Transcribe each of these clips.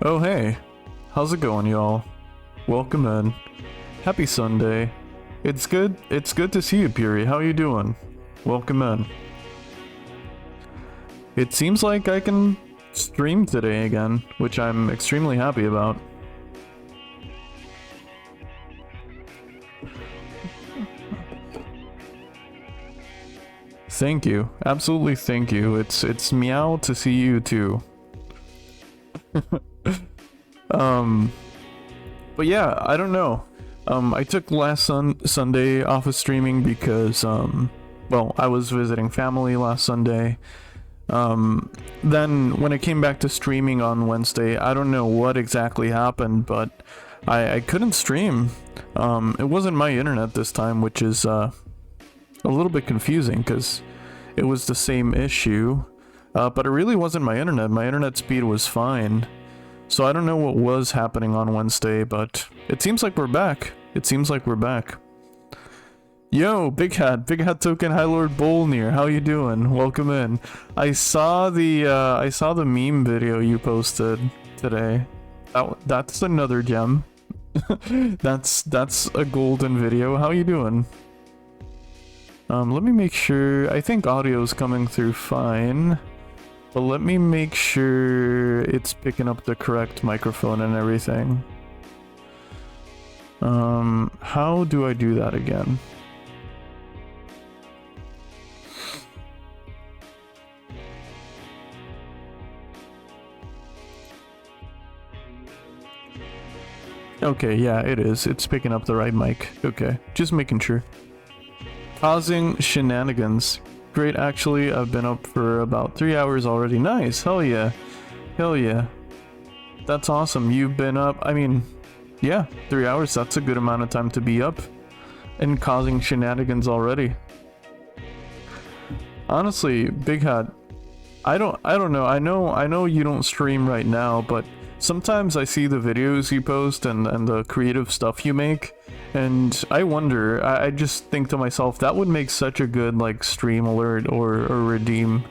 Oh hey, how's it going y'all? Welcome in. Happy Sunday. It's good to see you, Puri. How you doing? Welcome in. It seems like I can stream today again, which I'm extremely happy about. Thank you. Absolutely thank you. It's meow to see you too. But yeah, I don't know. I took last Sunday off of streaming because, well, I was visiting family last Sunday. Then when I came back to streaming on Wednesday, I don't know what exactly happened, but I couldn't stream. It wasn't my internet this time, which is, a little bit confusing because it was the same issue. But it really wasn't my internet. My internet speed was fine. So I don't know what was happening on Wednesday, but it seems like we're back. It seems like we're back. Yo, Big Hat Token, High Lord Bolnir, how you doing? Welcome in. I saw the meme video you posted today. That's another gem. that's a golden video. How you doing? Let me make sure. I think audio's coming through fine. But let me make sure it's picking up the correct microphone and everything. How do I do that again? Okay, yeah, it is. It's picking up the right mic. Okay, just making sure. Causing shenanigans. Great, actually. I've been up for about 3 hours already. Nice. Hell yeah. Hell yeah. That's awesome. You've been up, I mean, yeah, 3 hours. That's a good amount of time to be up and causing shenanigans already. Honestly, Big Hat, I don't know. I know you don't stream right now, but sometimes I see the videos you post and the creative stuff you make, and I wonder, I just think to myself, that would make such a good, like, stream alert or redeem.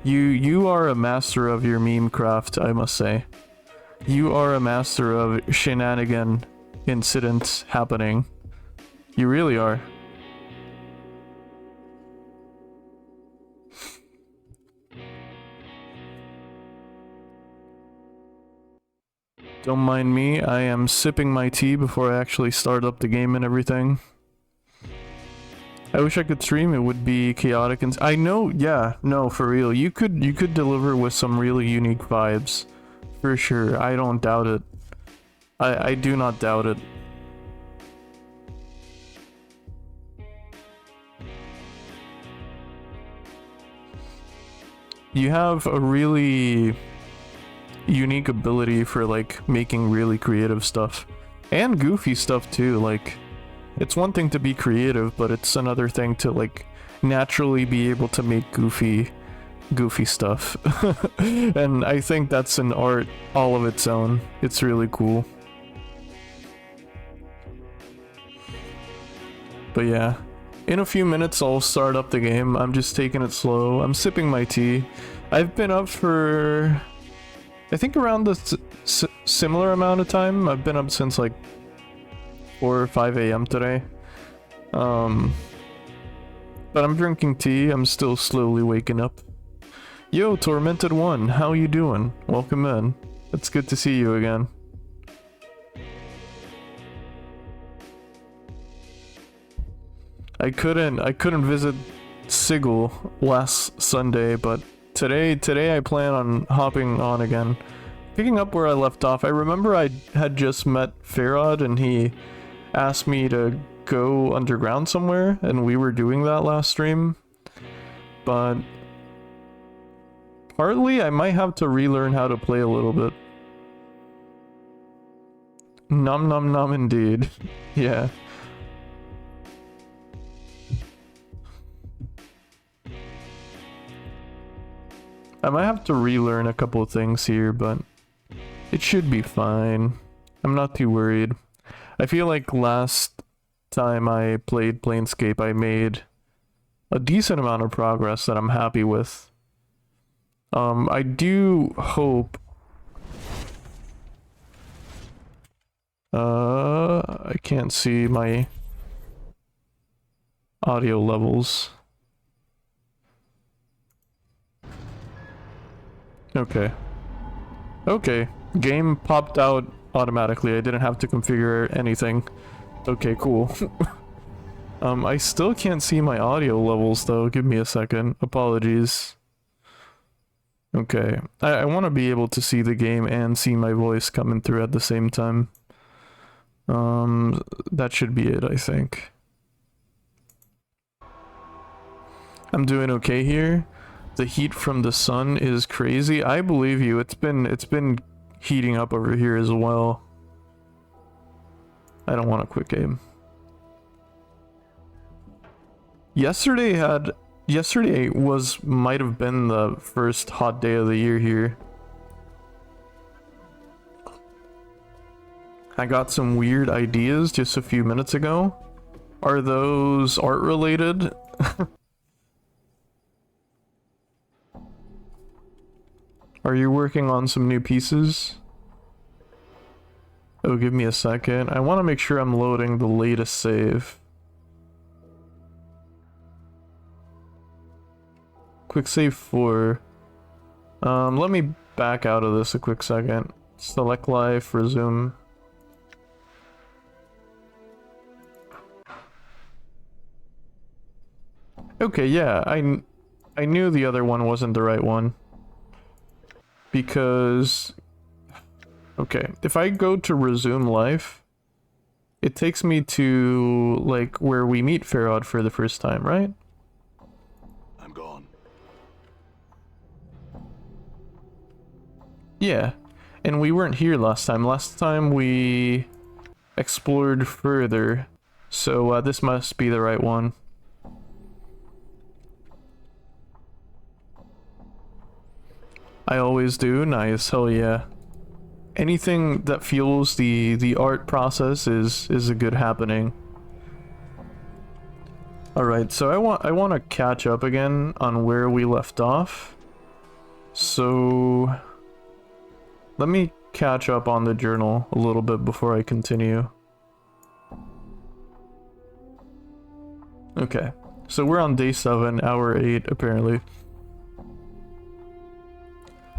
You are a master of your meme craft, I must say. You are a master of shenanigan incidents happening. You really are. Don't mind me, I am sipping my tea before I actually start up the game and everything. I wish I could stream, it would be chaotic and I know, yeah, no, for real. You could deliver with some really unique vibes. For sure, I don't doubt it. I do not doubt it. You have a really unique ability for, like, making really creative stuff and goofy stuff too. Like, it's one thing to be creative, but it's another thing to, like, naturally be able to make goofy stuff. And I think that's an art all of its own. It's really cool. But yeah, in a few minutes I'll start up the game. I'm just taking it slow. I'm sipping my tea. I've been up for, I think, around the similar amount of time. I've been up since like 4 or 5 a.m. today. But I'm drinking tea. I'm still slowly waking up. Yo, Tormented One, how you doing? Welcome in. It's good to see you again. I couldn't visit Sigil last Sunday, but today I plan on hopping on again. Picking up where I left off, I remember I had just met Farod and he asked me to go underground somewhere, and we were doing that last stream. But partly I might have to relearn how to play a little bit. Nom nom nom indeed. Yeah. I might have to relearn a couple of things here, but it should be fine. I'm not too worried. I feel like last time I played Planescape, I made a decent amount of progress that I'm happy with. I do hope I can't see my audio levels. Okay. Okay. Game popped out automatically. I didn't have to configure anything. Okay, cool. I still can't see my audio levels though. Give me a second. Apologies. Okay. I want to be able to see the game and see my voice coming through at the same time. That should be it, I think. I'm doing okay here. The heat from the sun is crazy. I believe you. It's been heating up over here as well. I don't want to quit game. Yesterday might have been the first hot day of the year here. I got some weird ideas just a few minutes ago. Are those art related? Are you working on some new pieces? Oh, give me a second. I want to make sure I'm loading the latest save. Quick save 4. Let me back out of this a quick second. Select life, resume. Okay, yeah, I knew the other one wasn't the right one. Because... Okay, if I go to resume life, it takes me to, like, where we meet Farod for the first time, right? I'm gone. Yeah, and we weren't here last time. Last time we explored further, so this must be the right one. I always do. Nice. Hell yeah. Anything that fuels the art process is a good happening. All right, so I want to catch up again on where we left off. So let me catch up on the journal a little bit before I continue. Okay. So we're on day 7, hour 8 apparently.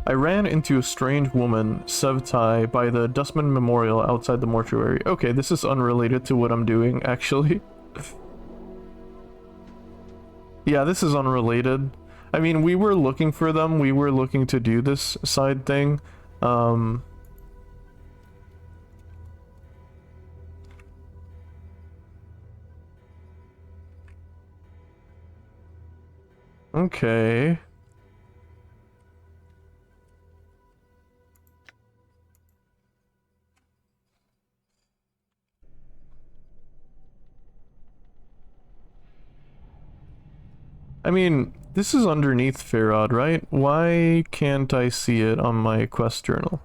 I ran into a strange woman, Sevtai, by the Dustman Memorial outside the mortuary. Okay, this is unrelated to what I'm doing, actually. Yeah, this is unrelated. I mean, we were looking for them. We were looking to do this side thing. Okay. I mean, this is underneath Farod, right? Why can't I see it on my quest journal?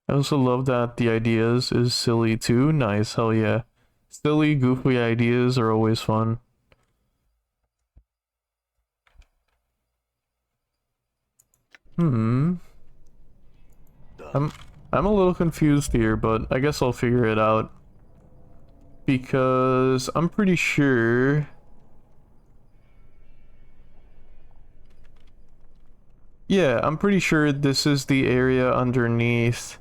I also love that the ideas is silly too. Nice, hell yeah. Silly, goofy ideas are always fun. I'm a little confused here, but I guess I'll figure it out. Because I'm pretty sure... Yeah, I'm pretty sure this is the area underneath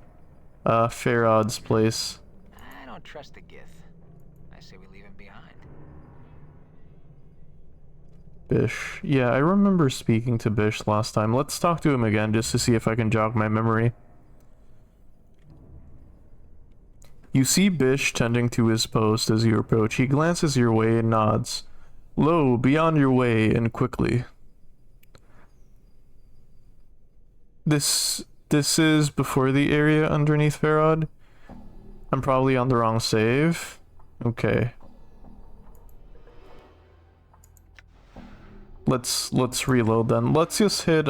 Farod's place. I don't trust the Gith. I say we leave him behind. Bish. Yeah, I remember speaking to Bish last time. Let's talk to him again just to see if I can jog my memory. You see Bish tending to his post as you approach. He glances your way and nods. Lo, be on your way, and quickly. This is before the area underneath Farod? I'm probably on the wrong save. Okay. Let's reload then. Let's just hit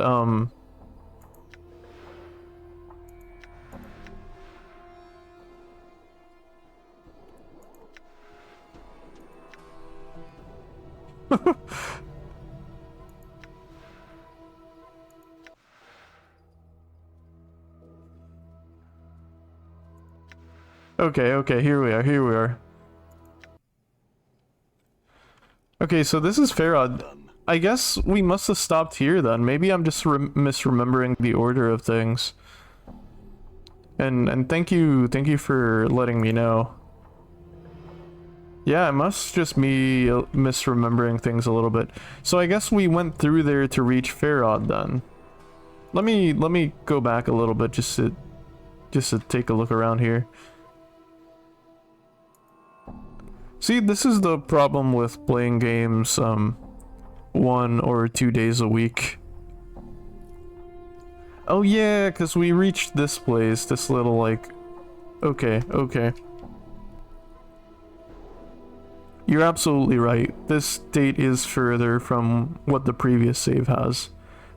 Okay, here we are. Okay, so this is Farod. Done. I guess we must have stopped here then. Maybe I'm just misremembering the order of things. And thank you for letting me know. Yeah, it must just be misremembering things a little bit. So I guess we went through there to reach Farod then. Let me go back a little bit just to take a look around here. See, this is the problem with playing games 1 or 2 days a week. Oh yeah, because we reached this place, this little like... Okay. You're absolutely right. This date is further from what the previous save has.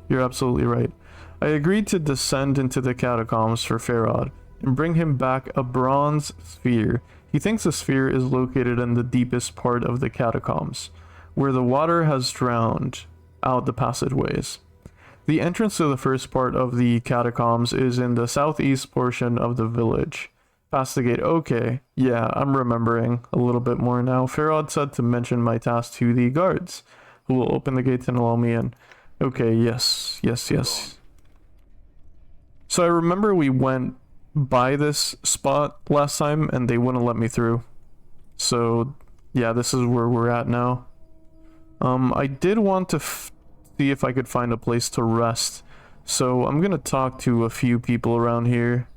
You're absolutely right. I agreed to descend into the catacombs for Farod and bring him back a bronze sphere. He thinks the sphere is located in the deepest part of the catacombs, where the water has drowned out the passageways. The entrance to the first part of the catacombs is in the southeast portion of the village. Past the gate. Okay, yeah, I'm remembering a little bit more now. Farod said to mention my task to the guards, who will open the gates and allow me in. Okay, yes. So I remember we went by this spot last time and they wouldn't let me through. So yeah, this is where we're at now. I did want to see if I could find a place to rest. So I'm gonna talk to a few people around here.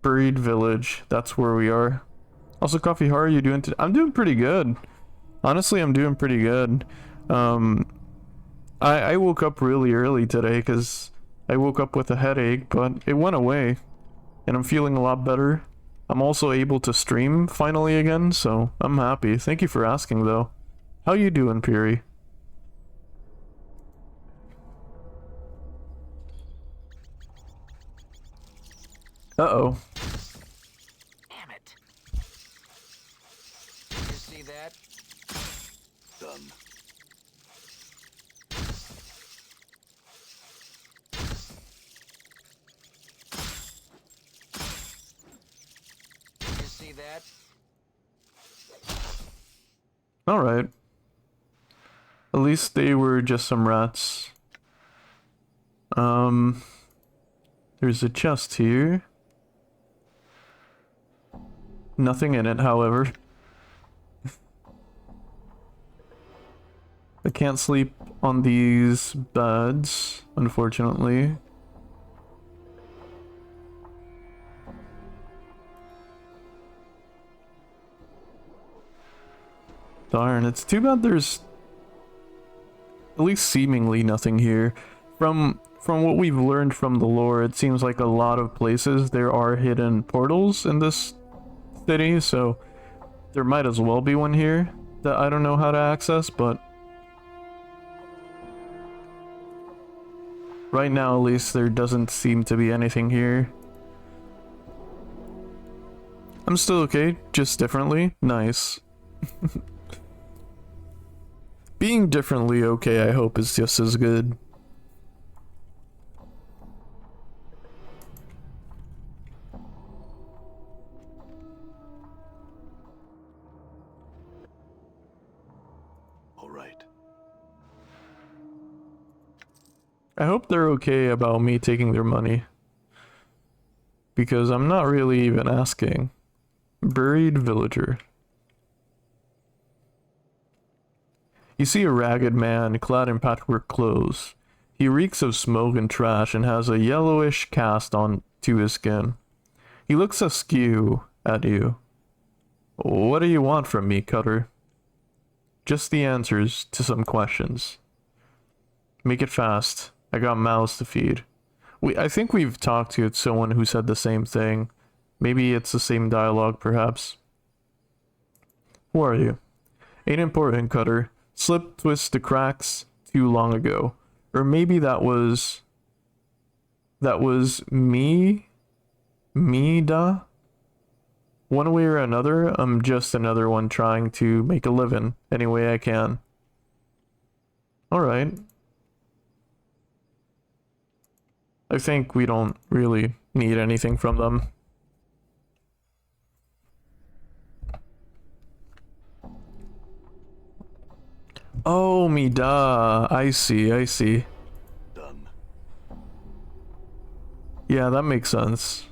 Buried Village, that's where we are. Also, Coffee, how are you doing today? I'm doing pretty good. Honestly, I'm doing pretty good. I woke up really early today because I woke up with a headache, but it went away. And I'm feeling a lot better. I'm also able to stream finally again, so I'm happy. Thank you for asking, though. How you doing, Piri? Uh-oh. Damn it. Did you see that? Done. Did you see that? Alright. At least they were just some rats. There's a chest here. Nothing in it, however. I can't sleep on these beds, unfortunately. Darn, it's too bad there's at least seemingly nothing here. From what we've learned from the lore, it seems like a lot of places there are hidden portals in this city, so there might as well be one here that I don't know how to access, but right now at least there doesn't seem to be anything here. I'm still okay, just differently. Nice. Being differently okay, I hope, is just as good. All right. I hope they're okay about me taking their money. Because I'm not really even asking. Buried villager. You see a ragged man clad in patchwork clothes. He reeks of smoke and trash and has a yellowish cast on to his skin. He looks askew at you. What do you want from me, Cutter? Just the answers to some questions. Make it fast. I got mouths to feed. I think we've talked to someone who said the same thing. Maybe it's the same dialogue, perhaps. Who are you? Ain't important, Cutter. Slip, twist, the cracks too long ago. Or maybe that was me? Me da? One way or another, I'm just another one trying to make a living any way I can. Alright. I think we don't really need anything from them. Oh, me duh. I see, I see. Done. Yeah, that makes sense.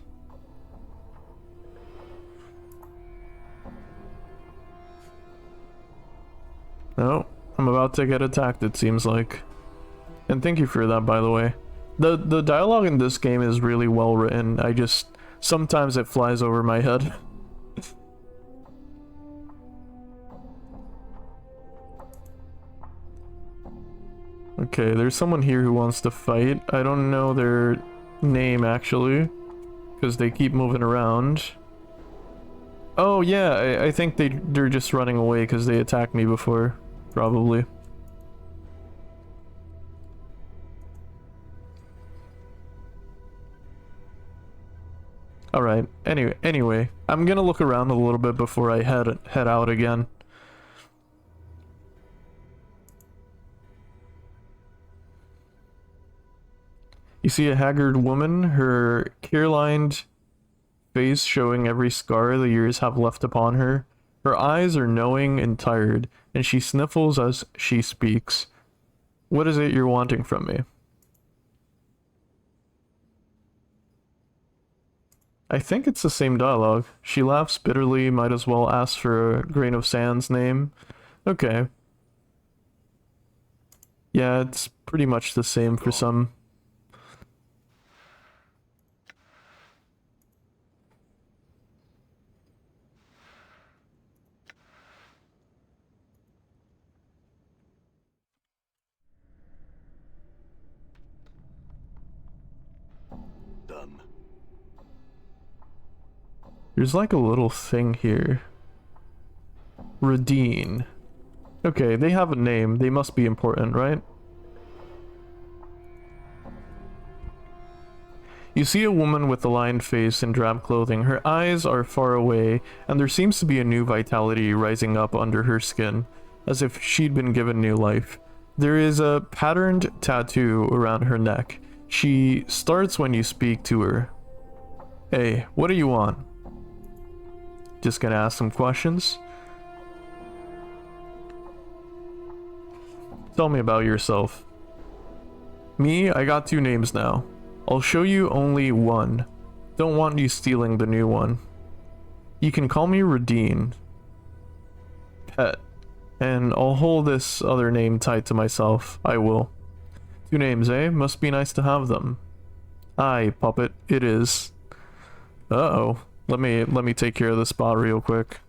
Oh, I'm about to get attacked, it seems like. And thank you for that, by the way. The dialogue in this game is really well written. I just... sometimes it flies over my head. Okay, there's someone here who wants to fight. I don't know their name, actually, because they keep moving around. Oh, yeah, I think they're just running away because they attacked me before, probably. Alright, anyway, I'm gonna look around a little bit before I head out again. You see a haggard woman, her care-lined face showing every scar the years have left upon her. Her eyes are knowing and tired, and she sniffles as she speaks. What is it you're wanting from me? I think it's the same dialogue. She laughs bitterly, might as well ask for a grain of sand's name. Okay. Yeah, it's pretty much the same for some. Done. There's like a little thing here. Radine. Okay, they have a name. They must be important, right? You see a woman with a lined face and drab clothing. Her eyes are far away, and there seems to be a new vitality rising up under her skin, as if she'd been given new life. There is a patterned tattoo around her neck. She starts when you speak to her. Hey, what do you want? Just gonna ask some questions. Tell me about yourself. Me, I got 2 names now. I'll show you only one. Don't want you stealing the new one. You can call me Radine. Pet. And I'll hold this other name tight to myself. I will. 2 names, eh? Must be nice to have them. Aye, puppet, it is. Uh-oh. Let me take care of this spot real quick.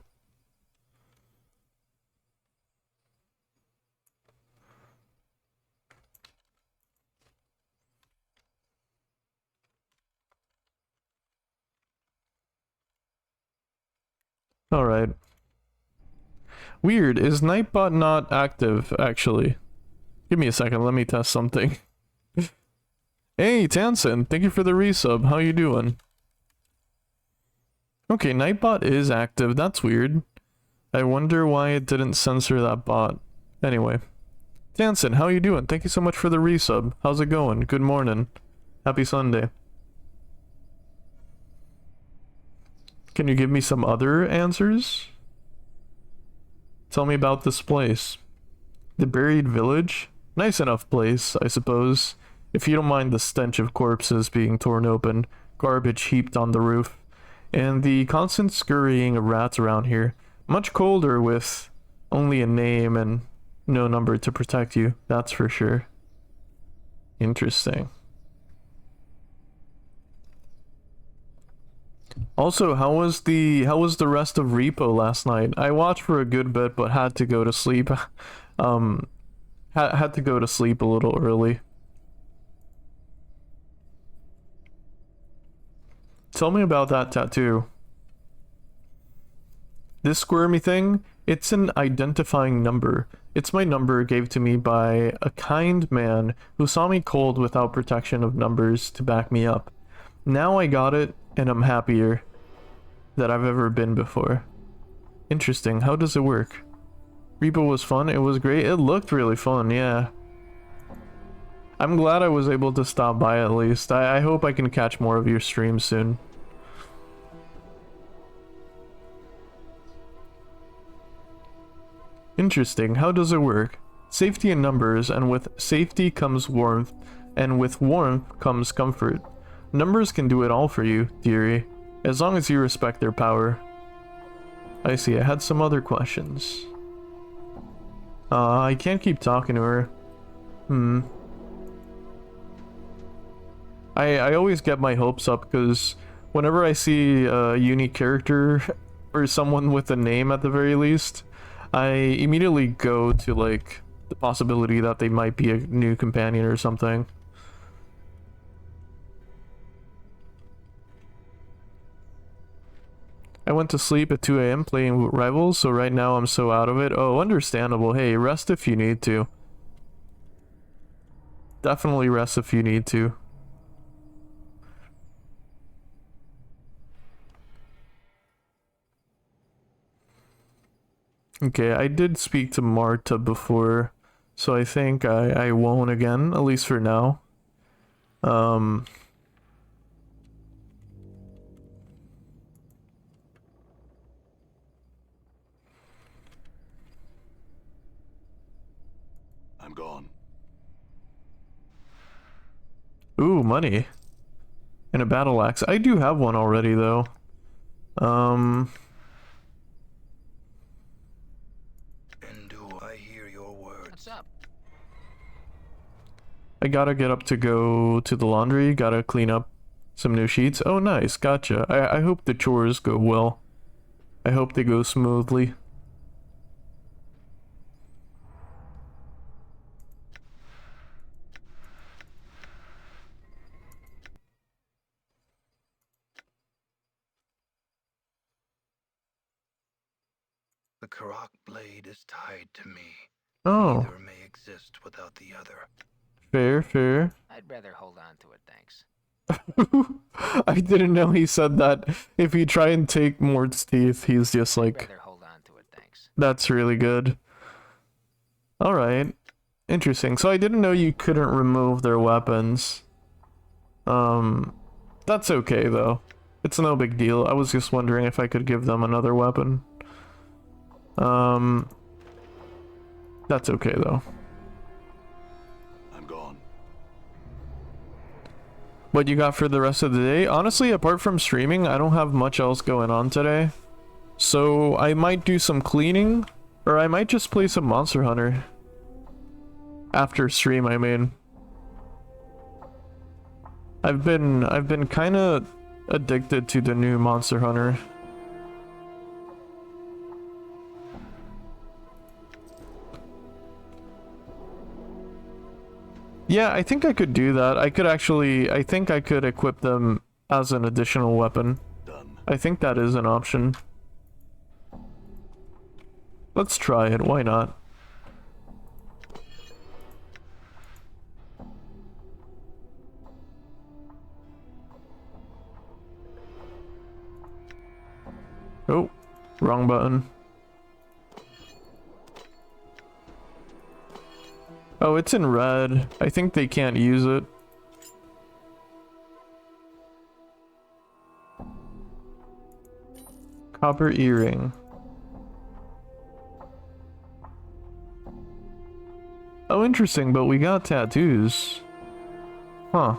Alright. Weird, is Nightbot not active, actually? Give me a second, let me test something. Hey, Tansen, thank you for the resub, how you doing? Okay, Nightbot is active, that's weird. I wonder why it didn't censor that bot. Anyway. Tansen, how you doing? Thank you so much for the resub. How's it going? Good morning. Happy Sunday. Can you give me some other answers? Tell me about this place. The Buried Village? Nice enough place, I suppose. If you don't mind the stench of corpses being torn open, garbage heaped on the roof, and the constant scurrying of rats around here. Much colder with only a name and no number to protect you, that's for sure. Interesting. Also, how was the rest of Repo last night? I watched for a good bit, but had to go to sleep. Had to go to sleep a little early. Tell me about that tattoo. This squirmy thing, it's an identifying number. It's my number gave to me by a kind man who saw me cold without protection of numbers to back me up. Now I got it, and I'm happier. that I've ever been before. Interesting. How does it work? Repo was fun. It was great. It looked really fun, yeah. I'm glad I was able to stop by at least. I hope I can catch more of your streams soon. Interesting. How does it work? Safety in numbers, and with safety comes warmth, and with warmth comes comfort. Numbers can do it all for you, dearie, as long as you respect their power. I see. I had some other questions. I can't keep talking to her. I always get my hopes up because whenever I see a unique character or someone with a name at the very least, I immediately go to like the possibility that they might be a new companion or something. I went to sleep at 2 AM playing Rivals, so right now I'm so out of it. Oh, understandable. Hey, rest if you need to. Definitely rest if you need to. Okay, I did speak to Marta before, so I think I won't again, at least for now. I'm gone. Ooh, money. And a battle axe. I do have one already, though. And do I hear your words? What's up? I gotta get up to go to the laundry, gotta clean up some new sheets. Oh, nice, gotcha. I hope the chores go well. I hope they go smoothly. The Karak blade is tied to me. Oh, Neither may exist without the other. fair, fair. I'd rather hold on to it, thanks. I didn't know he said that. If you try and take Mort's teeth, he's just I'd like, rather hold on to it, thanks. that's really good. Alright. Interesting. So I didn't know you couldn't remove their weapons. That's okay though. It's no big deal. I was just wondering if I could give them another weapon. That's okay though. I'm gone. What you got for the rest of the day? Honestly, apart from streaming, I don't have much else going on today. So I might do some cleaning, or I might just play some Monster Hunter. After stream, I mean. I've been kind of addicted to the new Monster Hunter. Yeah, I think I could do that. I could actually, I think I could equip them as an additional weapon. Done. I think that is an option. Let's try it, why not? Oh, wrong button. Oh, it's in red. I think they can't use it. Copper earring. Oh, interesting, but we got tattoos. Huh.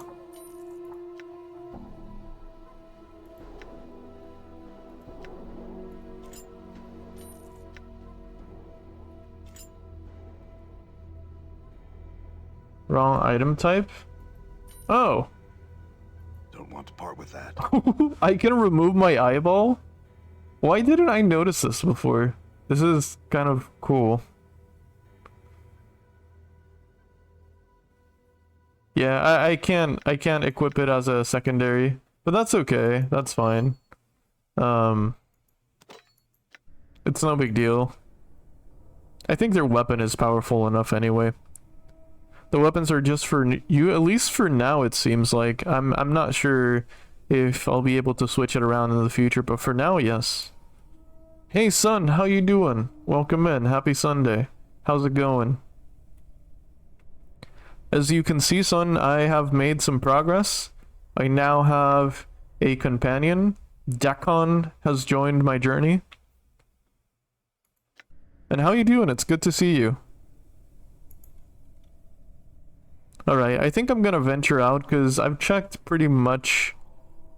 Wrong item type? Oh. Don't want to part with that. I can remove my eyeball? Why didn't I notice this before? This is kind of cool. Yeah, I can't equip it as a secondary, but that's okay. That's fine. It's no big deal. I think their weapon is powerful enough anyway. The weapons are just for you, at least for now it seems like. I'm not sure if I'll be able to switch it around in the future, but for now, yes. Hey son, how you doing? Welcome in. Happy Sunday. How's it going? As you can see, son, I have made some progress. I now have a companion. Dakon has joined my journey. And how you doing? It's good to see you. Alright, I think I'm gonna venture out because I've checked pretty much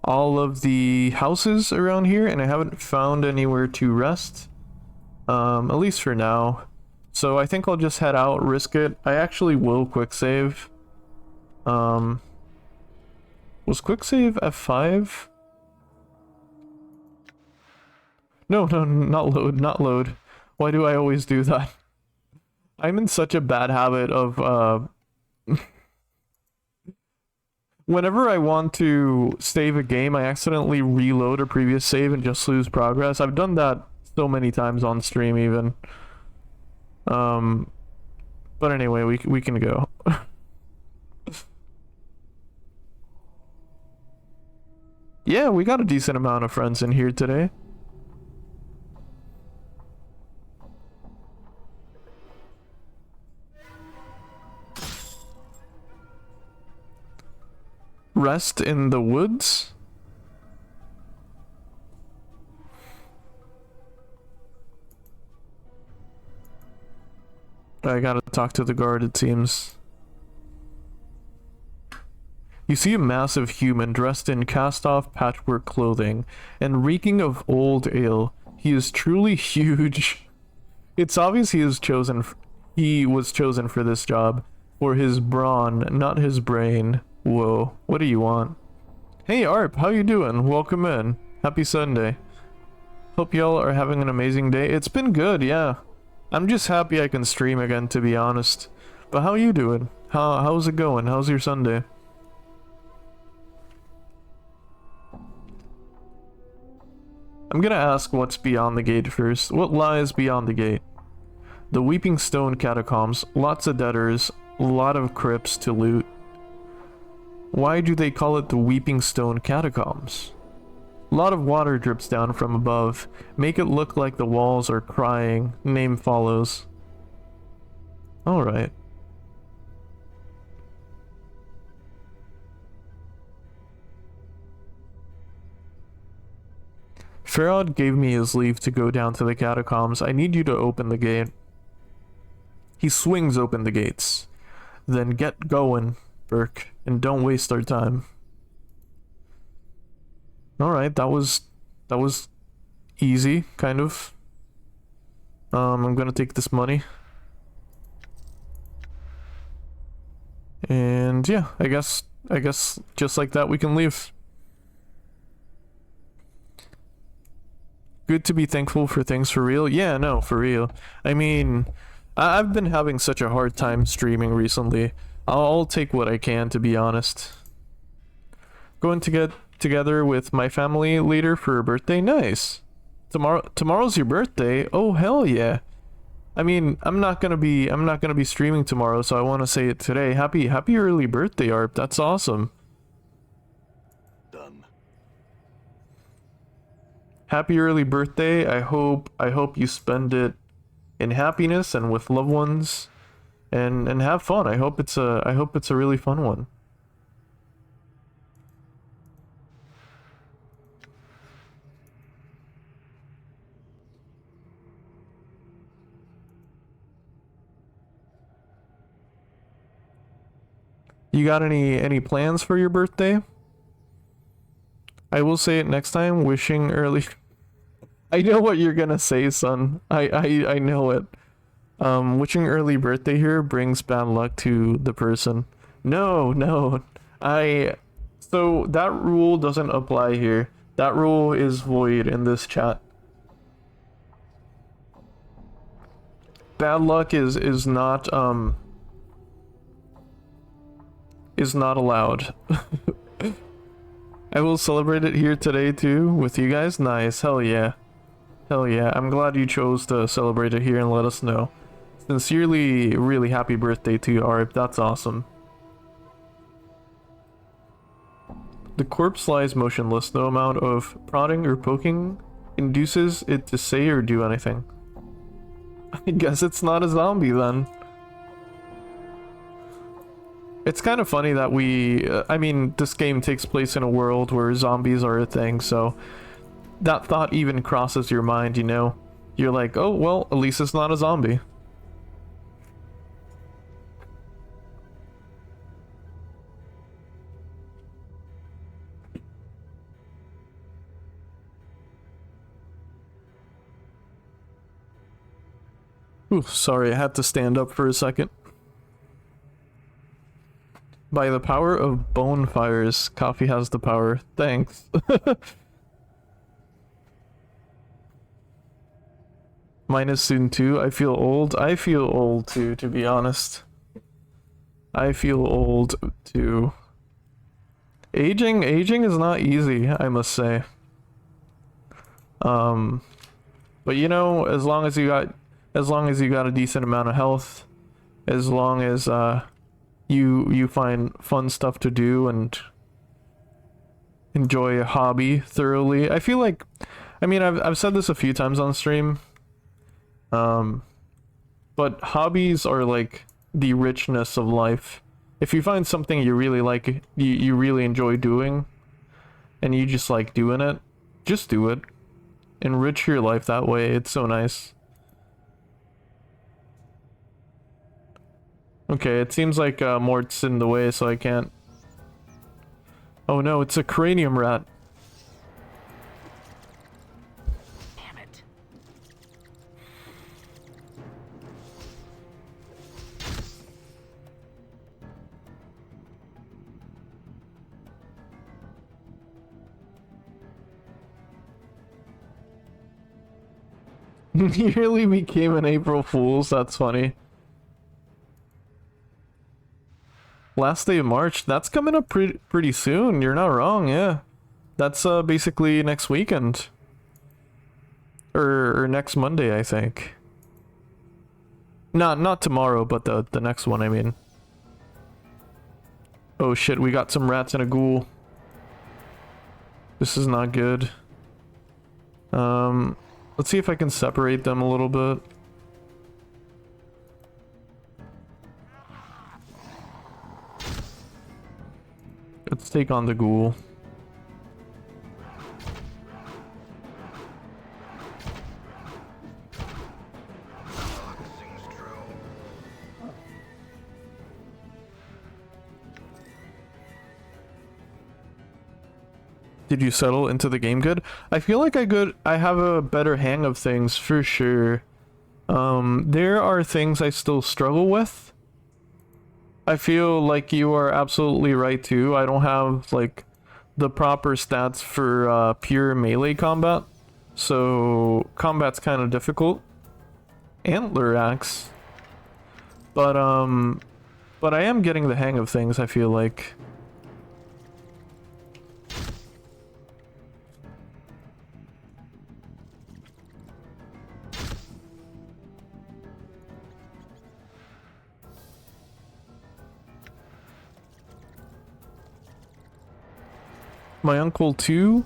all of the houses around here and I haven't found anywhere to rest. At least for now. So I think I'll just head out, risk it. I actually will quick save. Was quick save F5? No, not load, not load. Why do I always do that? I'm in such a bad habit of, whenever I want to save a game, I accidentally reload a previous save and just lose progress. I've done that so many times on stream even. But anyway, we can go. Yeah, we got a decent amount of friends in here today. Rest in the woods? I gotta talk to the guard, it seems. You see a massive human dressed in cast-off patchwork clothing and reeking of old ale. He is truly huge. It's obvious he was chosen for this job. For his brawn, not his brain. Whoa, what do you want? Hey Arp, how you doing? Welcome in. Happy Sunday. Hope y'all are having an amazing day. It's been good, yeah. I'm just happy I can stream again, to be honest. But how you doing? How's it going? How's your Sunday? I'm gonna ask what's beyond the gate first. What lies beyond the gate? The Weeping Stone Catacombs. Lots of debtors. A lot of crypts to loot. Why do they call it the Weeping Stone Catacombs? A lot of water drips down from above. Make it look like the walls are crying. Name follows. Alright. Farod gave me his leave to go down to the catacombs. I need you to open the gate. He swings open the gates. Then get going, Burke, and don't waste our time. Alright, that was easy, kind of. I'm gonna take this money. And yeah, I guess just like that we can leave. Good to be thankful for things for real. Yeah, no, for real. I mean, I've been having such a hard time streaming recently. I'll take what I can, to be honest. Going to get together with my family later for a birthday. Nice. Tomorrow's your birthday. Oh hell yeah. I mean, I'm not gonna be streaming tomorrow, so I want to say it today. Happy early birthday, Arp. That's awesome. Done. Happy early birthday. I hope you spend it in happiness and with loved ones, and have fun. I hope it's a really fun one. You got any plans for your birthday? I will say it next time. Wishing early. I know what you're gonna say, son. I know it. Wishing early birthday here brings bad luck to the person. No. So that rule doesn't apply here. That rule is void in this chat. Bad luck is not allowed. I will celebrate it here today too with you guys. Nice. Hell yeah. Hell yeah. I'm glad you chose to celebrate it here and let us know. Sincerely, really happy birthday to you, Arp. That's awesome. The corpse lies motionless. No amount of prodding or poking induces it to say or do anything. I guess it's not a zombie then. It's kind of funny that I mean, this game takes place in a world where zombies are a thing, so that thought even crosses your mind, you know? You're like, oh, well, at least it's not a zombie. Ooh, sorry, I had to stand up for a second. By the power of bonfires, coffee has the power. Thanks. Mine is soon too. I feel old. I feel old too, to be honest. I feel old too. Aging is not easy, I must say. But you know, as long as you got a decent amount of health, as long as you find fun stuff to do and enjoy a hobby thoroughly. I feel like, I mean, I've said this a few times on stream, but hobbies are like the richness of life. If you find something you really like, you really enjoy doing, and you just like doing it, just do it. Enrich your life that way. It's so nice. Okay, it seems like Mort's in the way, so I can't. Oh no, it's a cranium rat. Damn it. Nearly became an April Fool's. That's funny. Last day of March. That's coming up pretty soon. You're not wrong. Yeah, that's basically next weekend, or next Monday, I think. Not tomorrow, but the next one. I mean. Oh shit! We got some rats and a ghoul. This is not good. Let's see if I can separate them a little bit. Let's take on the ghoul. Sings true. Did you settle into the game good? I feel like I have a better hang of things for sure. There are things I still struggle with. I feel like you are absolutely right too. I don't have like the proper stats for pure melee combat. So combat's kind of difficult. Antler axe. But I am getting the hang of things, I feel like. My uncle too,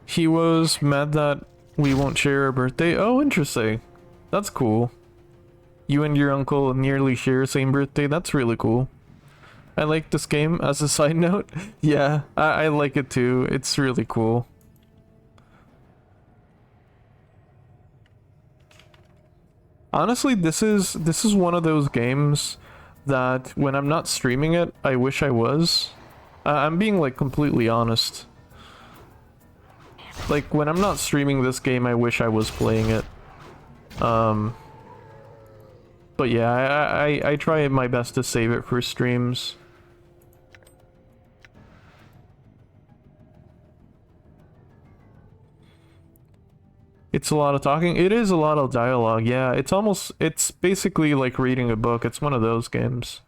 he was mad that we won't share a birthday. Oh, interesting. That's cool. You and your uncle nearly share the same birthday. That's really cool. I like this game as a side note. Yeah, I like it too. It's really cool. Honestly, this is one of those games that when I'm not streaming it, I wish I was. I'm being like completely honest. Like when I'm not streaming this game, I wish I was playing it. But yeah, I try my best to save it for streams. It's a lot of talking. It is a lot of dialogue. Yeah, it's basically like reading a book. It's one of those games.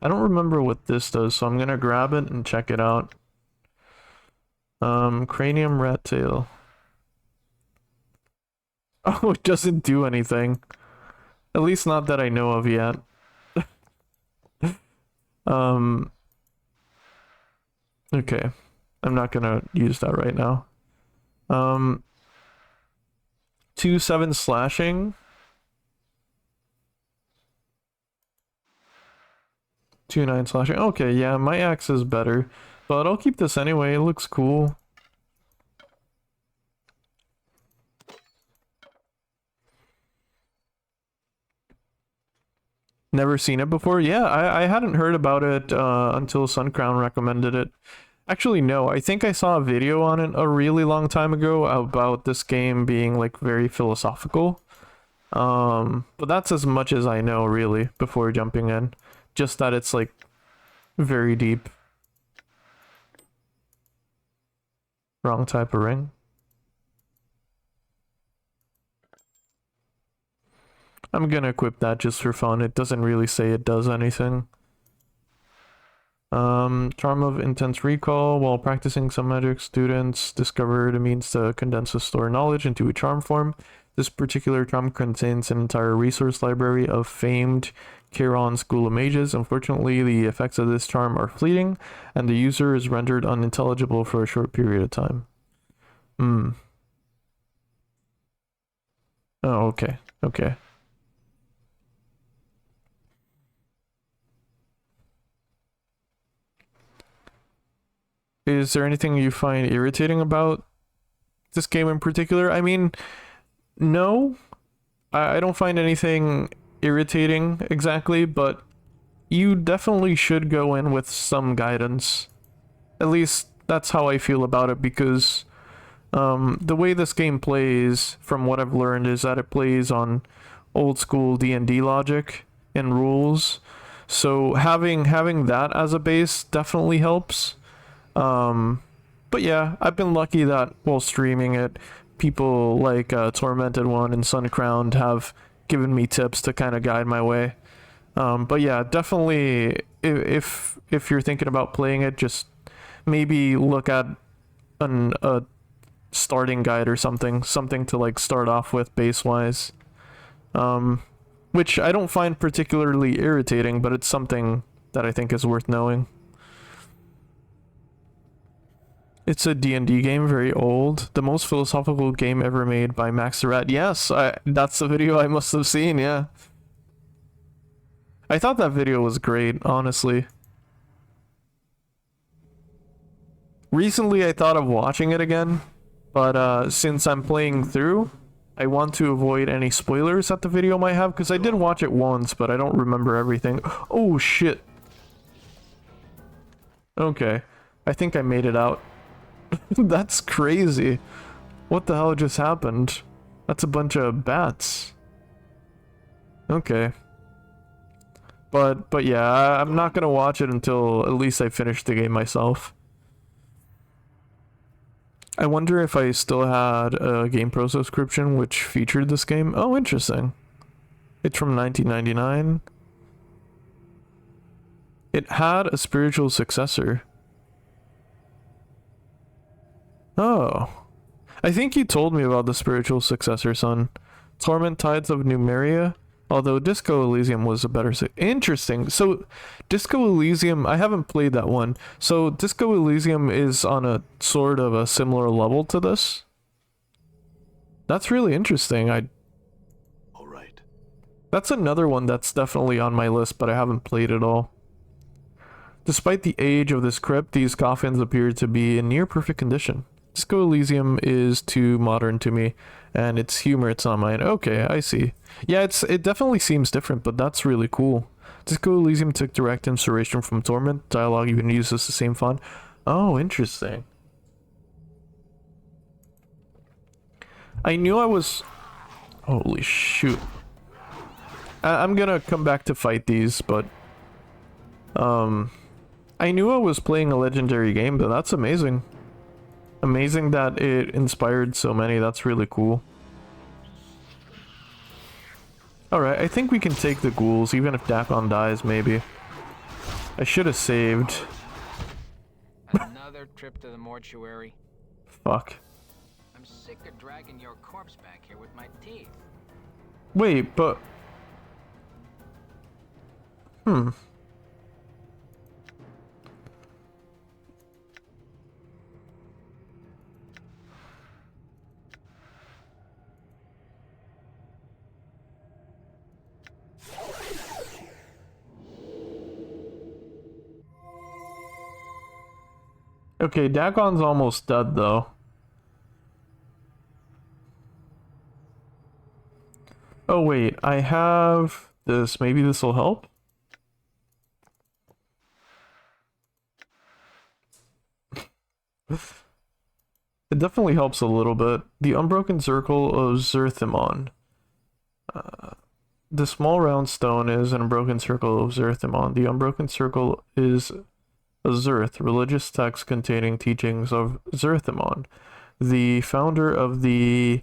I don't remember what this does, so I'm gonna grab it and check it out. Cranium rat tail. Oh, it doesn't do anything. At least not that I know of yet. Okay. I'm not gonna use that right now. 2-7 slashing. 2-9 slashing. Okay, yeah, my axe is better. But I'll keep this anyway, it looks cool. Never seen it before? Yeah, I hadn't heard about it until Suncrown recommended it. Actually, no, I think I saw a video on it a really long time ago about this game being like very philosophical. But that's as much as I know really before jumping in. Just that it's like very deep. Wrong type of ring. I'm gonna equip that just for fun. It doesn't really say it does anything. Charm of Intense Recall. While practicing some magic, students discovered a means to condense a store knowledge into a charm form. This particular charm contains an entire resource library of famed Chiron School of Mages. Unfortunately, the effects of this charm are fleeting, and the user is rendered unintelligible for a short period of time. Oh, okay. Okay. Is there anything you find irritating about this game in particular? I mean, no. I don't find anything irritating exactly, but you definitely should go in with some guidance. At least that's how I feel about it, because the way this game plays, from what I've learned, is that it plays on old school D&D logic and rules. So having that as a base definitely helps. But yeah, I've been lucky that while streaming it, people like Tormented One and Suncrowned have given me tips to kind of guide my way. But yeah, definitely, if you're thinking about playing it, just maybe look at a starting guide or something to like start off with base wise. Which I don't find particularly irritating, but it's something that I think is worth knowing. It's a D&D game, very old. The most philosophical game ever made by Max the Rat. Yes, that's the video I must have seen, yeah. I thought that video was great, honestly. Recently, I thought of watching it again, but since I'm playing through, I want to avoid any spoilers that the video might have, because I did watch it once, but I don't remember everything. Oh, shit. Okay, I think I made it out. That's crazy. What the hell just happened? That's a bunch of bats. Okay. But yeah, I'm not gonna watch it until at least I finish the game myself. I wonder if I still had a GamePro subscription which featured this game. Oh, interesting. It's from 1999. It had a spiritual successor. Oh. I think you told me about the spiritual successor, son. Torment Tides of Numeria. Although Disco Elysium was a better... Interesting. So, Disco Elysium... I haven't played that one. So, Disco Elysium is on a sort of a similar level to this? That's really interesting. Alright. That's another one that's definitely on my list, but I haven't played it all. Despite the age of this crypt, these coffins appear to be in near perfect condition. Disco Elysium is too modern to me, and its humor, it's not mine. Okay, I see. Yeah, it definitely seems different, but that's really cool. Disco Elysium took direct inspiration from Torment. Dialogue even uses the same font. Oh, interesting. I knew I was... Holy shoot. I'm gonna come back to fight these, but... I knew I was playing a legendary game, but that's amazing. Amazing that it inspired so many. That's really cool. Alright, I think we can take the ghouls, even if Dakon dies, maybe. I should have saved. Another trip to the mortuary. Fuck. I'm sick of dragging your corpse back here with my teeth. Wait, but... Okay, Dagon's almost dead though. Oh wait, I have this. Maybe this will help? It definitely helps a little bit. The Unbroken Circle of Zerthimon. The small round stone is an Unbroken Circle of Zerthimon. The Unbroken Circle is a Zerth, religious text containing teachings of Zerthimon, the founder of the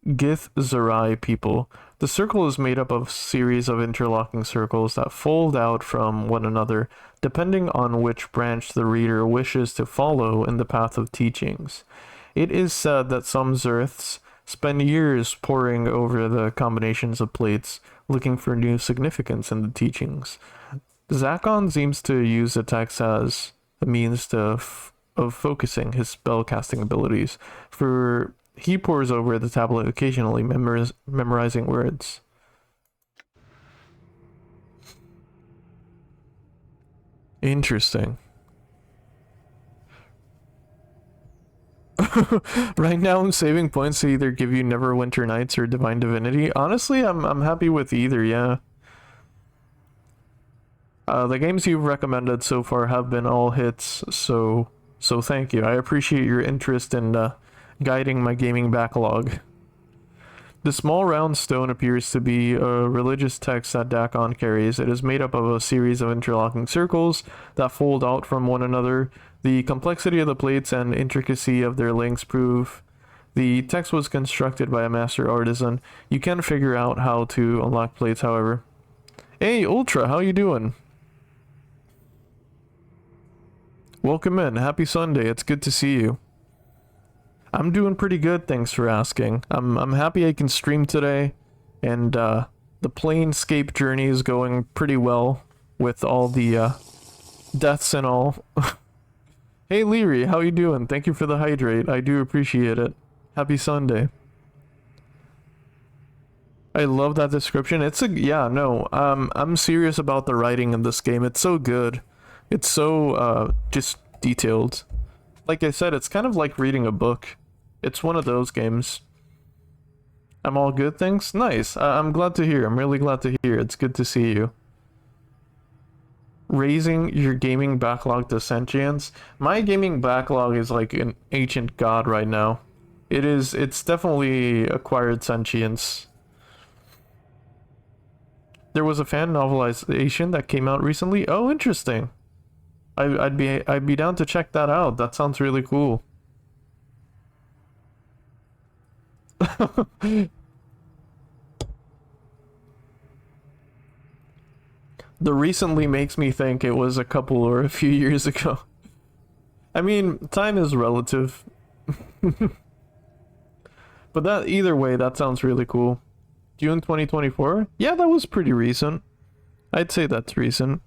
Githzerai people. The circle is made up of a series of interlocking circles that fold out from one another, depending on which branch the reader wishes to follow in the path of teachings. It is said that some Zerths spend years poring over the combinations of plates, looking for new significance in the teachings. Zakon seems to use the text as a means of focusing his spellcasting abilities, for he pores over the tablet occasionally, memorizing words. Interesting. Right now I'm saving points to either give you Neverwinter Nights or Divine Divinity. Honestly, I'm happy with either, yeah. The games you've recommended so far have been all hits, so thank you. I appreciate your interest in guiding my gaming backlog. The small round stone appears to be a religious text that Dakon carries. It is made up of a series of interlocking circles that fold out from one another. The complexity of the plates and intricacy of their links prove the text was constructed by a master artisan. You can figure out how to unlock plates, however. Hey, Ultra, how you doing? Welcome in. Happy Sunday. It's good to see you. I'm doing pretty good, thanks for asking. I'm happy I can stream today, and the Planescape journey is going pretty well with all the deaths and all. Hey Leary, how you doing? Thank you for the hydrate. I do appreciate it. Happy Sunday. I love that description. I'm serious about the writing in this game. It's so good. It's so just detailed. Like I said, it's kind of like reading a book. It's one of those games. I'm all good, thanks? Nice. I'm glad to hear. I'm really glad to hear. It's good to see you. Raising your gaming backlog to sentience. My gaming backlog is like an ancient god right now. It's definitely acquired sentience. There was a fan novelization that came out recently. Oh, interesting. I'd be down to check that out. That sounds really cool. The recently makes me think it was a couple or a few years ago. I mean, time is relative. But that either way, that sounds really cool. June 2024? Yeah, that was pretty recent. I'd say that's recent.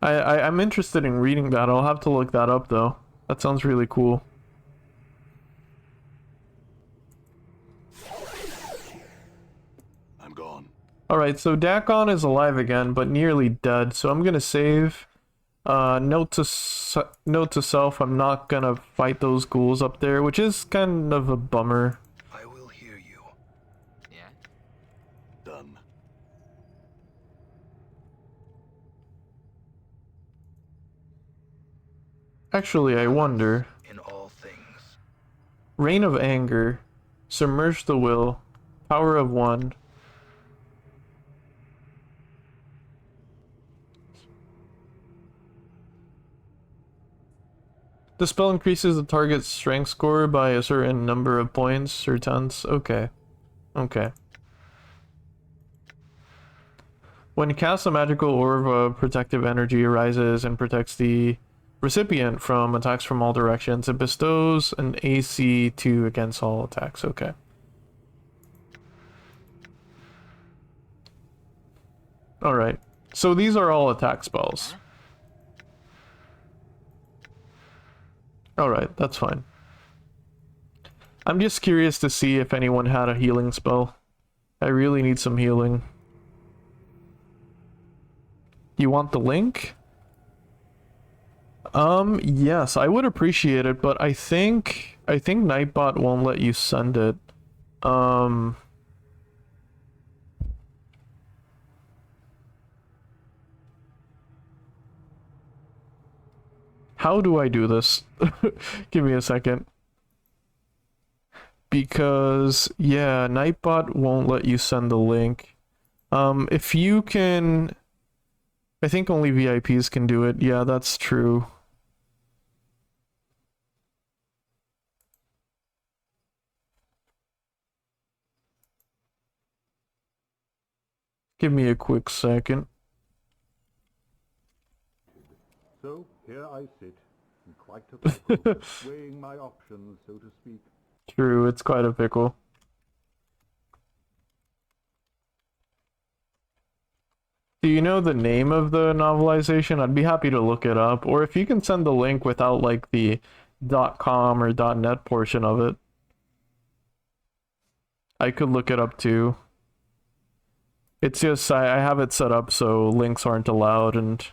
I'm interested in reading that. I'll have to look that up though. That sounds really cool. I'm gone. Alright, so Dakon is alive again, but nearly dead, so I'm gonna save. Note to self, I'm not gonna fight those ghouls up there, which is kind of a bummer. I will hear you. Yeah? Done. Actually, I wonder. In all things. Reign of Anger, Submerge the Will, Power of One. The spell increases the target's strength score by a certain number of points or tons. Okay. Okay. When cast, a magical orb of protective energy arises and protects the recipient from attacks from all directions. It bestows an AC 2 against all attacks. Okay. Alright. So these are all attack spells. Alright, that's fine. I'm just curious to see if anyone had a healing spell. I really need some healing. You want the link? Yes, I would appreciate it, but I think Nightbot won't let you send it. Um, how do I do this? Give me a second. Because, yeah, Nightbot won't let you send the link. If you can... I think only VIPs can do it. Yeah, that's true. Give me a quick second. So here I sit, in quite a pickle, weighing my options, so to speak. True, it's quite a pickle. Do you know the name of the novelization? I'd be happy to look it up. Or if you can send the link without like the .com or .net portion of it, I could look it up too. It's just I have it set up so links aren't allowed, and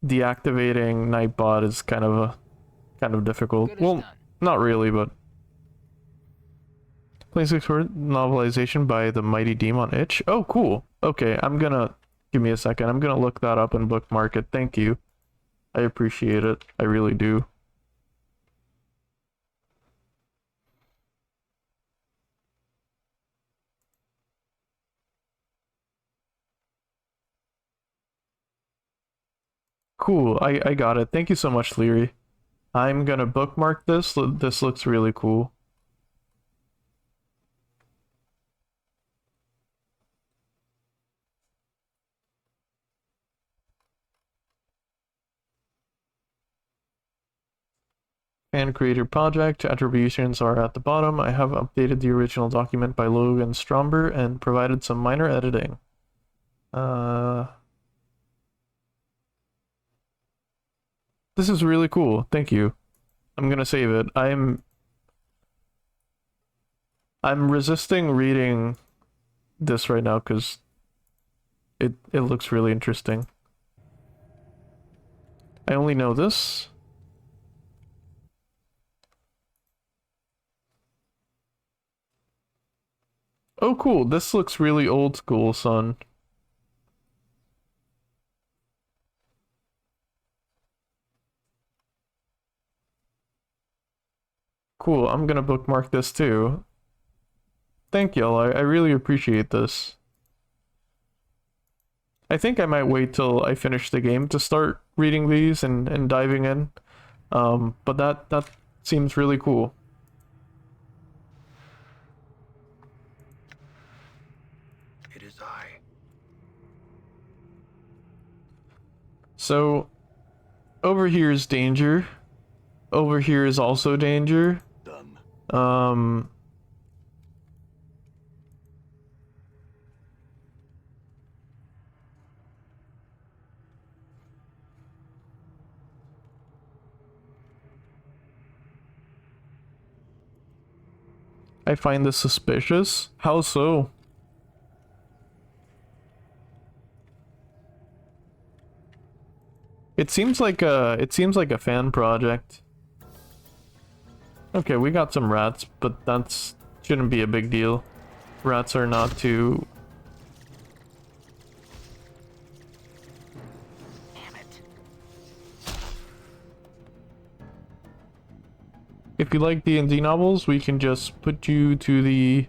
deactivating Nightbot is kind of difficult. Good as Well, done. not really, but Planescape novelization by the Mighty Demon Itch. Oh, cool. Okay, give me a second. I'm gonna look that up and bookmark it. Thank you. I appreciate it. I really do. Cool. I got it. Thank you so much, Leary. I'm gonna bookmark this. This looks really cool. And creator project attributions are at the bottom. I have updated the original document by Logan Stromber and provided some minor editing. This is really cool. Thank you. I'm gonna save it. I'm resisting reading this right now because it looks really interesting. I only know this. Oh, cool. This looks really old school, son. Cool. I'm gonna bookmark this too. Thank y'all. I really appreciate this. I think I might wait till I finish the game to start reading these and diving in. But that seems really cool. It is I. So, over here is danger. Over here is also danger. Done. I find this suspicious. How so? It seems like a fan project. Okay, we got some rats, but that's shouldn't be a big deal. Rats are not too... Damn it. If you like D&D novels, we can just put you to the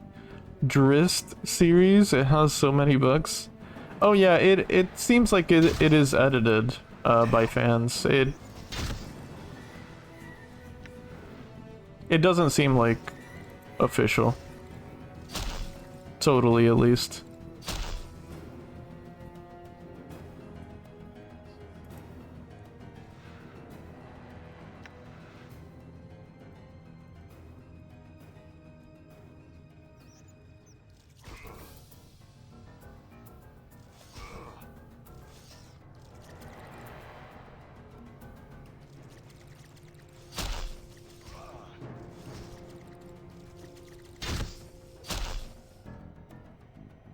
Drist series. It has so many books. Oh yeah, it seems like it is edited by fans. It doesn't seem like official. Totally, at least.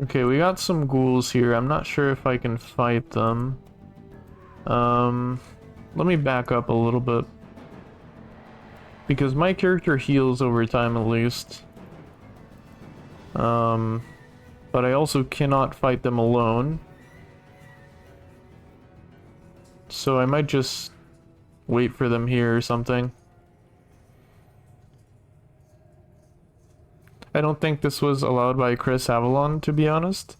Okay, we got some ghouls here. I'm not sure if I can fight them. let me back up a little bit. Because my character heals over time at least. But I also cannot fight them alone. So I might just wait for them here or something. I don't think this was allowed by Chris Avalon, to be honest.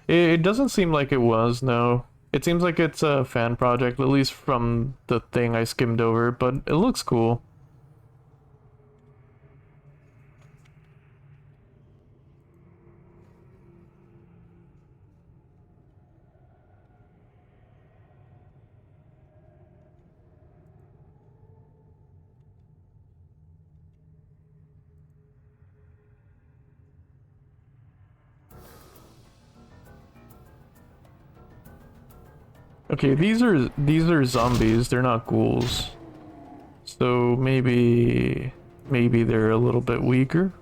It doesn't seem like it was, no. It seems like it's a fan project, at least from the thing I skimmed over, but it looks cool. Okay, these are zombies, they're not ghouls. So maybe they're a little bit weaker.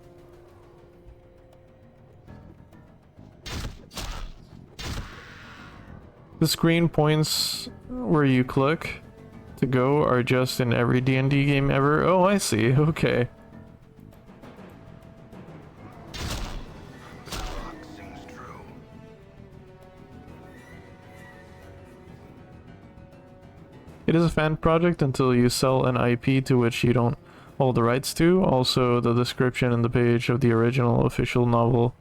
The screen points where you click to go are just in every D&D game ever. Oh, I see. Okay. The Karak sings true. It is a fan project until you sell an IP to which you don't hold the rights to. Also, the description in the page of the original official novel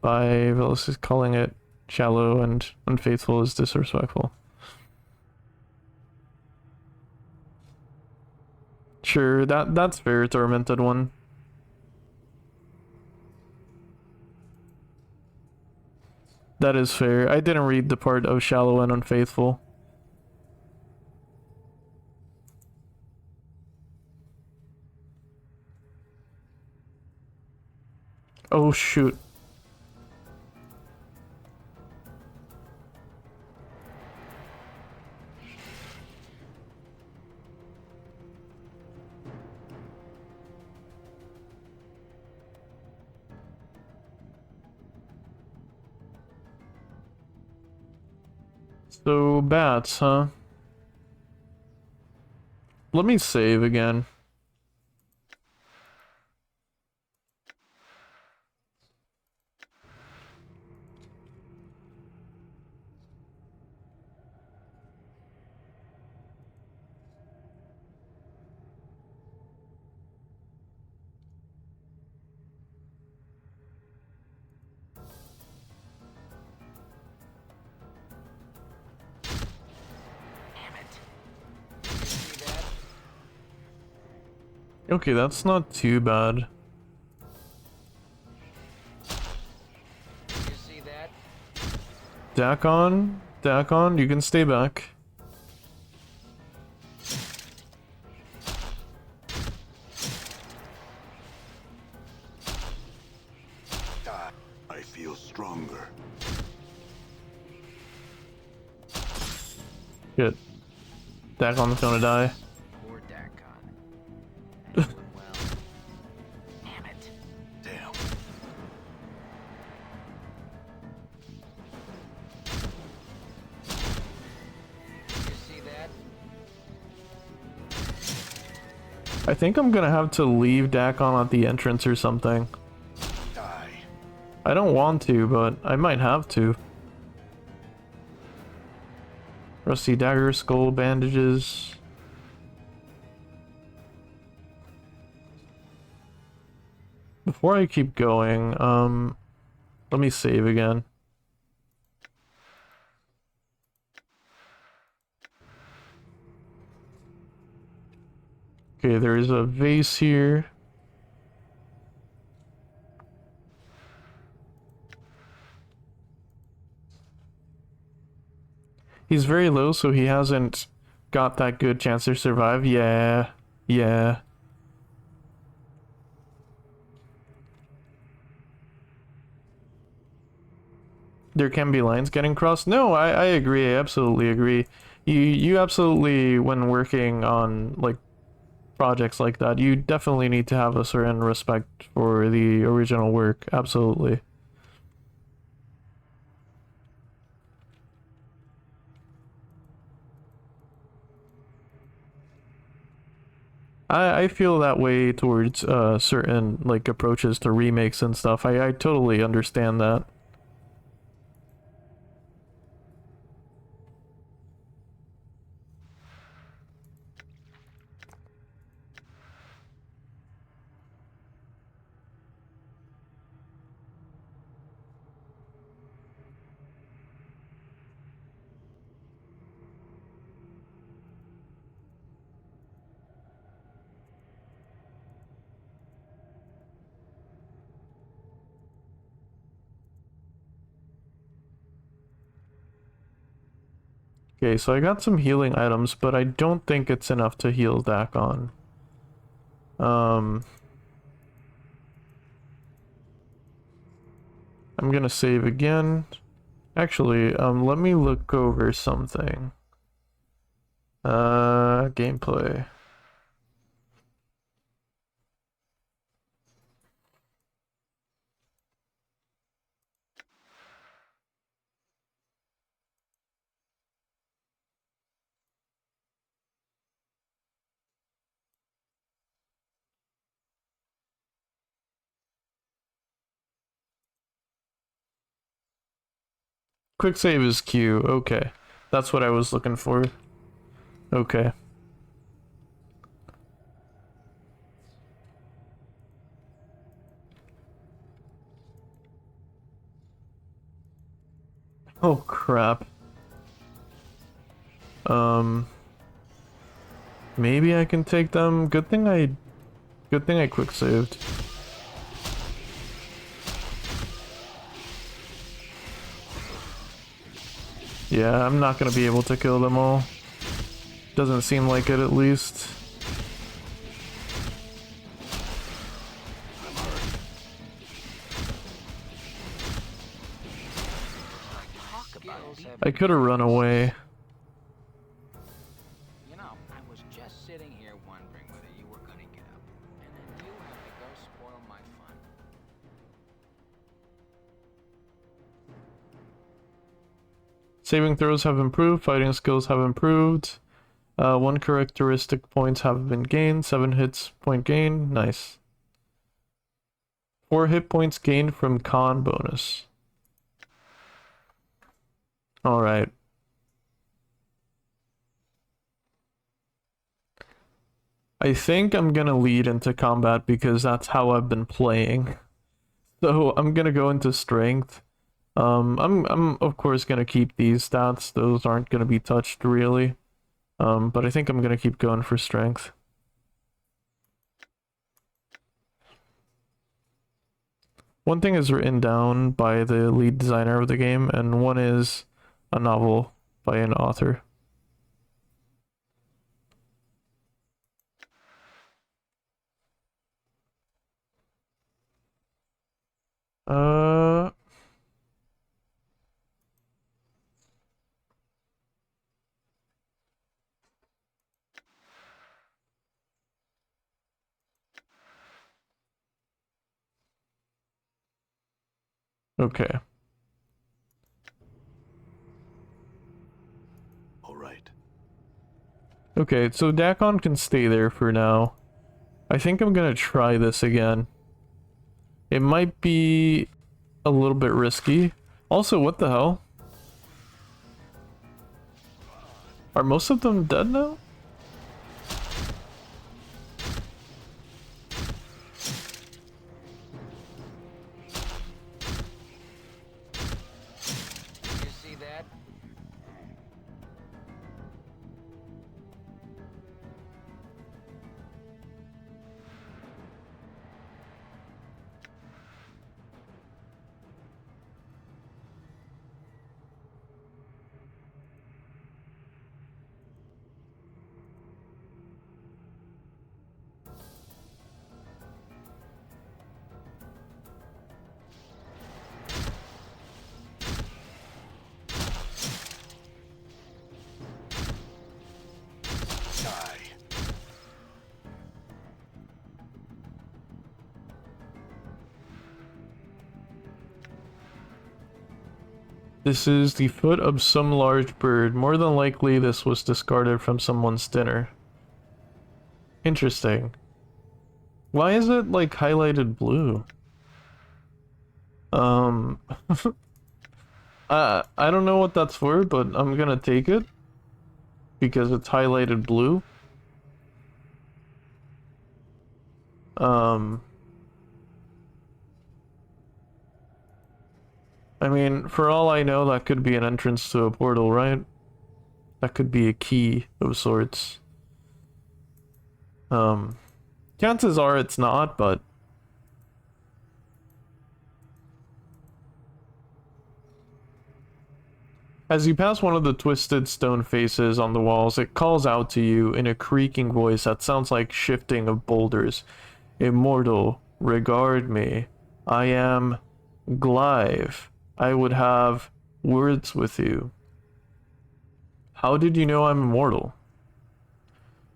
by Velis is calling it shallow and unfaithful is disrespectful. Sure, that's fair, Tormented One. That is fair. I didn't read the part of shallow and unfaithful. Oh shoot. So, bats, huh? Let me save again. Okay, that's not too bad. You see that? Dakon, you can stay back. I feel stronger. Shit. Dakon's gonna die. Poor Dakon. Well, damn it. Damn. You see that? I think I'm gonna have to leave Dakon at the entrance or something. Die. I don't want to, but I might have to. Rusty dagger, skull bandages. Before I keep going, let me save again. Okay, there's a vase here. He's very low, so he hasn't got that good chance to survive. Yeah. There can be lines getting crossed. No, I agree. I absolutely agree. You absolutely, when working on like projects like that, you definitely need to have a certain respect for the original work. Absolutely. I feel that way towards certain like approaches to remakes and stuff. I totally understand that. Okay, so I got some healing items, but I don't think it's enough to heal Dakon. I'm gonna save again. Actually, let me look over something. Gameplay. Quick save is Q. Okay. That's what I was looking for. Okay. Oh crap. Maybe I can take them. Good thing I quick saved. Yeah, I'm not gonna be able to kill them all. Doesn't seem like it, at least. I could have run away. You know, I was just sitting here wondering whether you were gonna get up, and then you had to go spoil my fun. Saving throws have improved, fighting skills have improved. 1 characteristic points have been gained, 7 hits point gain, nice. 4 hit points gained from con bonus. Alright. I think I'm gonna lead into combat because that's how I've been playing. So I'm gonna go into strength. I'm of course gonna keep these stats. Those aren't gonna be touched really. But I think I'm gonna keep going for strength. One thing is written down by the lead designer of the game, and one is a novel by an author. Uh... Okay. All right. Okay, so Dakon can stay there for now. I think I'm gonna try this again. It might be a little bit risky. Also, what the hell? Are most of them dead now? You see that? This is the foot of some large bird. More than likely, this was discarded from someone's dinner. Interesting. Why is it like highlighted blue? I don't know what that's for, but I'm gonna take it because it's highlighted blue. I mean, for all I know, that could be an entrance to a portal, right? That could be a key of sorts. Chances are it's not, but as you pass one of the twisted stone faces on the walls, it calls out to you in a creaking voice that sounds like shifting of boulders. Immortal, regard me. I am Glyve. I would have words with you. How did you know I'm immortal?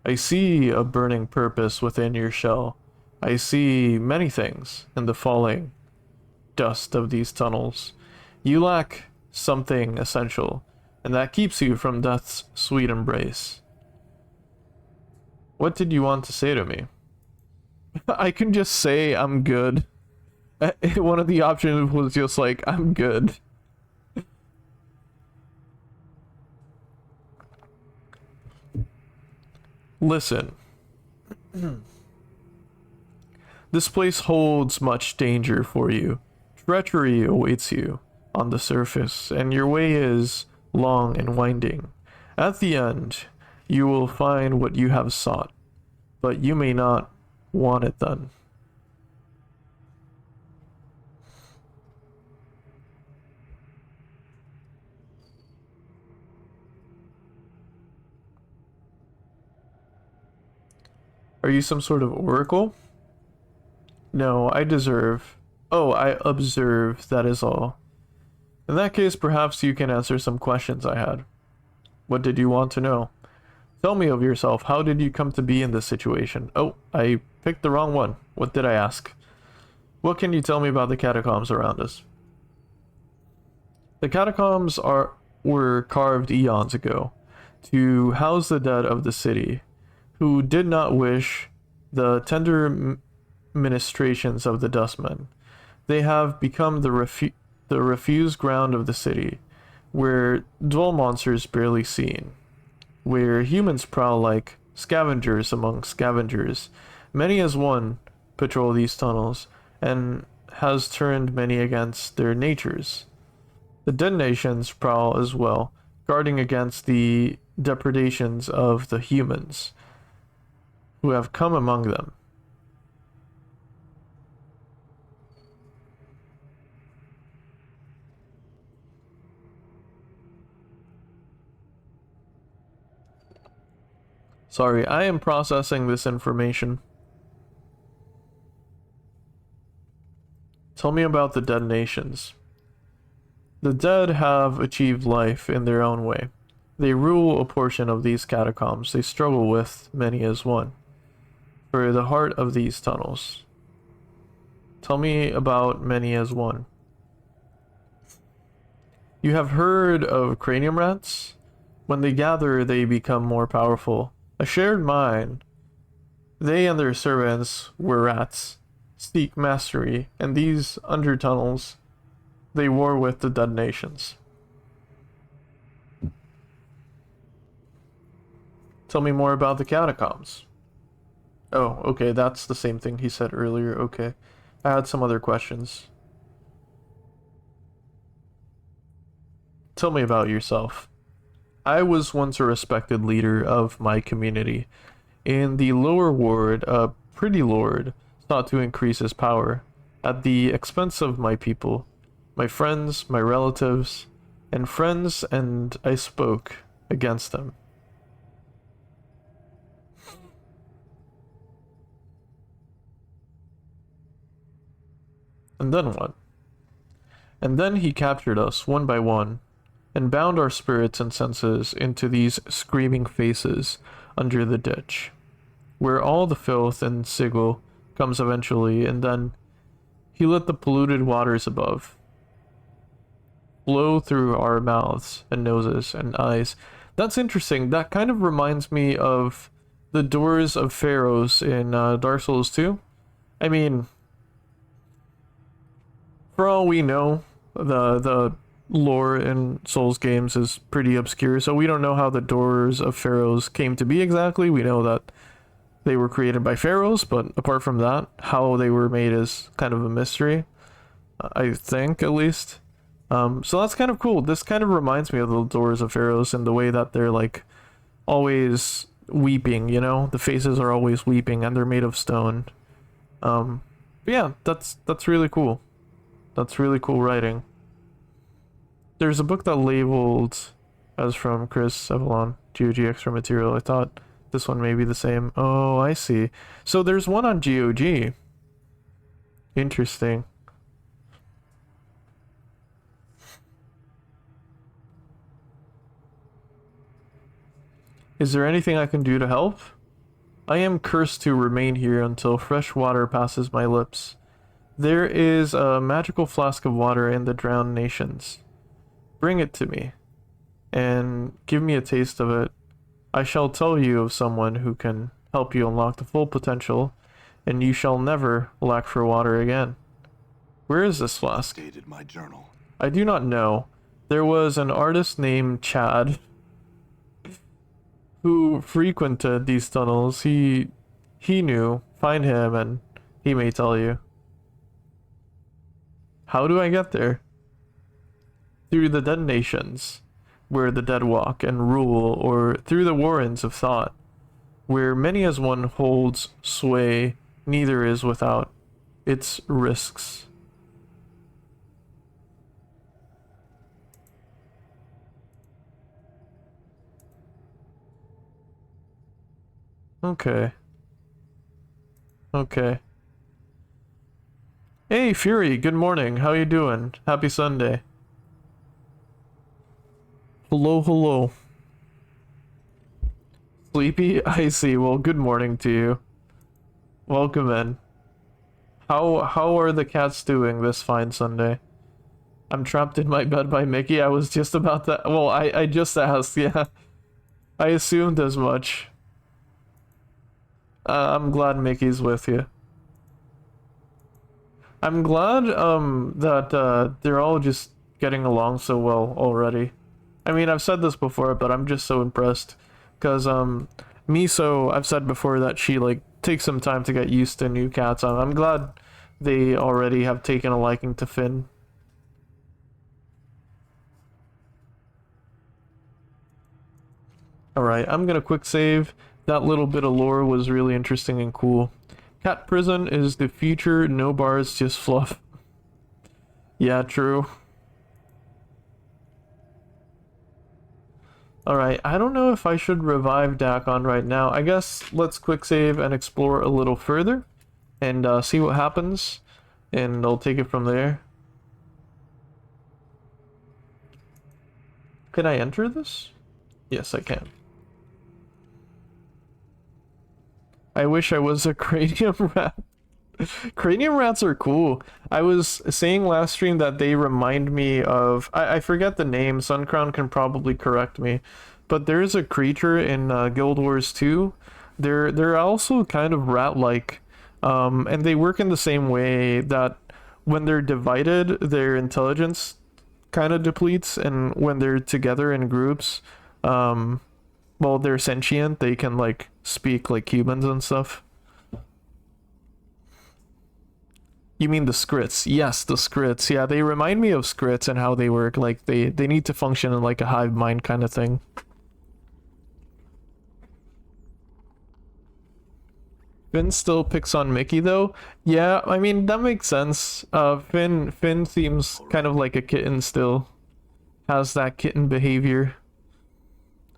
I see a burning purpose within your shell. I see many things in the falling dust of these tunnels. You lack something essential, and that keeps you from death's sweet embrace. What did you want to say to me? I can just say I'm good. One of the options was just like, I'm good. Listen. This place holds much danger for you. Treachery awaits you on the surface, and your way is long and winding. At the end, you will find what you have sought, but you may not want it then. Are you some sort of oracle? No, I deserve. Oh, I observe, that is all. In that case, perhaps you can answer some questions I had. What did you want to know? Tell me of yourself. How did you come to be in this situation? Oh, I picked the wrong one. What did I ask? What can you tell me about the catacombs around us? The catacombs were carved eons ago to house the dead of the city, who did not wish the tender ministrations of the dustmen. They have become the refuse ground of the city, where dwell monsters barely seen, where humans prowl like scavengers among scavengers. Many as one patrol these tunnels, and has turned many against their natures. The dead nations prowl as well, guarding against the depredations of the humans who have come among them. Sorry, I am processing this information. Tell me about the dead nations. The dead have achieved life in their own way. They rule a portion of these catacombs. They struggle with many as one for the heart of these tunnels. Tell me about many as one. You have heard of cranium rats? When they gather, they become more powerful. A shared mind. They and their servants were rats. Seek mastery, and these undertunnels, they war with the dead nations. Tell me more about the catacombs. Oh, okay, that's the same thing he said earlier, okay. I had some other questions. Tell me about yourself. I was once a respected leader of my community. In the lower ward, a pretty lord sought to increase his power at the expense of my people, my friends, my relatives, and friends, and I spoke against him. And then what? And then he captured us one by one, and bound our spirits and senses into these screaming faces under the ditch, where all the filth and sigil comes eventually, and then he let the polluted waters above flow through our mouths and noses and eyes. That's interesting. That kind of reminds me of the Doors of Pharaohs in Dark Souls 2. I mean, for all we know, the lore in Souls games is pretty obscure, so we don't know how the Doors of Pharaohs came to be exactly. We know that they were created by pharaohs, but apart from that, how they were made is kind of a mystery, I think, at least. So that's kind of cool. This kind of reminds me of the Doors of Pharaohs in the way that they're like always weeping, you know? The faces are always weeping and they're made of stone. But yeah, that's really cool. That's really cool writing. There's a book that labeled as from Chris Evelon, GOG Extra Material. I thought this one may be the same. Oh, I see. So there's one on GOG. Interesting. Is there anything I can do to help? I am cursed to remain here until fresh water passes my lips. There is a magical flask of water in the drowned nations. Bring it to me, and give me a taste of it. I shall tell you of someone who can help you unlock the full potential, and you shall never lack for water again. Where is this flask? Dated my journal. I do not know. There was an artist named Chad who frequented these tunnels. He knew. Find him and he may tell you. How do I get there? Through the dead nations, where the dead walk and rule, or through the warrens of thought, where many as one holds sway, neither is without its risks. Okay. Okay. Hey, Fury, good morning. How you doing? Happy Sunday. Hello, hello. Sleepy? I see. Well, good morning to you. Welcome in. How are the cats doing this fine Sunday? I'm trapped in my bed by Mickey. I was just about to... Well, I just asked, yeah. I assumed as much. I'm glad Mickey's with you. I'm glad that they're all just getting along so well already. I mean, I've said this before, but I'm just so impressed because Miso, I've said before that she like takes some time to get used to new cats. I'm glad they already have taken a liking to Finn. Alright, I'm gonna quick save. That little bit of lore was really interesting and cool. Cat prison is the future, no bars, just fluff. Yeah, true. Alright, I don't know if I should revive Dakon right now. I guess let's quick save and explore a little further and see what happens, and I'll take it from there. Can I enter this? Yes, I can. I wish I was a cranium rat. Cranium rats are cool. I was saying last stream that they remind me of... I forget the name, Suncrown can probably correct me. But there's a creature in Guild Wars 2. They're also kind of rat-like. And they work in the same way that when they're divided, their intelligence kind of depletes. And when they're together in groups, well, they're sentient. They can, like, speak like humans and stuff. You mean the scrits? Yes, the scrits. Yeah, they remind me of scrits and how they work. Like, they need to function in, like, a hive mind kind of thing. Finn still picks on Mickey, though. Yeah, I mean, that makes sense. Finn seems kind of like a kitten still. Has that kitten behavior.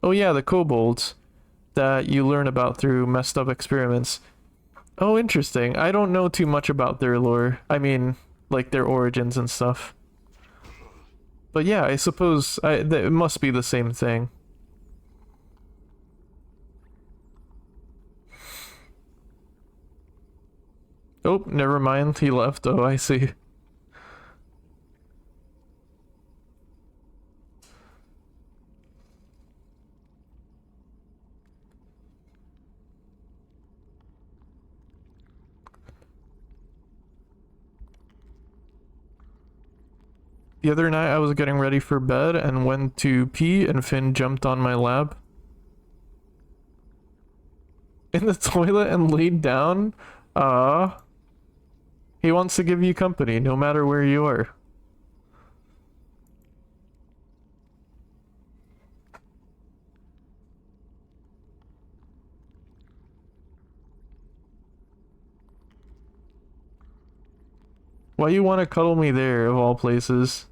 Oh yeah, the kobolds that you learn about through messed up experiments. Oh, interesting. I don't know too much about their lore. I mean, like their origins and stuff. But yeah, I suppose it must be the same thing. Oh, never mind. He left. Oh, I see. The other night I was getting ready for bed and went to pee and Finn jumped on my lap in the toilet and laid down. He wants to give you company no matter where you are. Why you want to cuddle me there, of all places?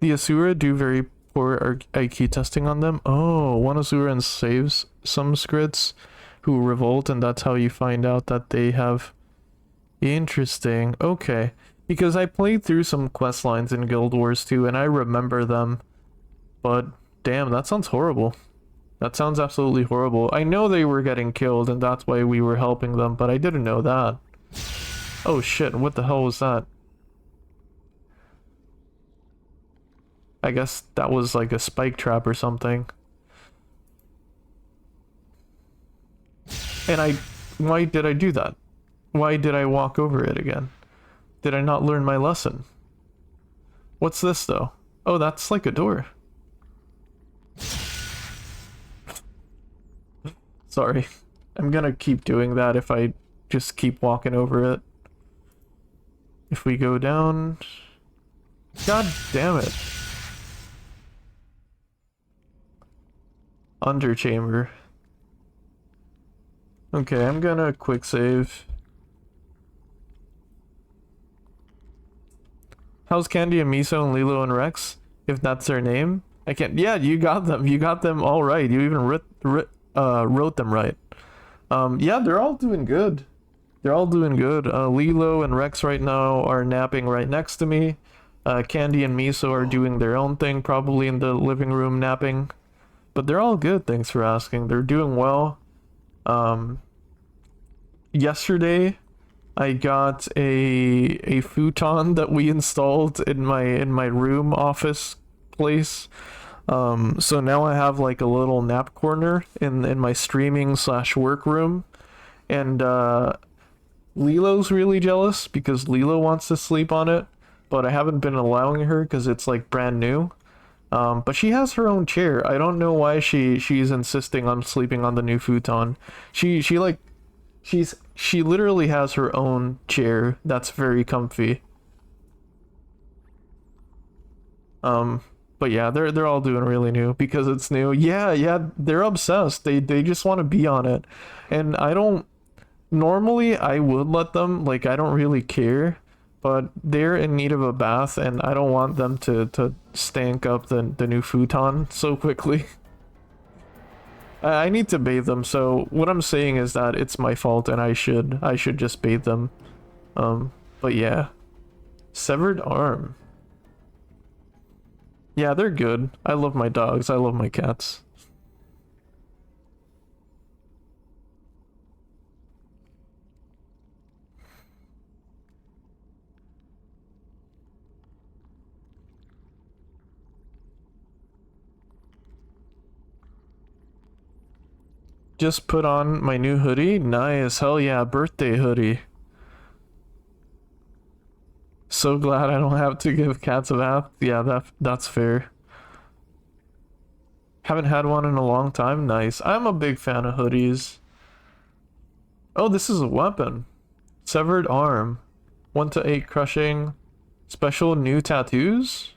The Asura do very poor IQ testing on them. Oh, one Asura saves some scrits who revolt, and that's how you find out that they have... Interesting. Okay. Because I played through some quest lines in Guild Wars 2, and I remember them. But, damn, that sounds horrible. That sounds absolutely horrible. I know they were getting killed, and that's why we were helping them, but I didn't know that. Oh shit, what the hell was that? I guess that was like a spike trap or something. And why did I do that? Why did I walk over it again? Did I not learn my lesson? What's this though? Oh, that's like a door. Sorry. I'm gonna keep doing that if I just keep walking over it. If we go down... God damn it. Underchamber. Okay, I'm gonna quick save. How's Candy and Miso and Lilo and Rex? If that's their name? I can't... Yeah, you got them. You got them all right. You even wrote them right. Yeah, they're all doing good. They're all doing good. Lilo and Rex right now are napping right next to me. Candy and Miso are doing their own thing, probably in the living room napping. But they're all good, thanks for asking. They're doing well. Yesterday I got a futon that we installed in my room office place. So now I have like a little nap corner in my streaming / work room. And Lilo's really jealous because Lilo wants to sleep on it, but I haven't been allowing her because it's like brand new. But she has her own chair. I don't know why she's insisting on sleeping on the new futon. She literally has her own chair that's very comfy. But yeah, they're all doing really new because it's new. Yeah, they're obsessed. They just want to be on it. And I don't normally I would let them, like I don't really care, but they're in need of a bath and I don't want them to stank up the new futon so quickly. I need to bathe them, so what I'm saying is that it's my fault and I should just bathe them. But yeah. Severed arm. Yeah, they're good. I love my dogs. I love my cats. Just put on my new hoodie. Nice. Hell yeah, birthday hoodie. So glad I don't have to give cats a bath. Yeah, that's fair. Haven't had one in a long time. Nice. I'm a big fan of hoodies. Oh, this is a weapon. Severed arm. 1 to 8 crushing. Special new tattoos?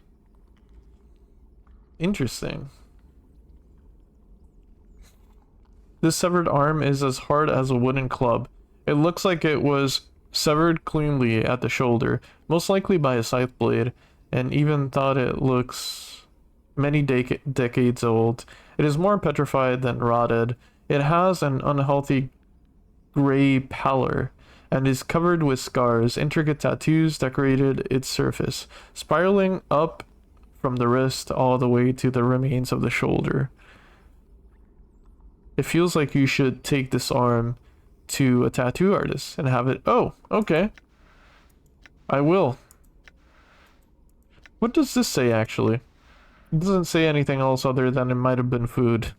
Interesting. This severed arm is as hard as a wooden club. It looks like it was severed cleanly at the shoulder, most likely by a scythe blade, and even thought it looks many decades old. It is more petrified than rotted. It has an unhealthy gray pallor and is covered with scars. Intricate tattoos decorated its surface, spiraling up from the wrist all the way to the remains of the shoulder. It feels like you should take this arm to a tattoo artist and have it... Oh, okay. I will. What does this say, actually? It doesn't say anything else other than it might have been food.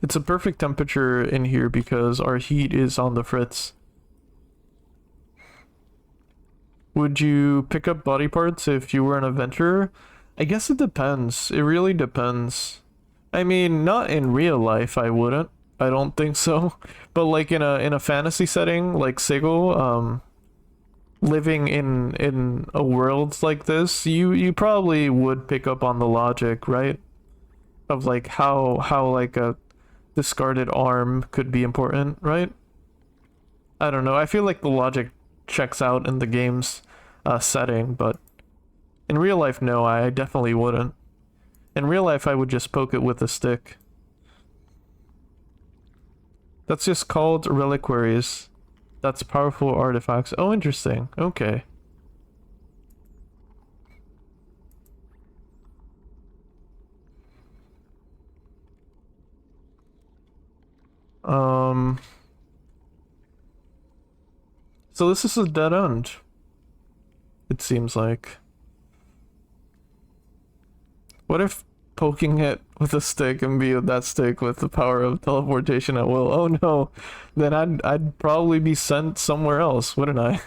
It's a perfect temperature in here because our heat is on the fritz. Would you pick up body parts if you were an adventurer? I guess it depends. It really depends. I mean, not in real life, I wouldn't. I don't think so. But like in a fantasy setting, like Sigil, living in a world like this, you probably would pick up on the logic, right? Of like how like a discarded arm could be important, right? I don't know. I feel like the logic checks out in the game's setting, but in real life, no, I definitely wouldn't. In real life, I would just poke it with a stick. That's just called reliquaries. That's powerful artifacts. Oh, interesting. Okay. So this is a dead end. It seems like. What if poking it with a stick and be that stick with the power of teleportation at will? Oh no, then I'd probably be sent somewhere else, wouldn't I?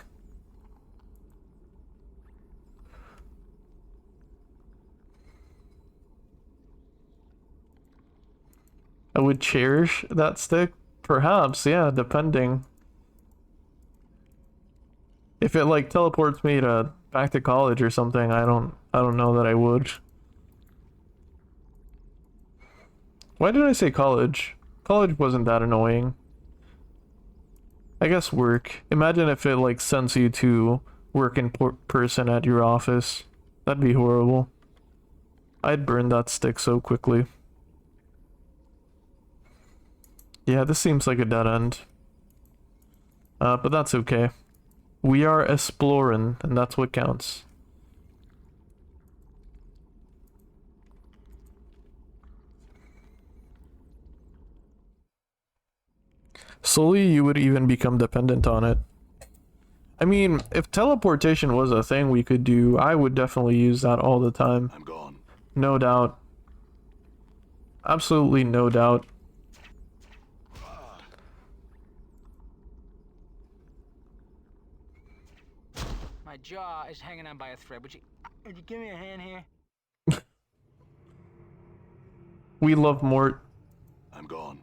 I would cherish that stick, perhaps, yeah, depending. If it like teleports me to back to college or something, I don't know that I would. Why did I say college? College wasn't that annoying. I guess work. Imagine if it like sends you to work in person at your office. That'd be horrible. I'd burn that stick so quickly. Yeah, this seems like a dead end. But that's okay. We are exploring, and that's what counts. Slowly, you would even become dependent on it. I mean, if teleportation was a thing we could do, I would definitely use that all the time. I'm gone. No doubt. Absolutely no doubt. My jaw is hanging on by a thread. Would you give me a hand here? We love Mort. I'm gone.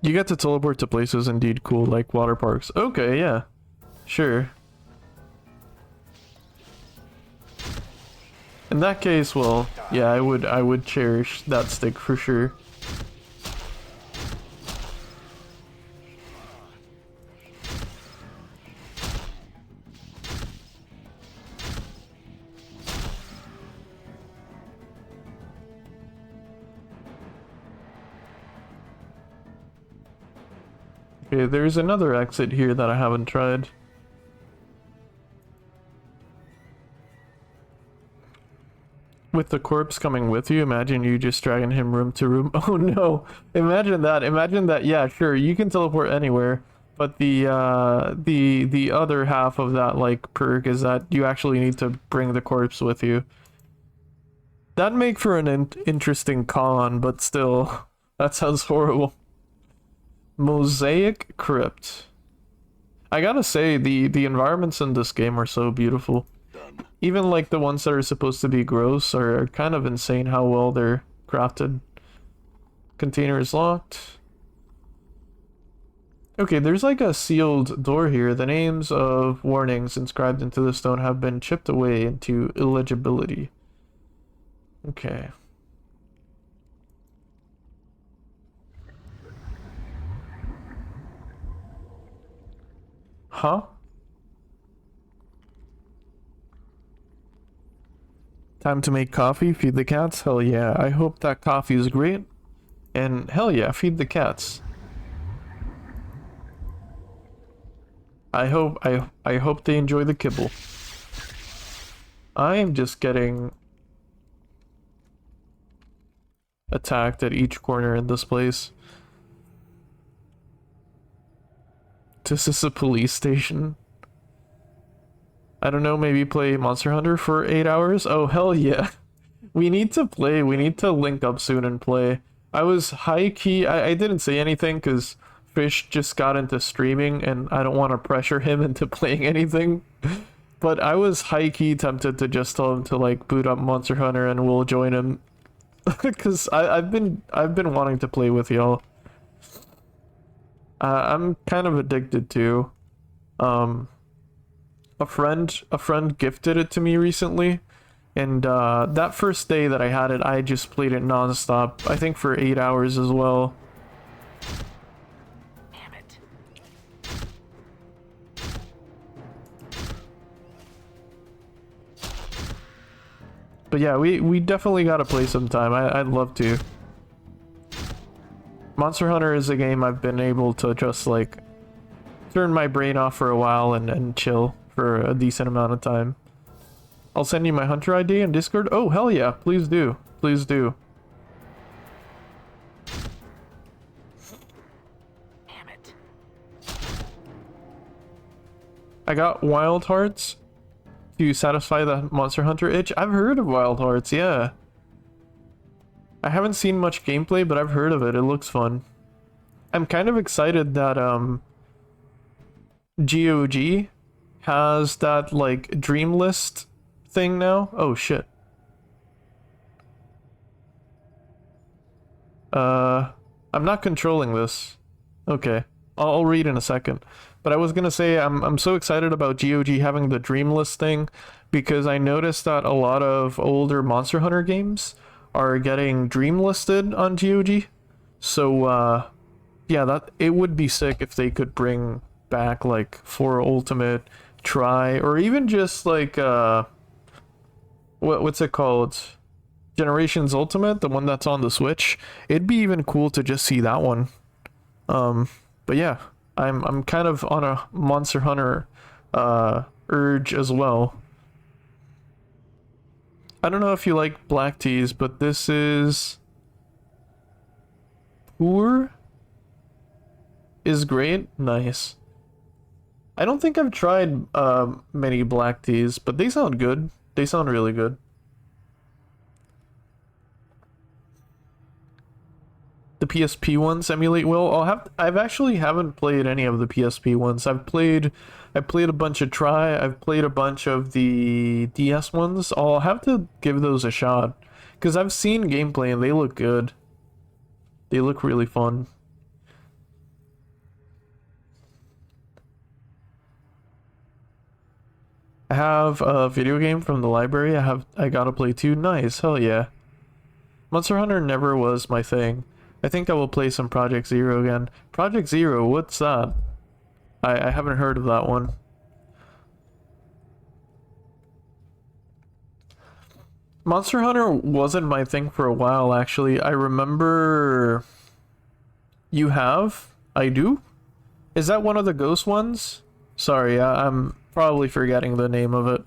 You get to teleport to places indeed cool, like water parks. Okay, yeah. Sure. In that case, well, yeah, I would cherish that stick for sure. Okay, there's another exit here that I haven't tried. With the corpse coming with you, imagine you just dragging him room to room. Oh no! Imagine that. Imagine that. Yeah, sure, you can teleport anywhere, but the other half of that like perk is that you actually need to bring the corpse with you. That'd make for an interesting con, but still, that sounds horrible. Mosaic Crypt. I gotta say, the environments in this game are so beautiful. Done. Even like the ones that are supposed to be gross are kind of insane how well they're crafted. Container is locked. Okay, there's like a sealed door here. The names of warnings inscribed into the stone have been chipped away into illegibility. Okay. Huh? Time to make coffee, feed the cats? Hell yeah, I hope that coffee is great. And hell yeah, feed the cats. I hope they enjoy the kibble. I am just getting attacked at each corner in this place. This is a police station. I don't know, maybe play Monster Hunter for 8 hours? Oh, hell yeah. We need to play. We need to link up soon and play. I was high key. I didn't say anything because Fish just got into streaming and I don't want to pressure him into playing anything. But I was high key tempted to just tell him to like boot up Monster Hunter and we'll join him. Because I've been wanting to play with y'all. I'm kind of addicted to. A friend gifted it to me recently. And that first day that I had it, I just played it nonstop. I think for 8 hours as well. Damn it. But yeah, we definitely gotta play sometime. I'd love to. Monster Hunter is a game I've been able to just like turn my brain off for a while and chill for a decent amount of time. I'll send you my Hunter ID in Discord. Oh, hell yeah. Please do. Please do. Damn it. I got Wild Hearts to satisfy the Monster Hunter itch. I've heard of Wild Hearts, yeah. I haven't seen much gameplay, but I've heard of it. It looks fun. I'm kind of excited that GOG has that like dream list thing now. Oh shit. I'm not controlling this. Okay. I'll read in a second. But I was gonna say I'm so excited about GOG having the dream list thing because I noticed that a lot of older Monster Hunter games are getting dream listed on GOG. So yeah, that it would be sick if they could bring back like 4 Ultimate, Try, or even just like what's it called? Generations Ultimate, the one that's on the Switch. It'd be even cool to just see that one. But yeah, I'm kind of on a Monster Hunter urge as well. I don't know if you like black teas, but this is Poor is great. Nice. I don't think I've tried many black teas, but they sound good. They sound really good. The PSP ones emulate well. I've actually haven't played any of the PSP ones. I played a bunch of Try. I've played a bunch of the DS ones. I'll have to give those a shot because I've seen gameplay and they look good. They look really fun. I have a video game from the library. I gotta play too. Nice, hell yeah. Monster Hunter never was my thing. I think I will play some Project Zero again. Project Zero, what's that? I haven't heard of that one. Monster Hunter wasn't my thing for a while, actually. I remember... You have? I do? Is that one of the ghost ones? Sorry, I'm probably forgetting the name of it.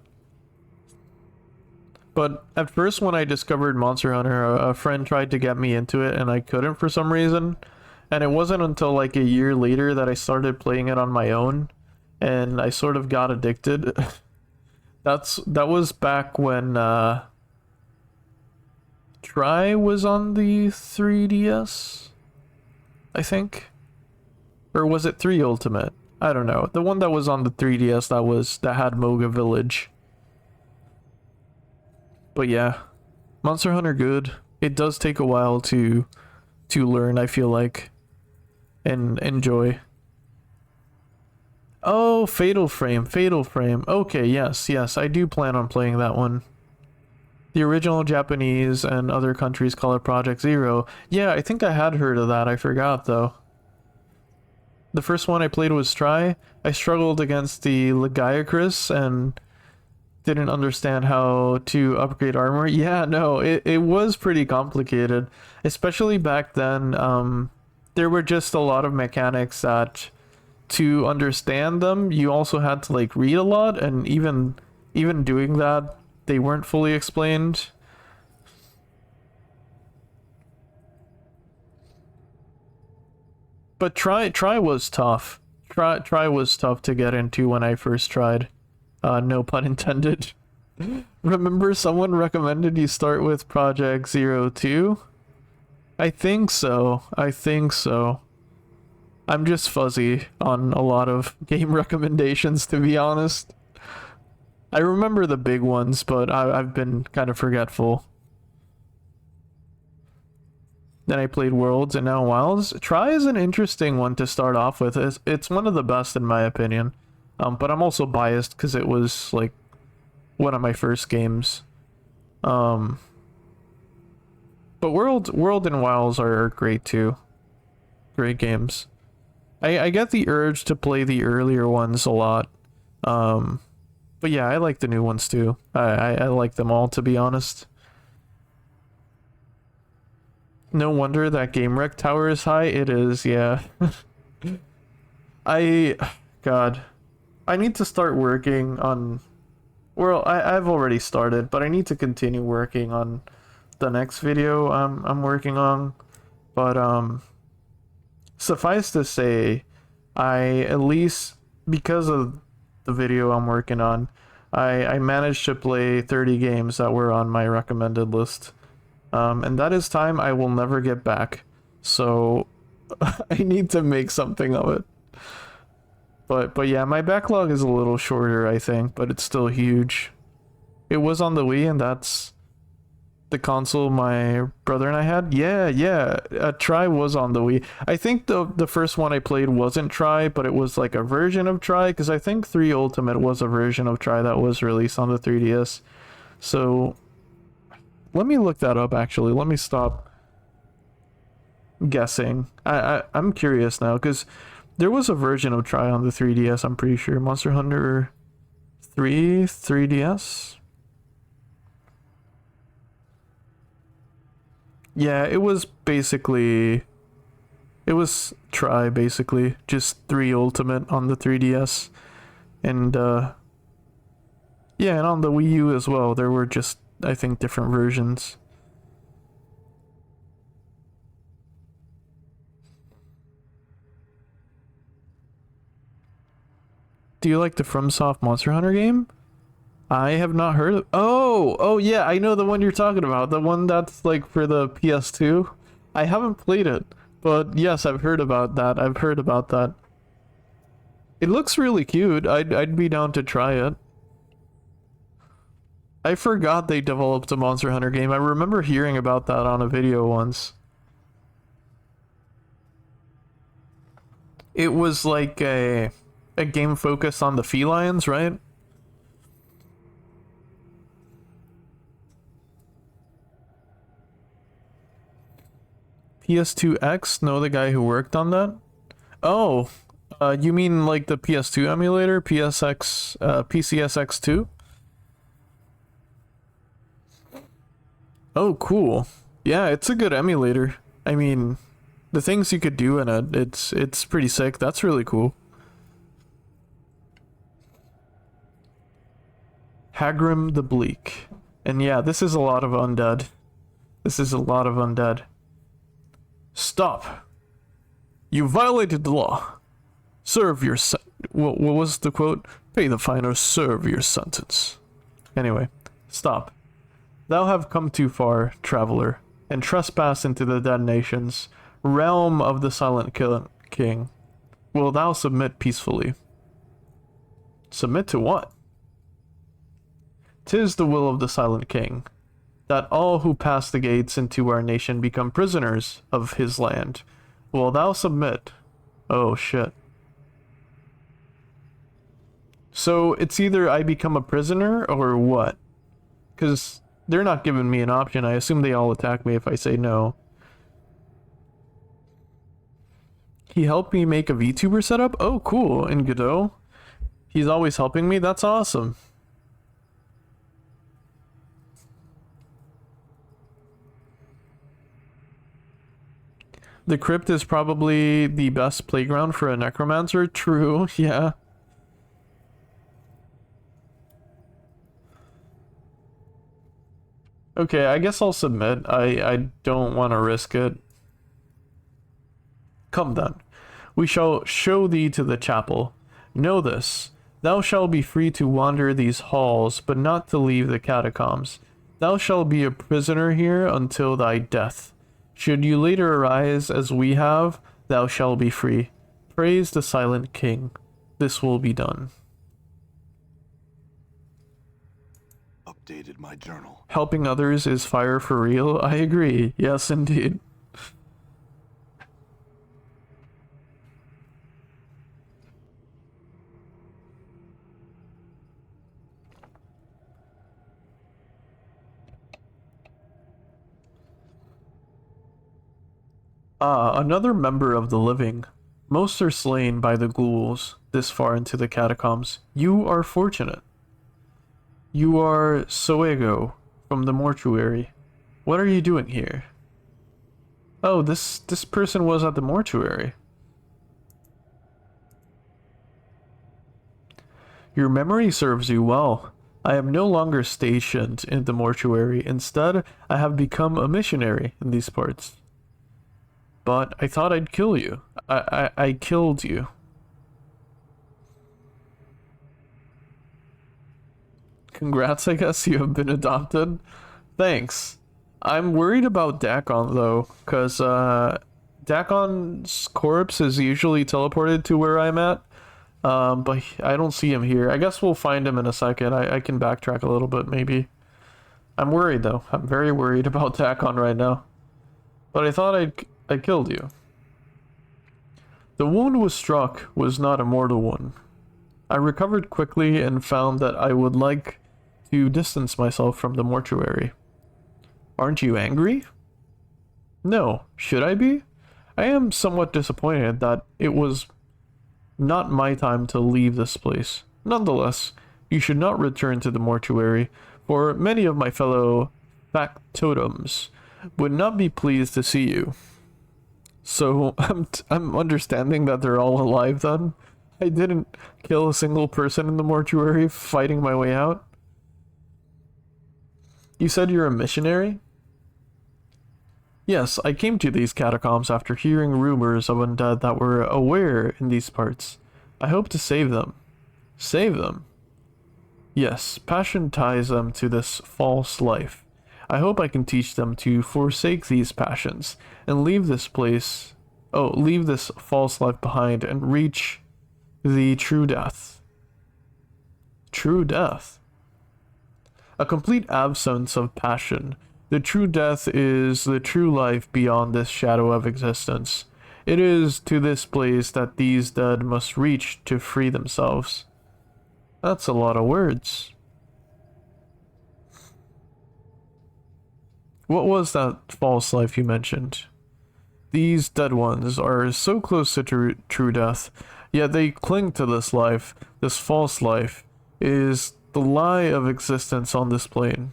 But at first when I discovered Monster Hunter, a friend tried to get me into it and I couldn't for some reason. And it wasn't until like a year later that I started playing it on my own and I sort of got addicted. That was back when Try was on the 3DS, I think. Or was it 3 Ultimate? I don't know. The one that was on the 3DS that had Moga Village. But yeah, Monster Hunter good. It does take a while to learn, I feel like, and enjoy. Oh, Fatal Frame. Okay, yes, I do plan on playing that one. The original Japanese and other countries call it Project Zero. Yeah, I think I had heard of that. I forgot though. The first one I played was Try. I struggled against the Legiacris and didn't understand how to upgrade armor. Yeah, no, it was pretty complicated. Especially back then, there were just a lot of mechanics that to understand them, you also had to like read a lot, and even doing that, they weren't fully explained. But try was tough. Try was tough to get into when I first tried. No pun intended. Remember someone recommended you start with Project 02? I think so. I think so. I'm just fuzzy on a lot of game recommendations, to be honest. I remember the big ones, but I've been kind of forgetful. Then I played Worlds and now Wilds. Try is an interesting one to start off with. It's one of the best in my opinion. But I'm also biased because it was like one of my first games. But World and Wilds are great too. Great games. I get the urge to play the earlier ones a lot. But yeah, I like the new ones too. I like them all, to be honest. No wonder that game rec tower is high. It is, yeah. God. I need to start working on... Well, I've already started, but I need to continue working on the next video I'm working on. But, suffice to say, I, at least because of the video I'm working on, I managed to play 30 games that were on my recommended list. And that is time I will never get back. So I need to make something of it. But yeah, my backlog is a little shorter, I think, but it's still huge. It was on the Wii, and that's the console my brother and I had. Yeah. Try was on the Wii. I think the first one I played wasn't Try, but it was like a version of Try, because I think 3 Ultimate was a version of Try that was released on the 3DS. So let me look that up, actually. Let me stop guessing. I'm curious now, because there was a version of Try on the 3DS, I'm pretty sure. Monster Hunter 3 3DS? Yeah, it was basically... It was Try, basically. Just 3 Ultimate on the 3DS. And, yeah, and on the Wii U as well. There were just, I think, different versions. Do you like the FromSoft Monster Hunter game? I have not heard of... Oh, yeah, I know the one you're talking about. The one that's, like, for the PS2. I haven't played it, but yes, I've heard about that. It looks really cute. I'd be down to try it. I forgot they developed a Monster Hunter game. I remember hearing about that on a video once. It was like a game focused on the felines, right? PS2X? Know the guy who worked on that? Oh, you mean like the PS2 emulator? PCSX2? Oh, cool. Yeah, it's a good emulator. I mean, the things you could do in it, it's pretty sick. That's really cool. Hagrim the Bleak. And yeah, this is a lot of undead. Stop! You violated the law. Serve your what was the quote? Pay the fine or serve your sentence. Anyway, stop. Thou have come too far, traveler, and trespass into the dead nations, realm of the silent king. Will thou submit peacefully? Submit to what? 'Tis the will of the silent king, that all who pass the gates into our nation become prisoners of his land. Will thou submit? Oh shit. So it's either I become a prisoner or what? Because they're not giving me an option. I assume they all attack me if I say no. He helped me make a VTuber setup? Oh, cool. In Godot. He's always helping me? That's awesome. The crypt is probably the best playground for a necromancer. True, yeah. Okay, I guess I'll submit. I don't want to risk it. Come then. We shall show thee to the chapel. Know this, Thou shalt be free to wander these halls, but not to leave the catacombs. Thou shalt be a prisoner here until thy death. Should you later arise as we have, thou shalt be free. Praise the silent king. This will be done. Updated my journal. Helping others is fire for real? I agree. Yes, indeed. Ah, another member of the living. Most are slain by the ghouls this far into the catacombs. You are fortunate. You are Soego from the mortuary. What are you doing here? Oh, this person was at the mortuary. Your memory serves you well. I am no longer stationed in the mortuary. Instead, I have become a missionary in these parts. But I thought I'd kill you. I killed you. Congrats, I guess you have been adopted. Thanks. I'm worried about Dakon though, because Dakon's corpse is usually teleported to where I'm at. But I don't see him here. I guess we'll find him in a second. I can backtrack a little bit maybe. I'm worried though. I'm very worried about Dakon right now. But I thought I killed you. The wound was struck was not a mortal one. I recovered quickly and found that I would like to distance myself from the mortuary. Aren't you angry? No. Should I be? I am somewhat disappointed that it was not my time to leave this place. Nonetheless, you should not return to the mortuary, for many of my fellow factotums would not be pleased to see you. So I'm understanding that they're all alive then. I didn't kill a single person in the mortuary fighting my way out. You said you're a missionary? Yes, I came to these catacombs after hearing rumors of undead that were aware in these parts. I hope to save them. Save them? Yes, passion ties them to this false life. I hope I can teach them to forsake these passions and leave this place, leave this false life behind and reach the true death. True death? A complete absence of passion. The true death is the true life beyond this shadow of existence. It is to this place that these dead must reach to free themselves. That's a lot of words. What was that false life you mentioned? These dead ones are so close to true death, yet they cling to this life. This false life is the lie of existence on this plane.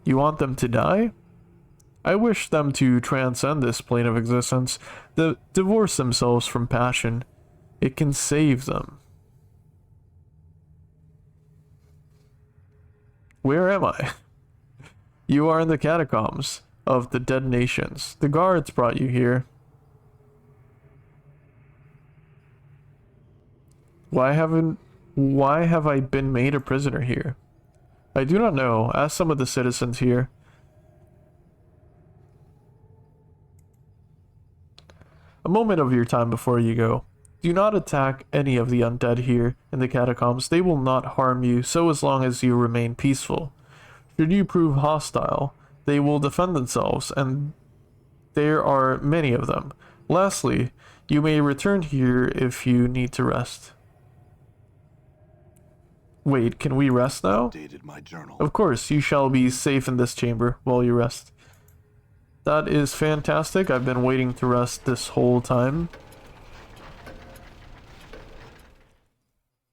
You want them to die? I wish them to transcend this plane of existence, divorce themselves from passion. It can save them. Where am I? You are in the catacombs of the dead nations. The guards brought you here. Why have I been made a prisoner here? I do not know. Ask some of the citizens here. A moment of your time before you go. Do not attack any of the undead here in the catacombs. They will not harm you so as long as you remain peaceful. Should you prove hostile, they will defend themselves, and there are many of them. Lastly, you may return here if you need to rest. Wait, can we rest now? Updated my journal. Of course, you shall be safe in this chamber while you rest. That is fantastic. I've been waiting to rest this whole time.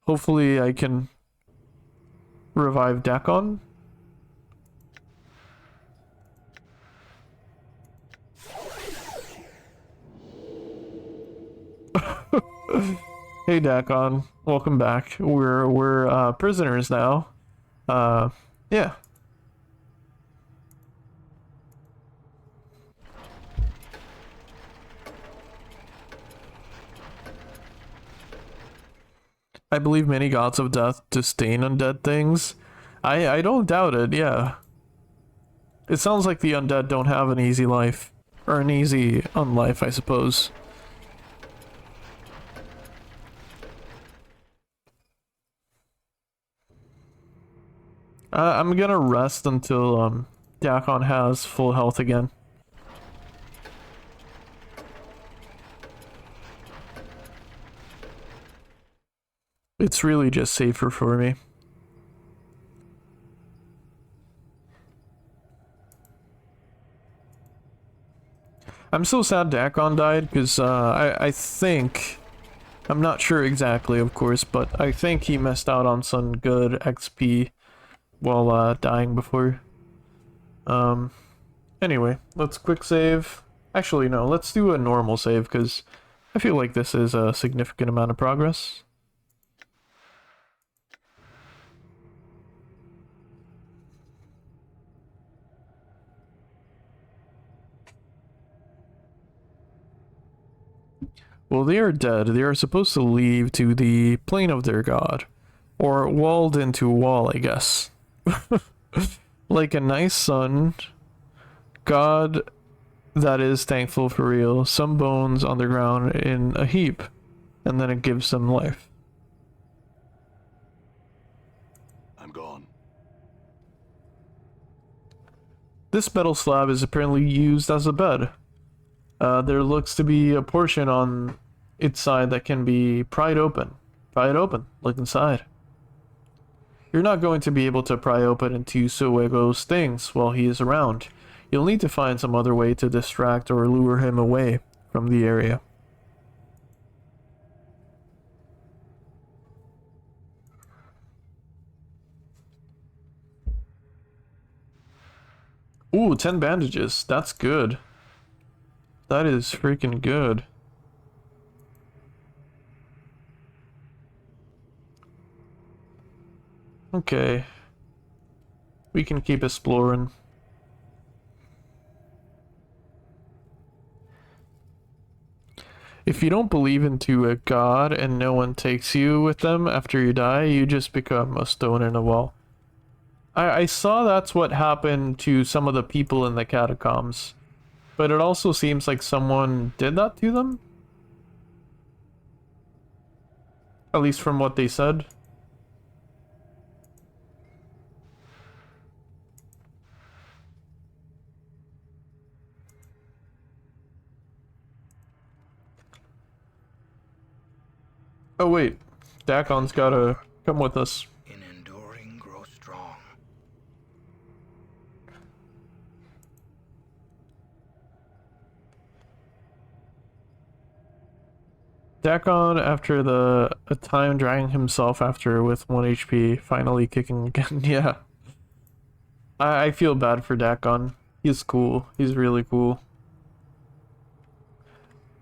Hopefully I can revive Dakon. Hey Dakon, welcome back. We're prisoners now. Yeah. I believe many gods of death disdain undead things. I don't doubt it, yeah. It sounds like the undead don't have an easy life. Or an easy unlife, I suppose. I'm gonna rest until Dakon has full health again. It's really just safer for me. I'm so sad Dakon died because I think, I'm not sure exactly of course, but I think he missed out on some good XP while dying before. Anyway, let's quick save. Actually no, let's do a normal save because I feel like this is a significant amount of progress. Well, they are dead. They are supposed to leave to the plane of their god. Or walled into a wall, I guess. Like a nice son. God that is thankful for real. Some bones on the ground in a heap. And then it gives them life. I'm gone. This metal slab is apparently used as a bed. There looks to be a portion on its side that can be pried open. Pry it open. Look inside. You're not going to be able to pry open into Suego's things while he is around. You'll need to find some other way to distract or lure him away from the area. Ooh, 10 bandages. That's good. That is freaking good. Okay. We can keep exploring. If you don't believe into a god and no one takes you with them after you die, you just become a stone in a wall. I saw that's what happened to some of the people in the catacombs. But it also seems like someone did that to them. At least from what they said. Oh wait, Dakon's gotta come with us. In enduring, grow strong. Dakon, after a time dragging himself after with 1 HP, finally kicking again. Yeah. I feel bad for Dakon. He's cool. He's really cool.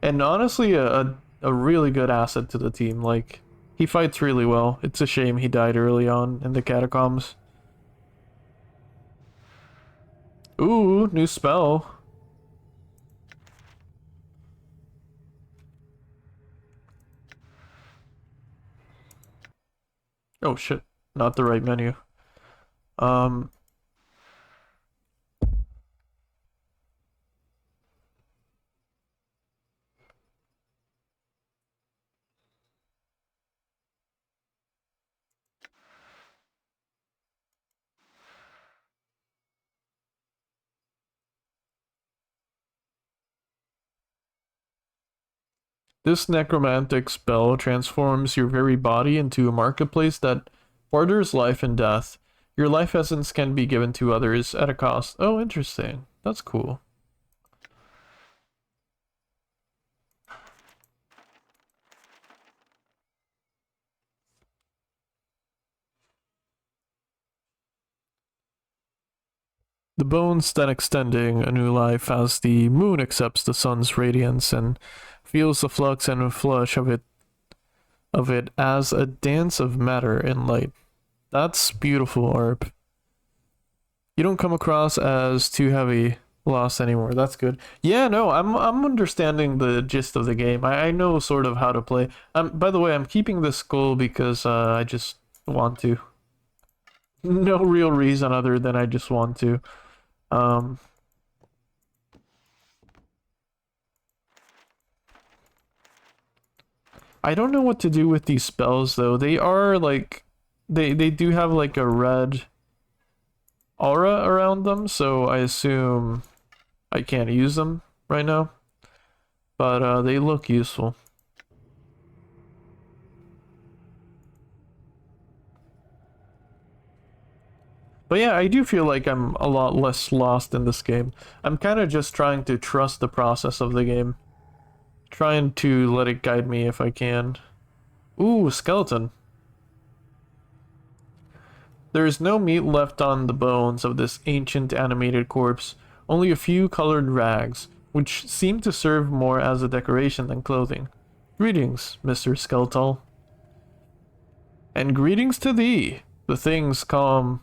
And honestly, a really good asset to the team. Like, he fights really well. It's a shame he died early on in the catacombs. Ooh, new spell. Oh shit, not the right menu. This necromantic spell transforms your very body into a marketplace that borders life and death. Your life essence can be given to others at a cost. Oh, interesting. That's cool. The bones then extending a new life as the moon accepts the sun's radiance and feels the flux and flush of it as a dance of matter and light. That's beautiful, Arp. You don't come across as too heavy, lost anymore. That's good. Yeah, no, I'm understanding the gist of the game. I know sort of how to play. By the way, I'm keeping this skull because I just want to. No real reason other than I just want to. Um, I don't know what to do with these spells though. They are like they do have like a red aura around them, so I assume I can't use them right now. But they look useful. But yeah, I do feel like I'm a lot less lost in this game. I'm kind of just trying to trust the process of the game. Trying to let it guide me if I can. Ooh, skeleton. There is no meat left on the bones of this ancient animated corpse, only a few colored rags, which seem to serve more as a decoration than clothing. Greetings, Mr. Skeletal. And greetings to thee, the things calm,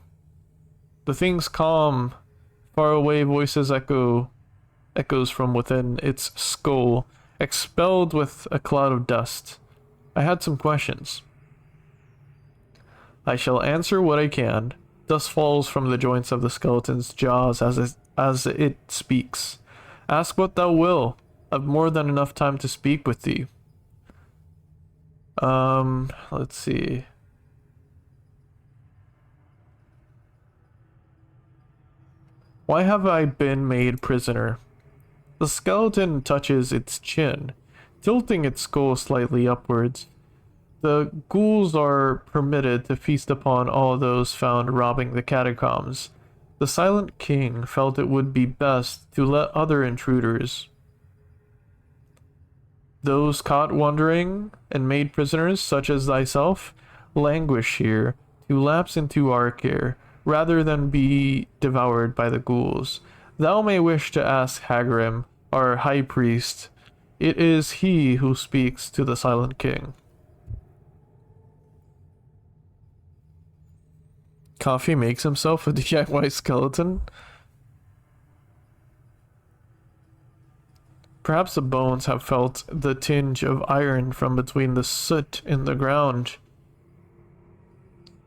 faraway voices echoes from within its skull, expelled with a cloud of dust. I had some questions. I shall answer what I can. Dust falls from the joints of the skeleton's jaws as it speaks. Ask what thou will. I've more than enough time to speak with thee. Let's see. Why have I been made prisoner? The skeleton touches its chin, tilting its skull slightly upwards. The ghouls are permitted to feast upon all those found robbing the catacombs. The Silent King felt it would be best to let other intruders, those caught wandering and made prisoners such as thyself, languish here, to lapse into our care, rather than be devoured by the ghouls. Thou may wish to ask Hagrim, our high priest. It is he who speaks to the Silent King. Coffee makes himself a DIY skeleton? Perhaps the bones have felt the tinge of iron from between the soot in the ground.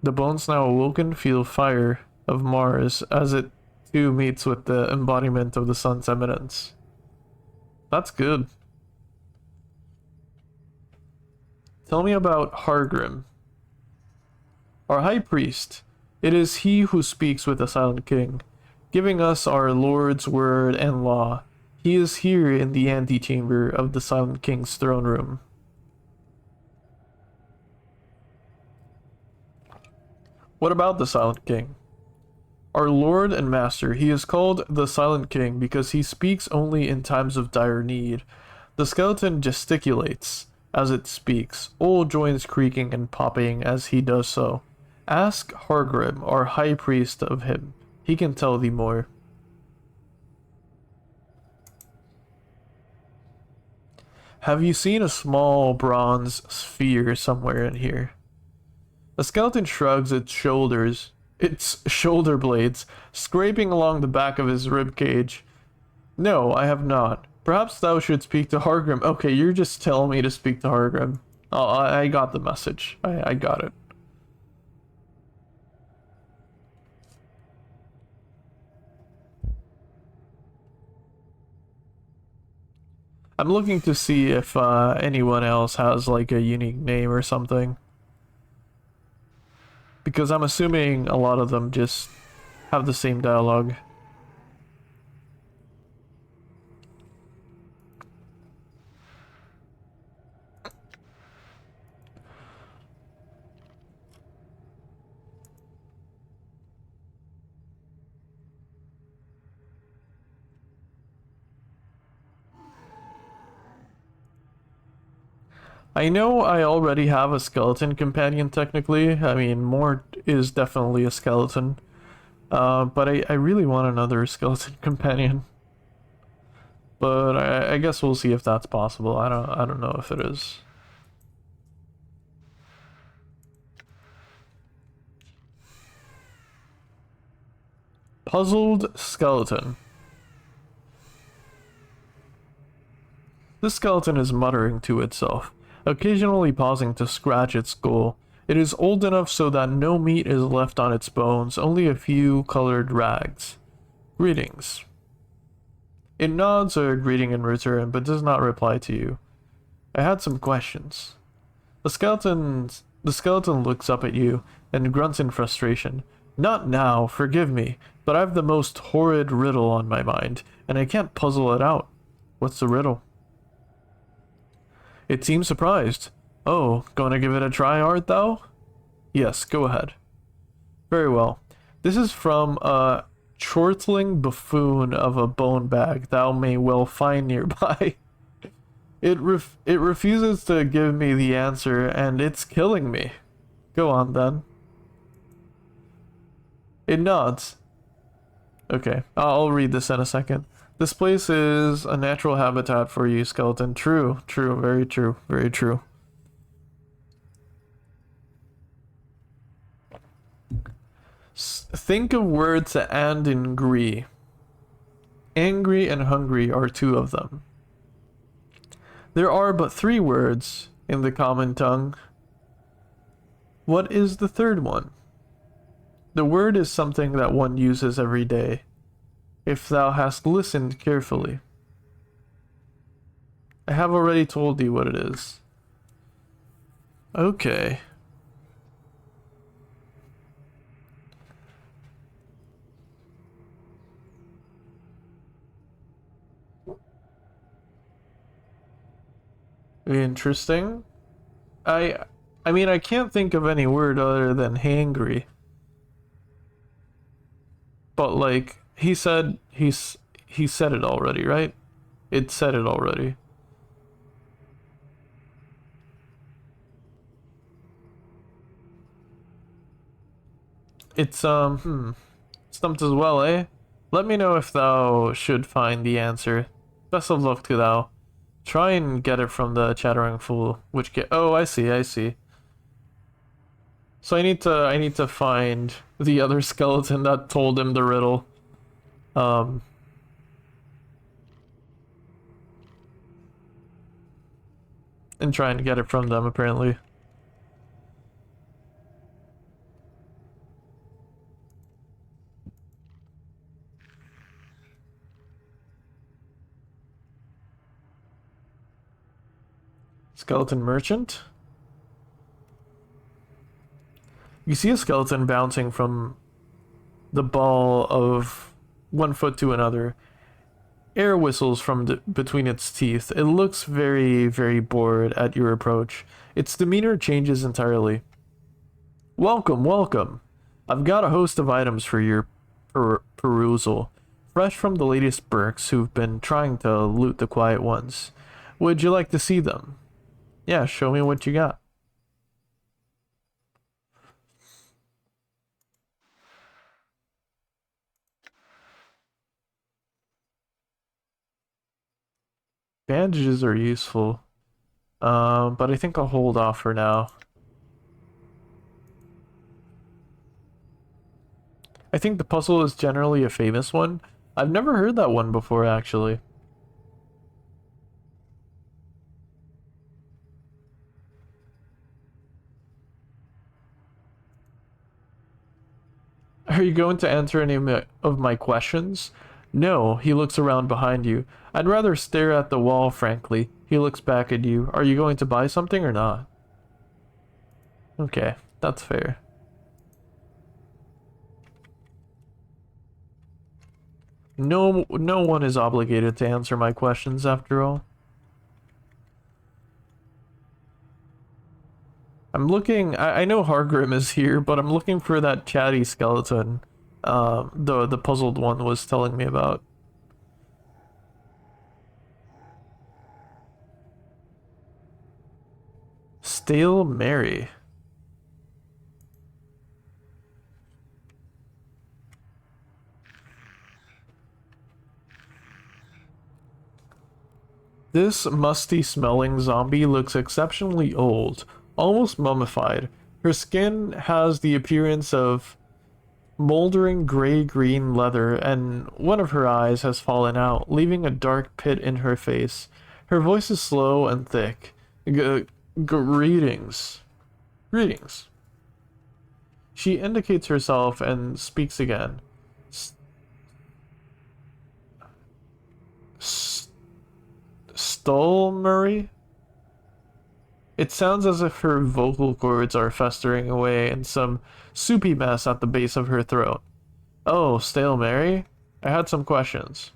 The bones now awoken feel fire of Mars as it too meets with the embodiment of the sun's eminence. That's good. Tell me about Hargrim. Our high priest. It is he who speaks with the Silent King, giving us our Lord's word and law. He is here in the antechamber of the Silent King's throne room. What about the Silent King? Our Lord and Master, he is called the Silent King because he speaks only in times of dire need. The skeleton gesticulates as it speaks, old joints creaking and popping as he does so. Ask Hargrim, our high priest, of him. He can tell thee more. Have you seen a small bronze sphere somewhere in here? The skeleton shrugs its shoulder blades, scraping along the back of his rib cage. No, I have not. Perhaps thou should speak to Hargrim. Okay, you're just telling me to speak to Hargrim. Oh, I got the message. I got it. I'm looking to see if anyone else has like a unique name or something. Because I'm assuming a lot of them just have the same dialogue. I know I already have a skeleton companion technically. I mean, Mort is definitely a skeleton. But I really want another skeleton companion. But I guess we'll see if that's possible. I don't know if it is. Puzzled skeleton. The skeleton is muttering to itself, occasionally pausing to scratch its skull. It is old enough so that no meat is left on its bones, only a few colored rags. Greetings. It nods a greeting in return, but does not reply to you. I had some questions. The skeleton looks up at you and grunts in frustration. Not now, forgive me, but I have the most horrid riddle on my mind, and I can't puzzle it out. What's the riddle? It seems surprised. Oh, gonna give it a try, art thou? Yes, go ahead. Very well. This is from a chortling buffoon of a bone bag thou may well find nearby. It refuses to give me the answer, and it's killing me. Go on, then. It nods. Okay, I'll read this in a second. This place is a natural habitat for you, skeleton. True, true, very true, very true. Think of words that end in "gree." Angry and hungry are two of them. There are but 3 words in the common tongue. What is the third one? The word is something that one uses every day, if thou hast listened carefully. I have already told thee what it is. Okay. Interesting. I mean, I can't think of any word other than hangry. But like he said he said it already, right? It said it already. It's stumped as well, eh? Let me know if thou should find the answer. Best of luck to thou. Try and get it from the chattering fool. Oh, I see. So I need to find the other skeleton that told him the riddle. And trying to get it from them, apparently. Skeleton merchant? You see a skeleton bouncing from the ball of one foot to another. Air whistles from between its teeth. It looks very, very bored at your approach. Its demeanor changes entirely. Welcome, welcome. I've got a host of items for your perusal, fresh from the latest Burks who've been trying to loot the quiet ones. Would you like to see them? Yeah, show me what you got. Bandages are useful, but I think I'll hold off for now. I think the puzzle is generally a famous one. I've never heard that one before, actually. Are you going to answer any of my questions? No, he looks around behind you. I'd rather stare at the wall, frankly. He looks back at you. Are you going to buy something or not? Okay, that's fair. No one is obligated to answer my questions, after all. I'm looking... I know Hargrim is here, but I'm looking for that chatty skeleton the puzzled one was telling me about. Stale Mary. This musty-smelling zombie looks exceptionally old, almost mummified. Her skin has the appearance of moldering gray-green leather, and one of her eyes has fallen out, leaving a dark pit in her face. Her voice is slow and thick. Greetings. Greetings. She indicates herself and speaks again. Stolmery? It sounds as if her vocal cords are festering away in some soupy mess at the base of her throat. Oh, Stale Mary? I had some questions.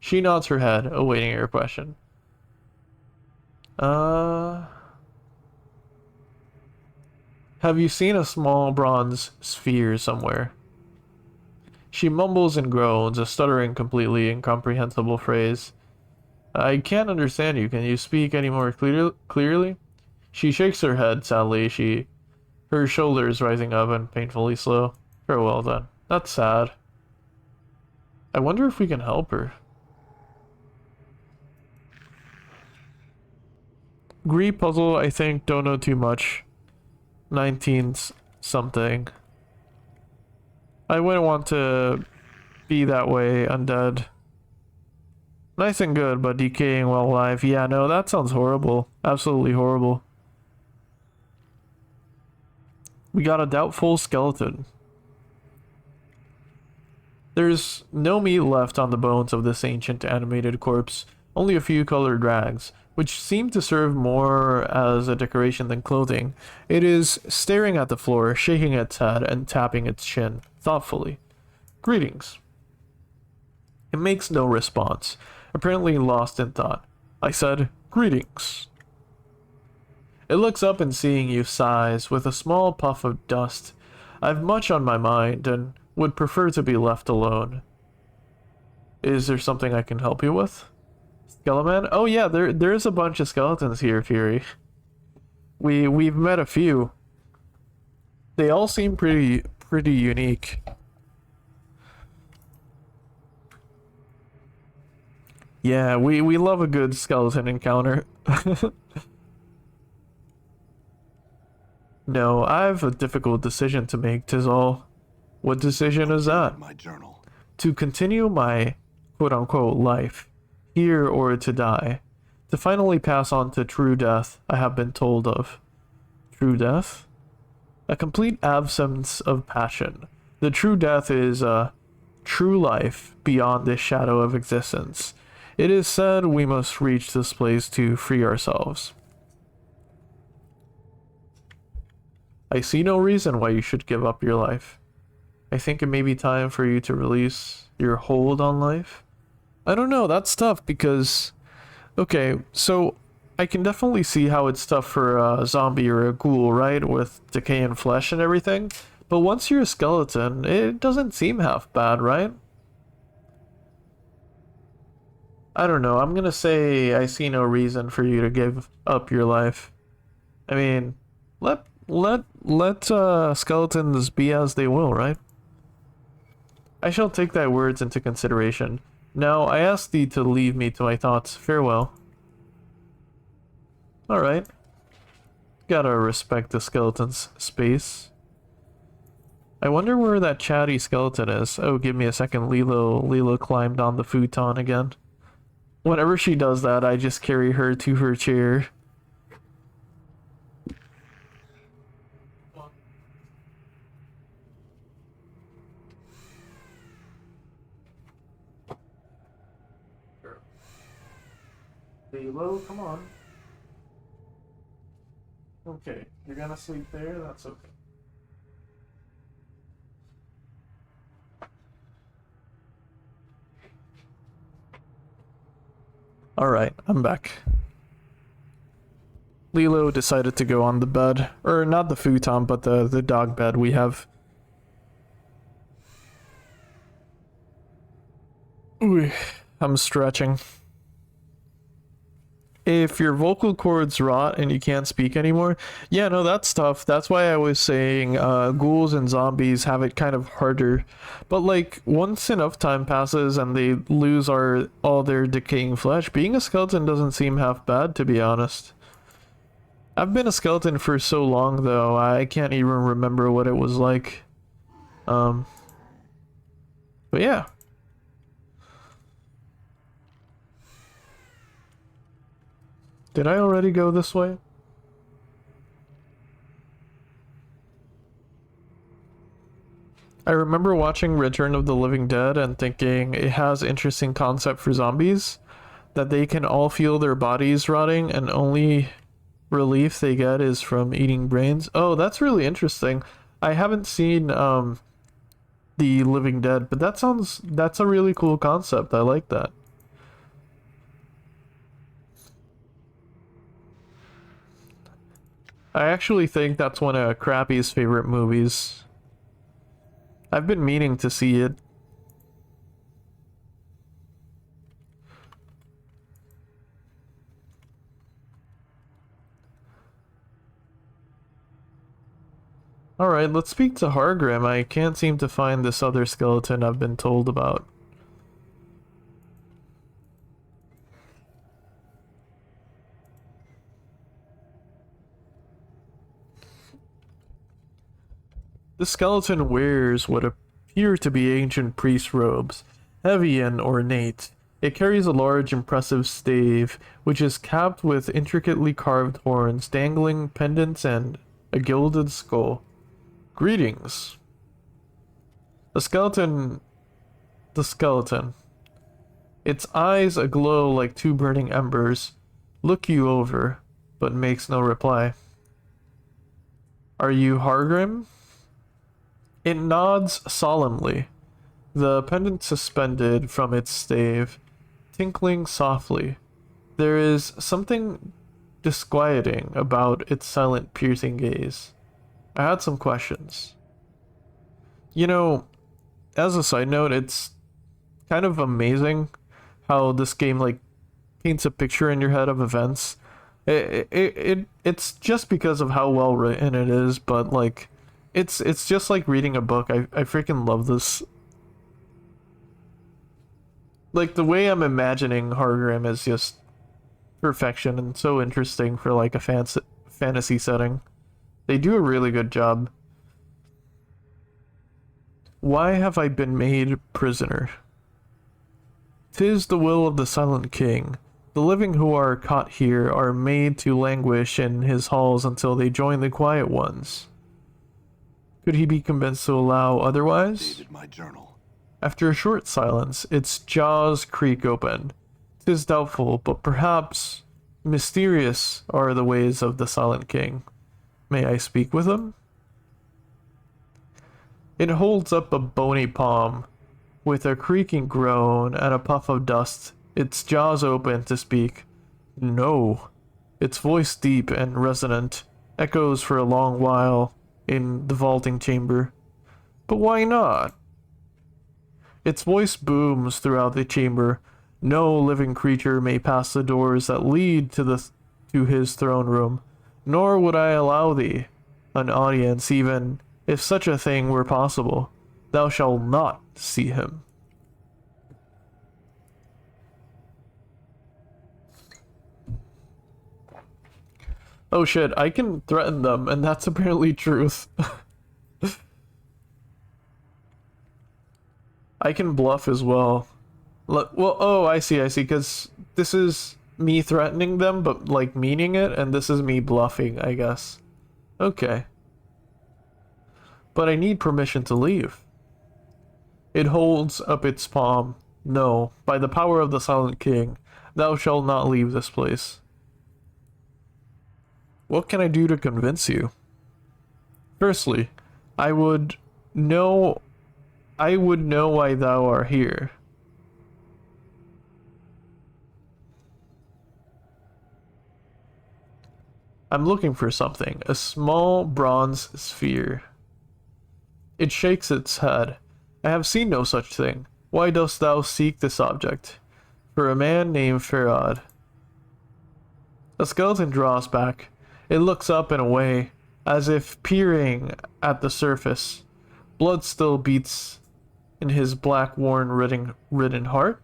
She nods her head, awaiting your question. Have you seen a small bronze sphere somewhere? She mumbles and groans, a stuttering, completely incomprehensible phrase. I can't understand you. Can you speak any more clearly? She shakes her head sadly, her shoulders rising up and painfully slow. Farewell then. That's sad. I wonder if we can help her. Gree puzzle, I think, don't know too much. 19 something. I wouldn't want to be that way, undead. Nice and good, but decaying while alive. Yeah, no, that sounds horrible. Absolutely horrible. We got a doubtful skeleton. There's no meat left on the bones of this ancient animated corpse, only a few colored rags, which seem to serve more as a decoration than clothing. It is staring at the floor, shaking its head and tapping its chin, thoughtfully. Greetings. It makes no response, apparently lost in thought. I said, greetings. It looks up and seeing you sighs with a small puff of dust. I've much on my mind and would prefer to be left alone. Is there something I can help you with? Skeleman? Oh yeah, there's a bunch of skeletons here, Fury. We've met a few. They all seem pretty unique. Yeah, we love a good skeleton encounter. No, I've a difficult decision to make, 'tis all. What decision is that? My journal. To continue my quote-unquote life, here or to die. To finally pass on to true death, I have been told of. True death? A complete absence of passion. The true death is a true life beyond this shadow of existence. It is said we must reach this place to free ourselves. I see no reason why you should give up your life. I think it may be time for you to release your hold on life. I don't know, that's tough because... Okay, so I can definitely see how it's tough for a zombie or a ghoul, right? With decaying flesh and everything. But once you're a skeleton, it doesn't seem half bad, right? I don't know, I'm gonna say I see no reason for you to give up your life. I mean, let skeletons be as they will, right? I shall take thy words into consideration. Now I ask thee to leave me to my thoughts. Farewell. Alright. Gotta respect the skeleton's space. I wonder where that chatty skeleton is. Oh, give me a second. Lilo climbed on the futon again. Whenever she does that, I just carry her to her chair. Lilo, come on. Okay, you're gonna sleep there? That's okay. Alright, I'm back. Lilo decided to go on the bed. Or not the futon, but the dog bed we have. Ooh, I'm stretching. If your vocal cords rot and you can't speak anymore, yeah, no, that's tough. That's why I was saying ghouls and zombies have it kind of harder. But like, once enough time passes and they lose all their decaying flesh, being a skeleton doesn't seem half bad, to be honest. I've been a skeleton for so long, though, I can't even remember what it was like. But yeah. Did I already go this way? I remember watching Return of the Living Dead and thinking it has interesting concept for zombies, that they can all feel their bodies rotting and only relief they get is from eating brains. Oh, that's really interesting. I haven't seen The Living Dead, but that's a really cool concept. I like that. I actually think that's one of Crappy's favorite movies. I've been meaning to see it. Alright, let's speak to Hargrim. I can't seem to find this other skeleton I've been told about. The skeleton wears what appear to be ancient priest robes, heavy and ornate. It carries a large, impressive stave, which is capped with intricately carved horns, dangling pendants, and a gilded skull. Greetings. The skeleton. Its eyes aglow like two burning embers, look you over, but makes no reply. Are you Hargrim? It nods solemnly, the pendant suspended from its stave, tinkling softly. There is something disquieting about its silent, piercing gaze. I had some questions. You know, as a side note, it's kind of amazing how this game like paints a picture in your head of events. It's just because of how well written it is, but like it's just like reading a book. I freaking love this. Like the way I'm imagining Hargrim is just perfection and so interesting for like a fantasy setting. They do a really good job. Why have I been made prisoner? 'Tis the will of the Silent King. The living who are caught here are made to languish in his halls until they join the quiet ones. Could he be convinced to allow otherwise? My journal. After a short silence, its jaws creak open. 'Tis doubtful, but perhaps mysterious are the ways of the Silent King. May I speak with him? It holds up a bony palm. With a creaking groan and a puff of dust, its jaws open to speak. No. Its voice deep and resonant, echoes for a long while in the vaulting chamber. But why not? Its voice booms throughout the chamber. No living creature may pass the doors that lead to his throne room, nor would I allow thee an audience, even if such a thing were possible. Thou shalt not see him. Oh shit, I can threaten them, and that's apparently truth. I can bluff as well. Well, oh, I see, because this is me threatening them, but like meaning it, and this is me bluffing, I guess. Okay. But I need permission to leave. It holds up its palm. No, by the power of the Silent King, thou shalt not leave this place. What can I do to convince you? Firstly, I would know why thou art here. I'm looking for something, a small bronze sphere. It shakes its head. I have seen no such thing. Why dost thou seek this object? For a man named Farad. The skeleton draws back. It looks up and away, as if peering at the surface. Blood still beats in his black, worn-ridden heart.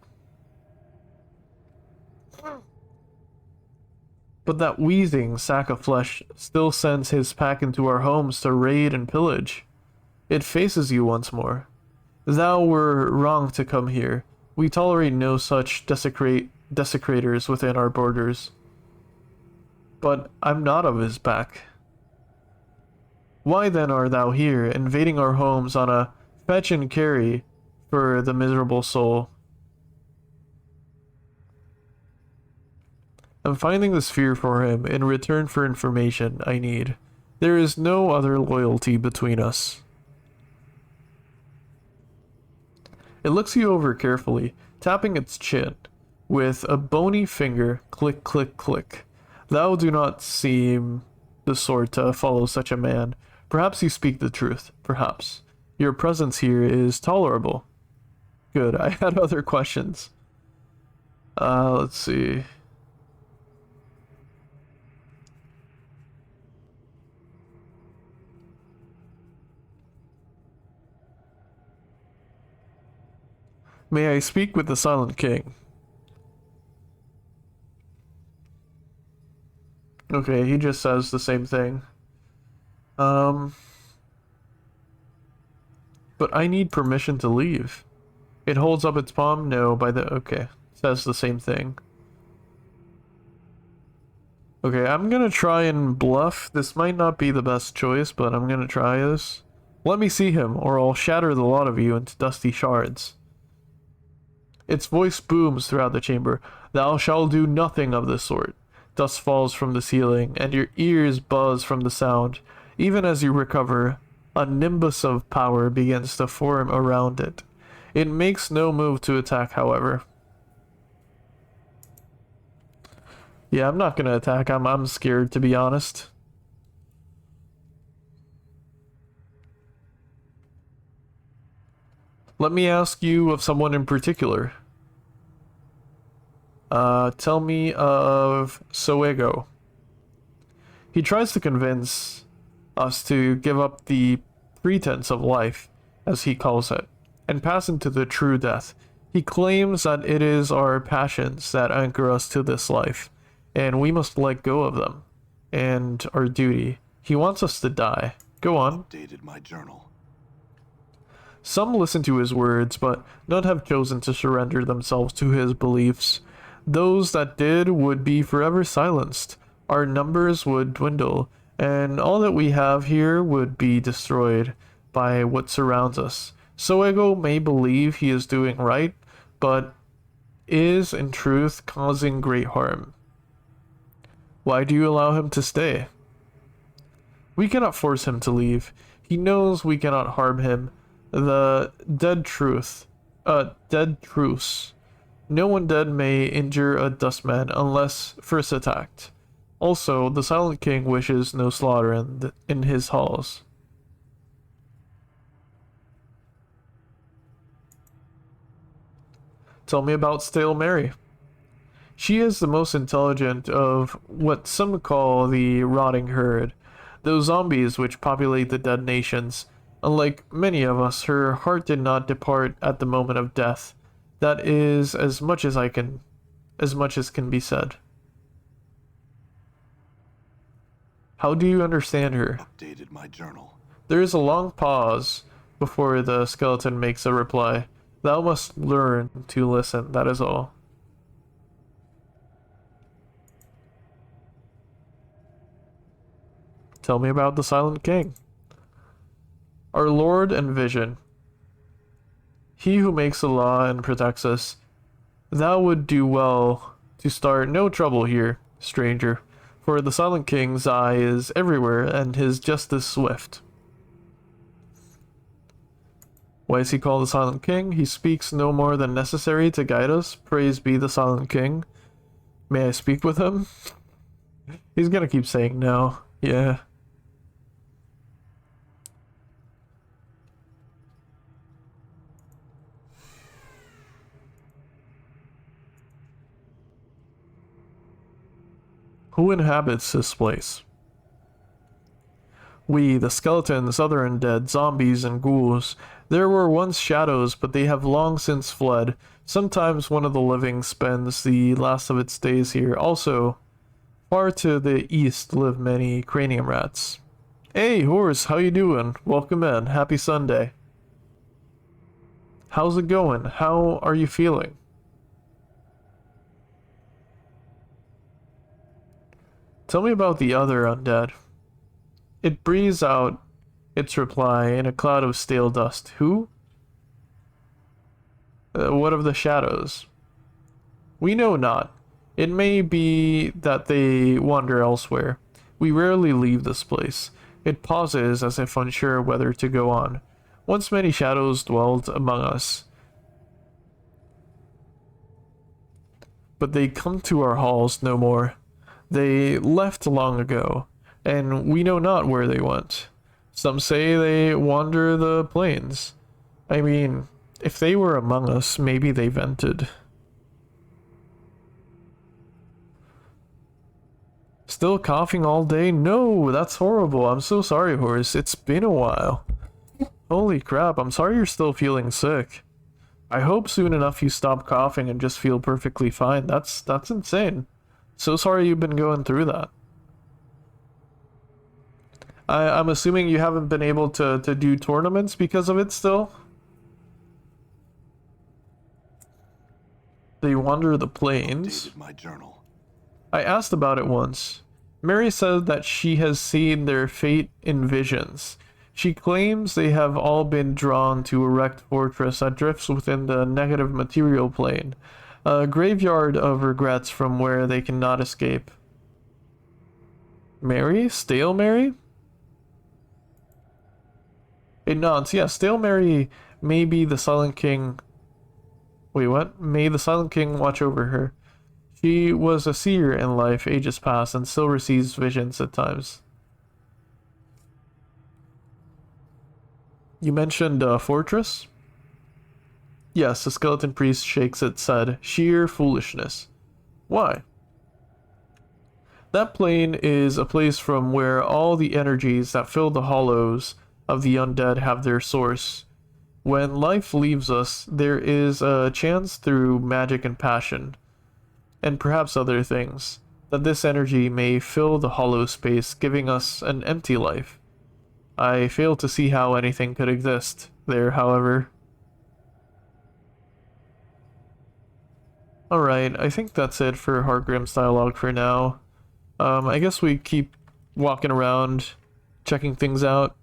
But that wheezing sack of flesh still sends his pack into our homes to raid and pillage. It faces you once more. Thou were wrong to come here. We tolerate no such desecrators within our borders. but I'm not of his pack. Why then art thou here, invading our homes on a fetch and carry for the miserable soul? I'm finding the sphere for him in return for information I need. There is no other loyalty between us. It looks you over carefully, tapping its chin. With a bony finger, click, click, click. Thou do not seem the sort to follow such a man. Perhaps you speak the truth. Perhaps. Your presence here is tolerable. Good, I had other questions. Let's see. May I speak with the Silent King? Okay, he just says the same thing. But I need permission to leave. It holds up its palm? No, by the... Okay, says the same thing. Okay, I'm gonna try and bluff. This might not be the best choice, but I'm gonna try this. Let me see him, or I'll shatter the lot of you into dusty shards. Its voice booms throughout the chamber. Thou shalt do nothing of the sort. Dust falls from the ceiling, and your ears buzz from the sound. Even as you recover, a nimbus of power begins to form around it. It makes no move to attack, however. Yeah, I'm not gonna attack. I'm scared, to be honest. Let me ask you of someone in particular. Tell me of Soego. He tries to convince us to give up the pretense of life, as he calls it, and pass into the true death. He claims that it is our passions that anchor us to this life, and we must let go of them, and our duty. He wants us to die. Go on. Updated my journal. Some listen to his words, but none have chosen to surrender themselves to his beliefs. Those that did would be forever silenced. Our numbers would dwindle, and all that we have here would be destroyed by what surrounds us. Soego may believe he is doing right, but is in truth causing great harm. Why do you allow him to stay? We cannot force him to leave. He knows we cannot harm him. The dead truce. No one dead may injure a dustman unless first attacked. Also, the Silent King wishes no slaughter in his halls. Tell me about Stale Mary. She is the most intelligent of what some call the rotting herd, those zombies which populate the dead nations. Unlike many of us, her heart did not depart at the moment of death. That is as much as can be said. How do you understand her? Updated my journal. There is a long pause before the skeleton makes a reply. Thou must learn to listen, that is all. Tell me about the Silent King. Our Lord and Vision. He who makes the law and protects us. Thou would do well to start no trouble here, stranger, for the Silent King's eye is everywhere and his justice swift. Why is he called the Silent King? He speaks no more than necessary to guide us. Praise be the Silent King. May I speak with him? He's gonna keep saying no. Yeah. Who inhabits this place? We, the skeletons, other undead, zombies, and ghouls. There were once shadows, but they have long since fled. Sometimes one of the living spends the last of its days here. Also, far to the east live many cranium rats. Hey, Horse, how you doing? Welcome in. Happy Sunday. How's it going? How are you feeling? Tell me about the other undead. It breathes out its reply in a cloud of stale dust. Who? What of the shadows? We know not. It may be that they wander elsewhere. We rarely leave this place. It pauses as if unsure whether to go on. Once many shadows dwelled among us, but they come to our halls no more. They left long ago, and we know not where they went. Some say they wander the plains. I mean, if they were among us, maybe they vented. Still coughing all day? No, that's horrible. I'm so sorry, Horse. It's been a while. Holy crap, I'm sorry you're still feeling sick. I hope soon enough you stop coughing and just feel perfectly fine. That's insane. So sorry you've been going through that. I'm assuming you haven't been able to do tournaments because of it still? They wander the plains. My journal. I asked about it once. Mary said that she has seen their fate in visions. She claims they have all been drawn to a wrecked fortress that drifts within the negative material plane, a graveyard of regrets from where they cannot escape. Mary? Stale Mary? It nods. Yeah, Stale Mary may be the Silent King. Wait, what? May the Silent King watch over her. She was a seer in life, ages past, and still receives visions at times. You mentioned a fortress? Yes, the skeleton priest shakes its head. Sheer foolishness. Why? That plane is a place from where all the energies that fill the hollows of the undead have their source. When life leaves us, there is a chance through magic and passion, and perhaps other things, that this energy may fill the hollow space, giving us an empty life. I fail to see how anything could exist there, however. Alright, I think that's it for Hargrim's dialogue for now. I guess we keep walking around, checking things out.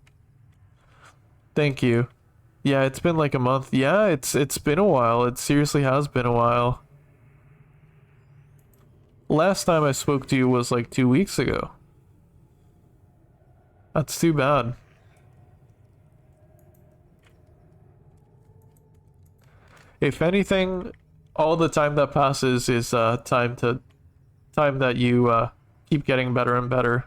Thank you. Yeah, it's been like a month. Yeah, it's been a while. It seriously has been a while. Last time I spoke to you was like 2 weeks ago. That's too bad. If anything, all the time that passes is time that you keep getting better and better.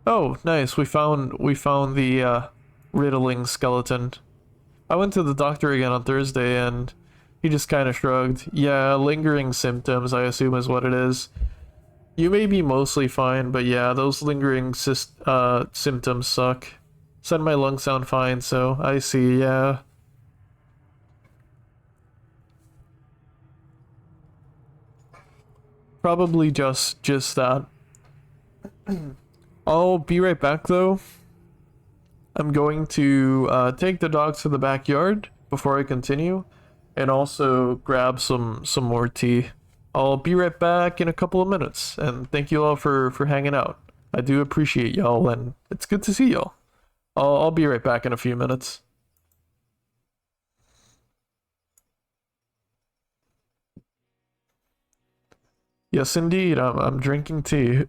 Oh, nice. We found the riddling skeleton. I went to the doctor again on Thursday and he just kind of shrugged. Yeah, lingering symptoms, I assume is what it is. You may be mostly fine, but yeah, those lingering symptoms suck. Said my lungs sound fine, so I see, yeah. Probably just that. I'll be right back though. I'm going to take the dogs to the backyard before I continue, and also grab some more tea. I'll be right back in a couple of minutes, and thank you all for hanging out. I do appreciate y'all, and it's good to see y'all. I'll be right back in a few minutes. Yes, indeed. I'm drinking tea.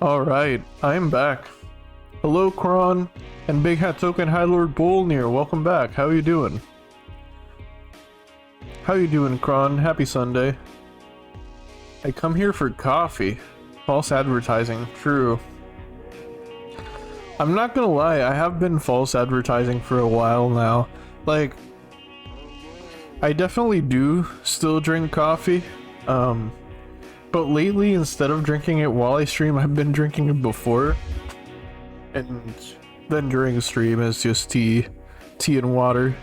Alright, I'm back. Hello, Kron, and Big Hat Token High Lord Bolnir. Welcome back. How you doing? How you doing, Kron? Happy Sunday. I come here for coffee. False advertising. True. I'm not gonna lie, I have been false advertising for a while now. Like, I definitely do still drink coffee. But lately, instead of drinking it while I stream, I've been drinking it before. And then during stream, it's just tea and water.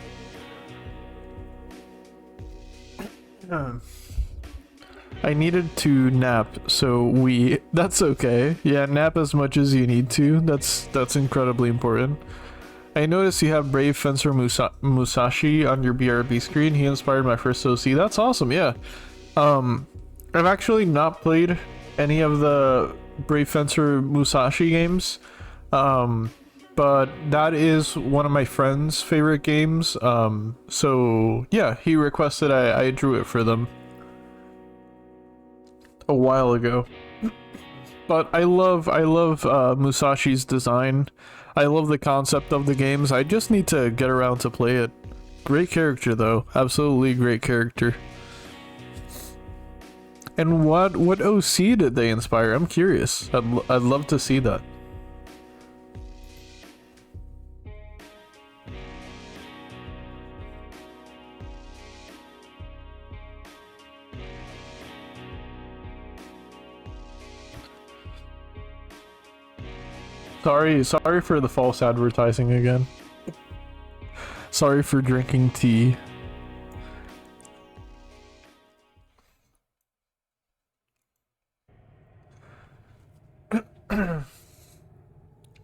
I needed to nap, so that's okay. Yeah, nap as much as you need to. That's incredibly important. I noticed you have Brave Fencer Musashi on your BRB screen. He inspired my first OC. That's awesome, yeah. I've actually not played any of the Brave Fencer Musashi games. But that is one of my friend's favorite games. So yeah, he requested I drew it for them a while ago. But I love Musashi's design. I love the concept of the games. I just need to get around to play it. Great character though, absolutely great character. And what OC did they inspire? I'm curious. I'd love to see that. Sorry for the false advertising again. Sorry for drinking tea.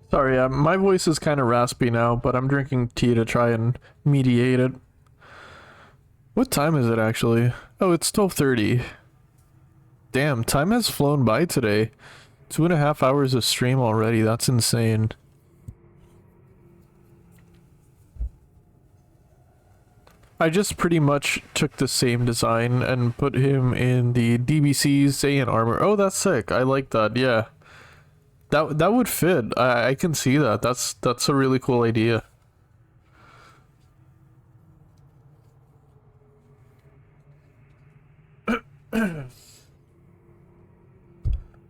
Sorry, my voice is kind of raspy now, but I'm drinking tea to try and mediate it. What time is it actually? Oh, it's 12:30. Damn, time has flown by today. 2.5 hours of stream already, that's insane. I just pretty much took the same design and put him in the DBC's Saiyan armor. Oh, that's sick. I like that, yeah. That would fit. I can see that. That's a really cool idea.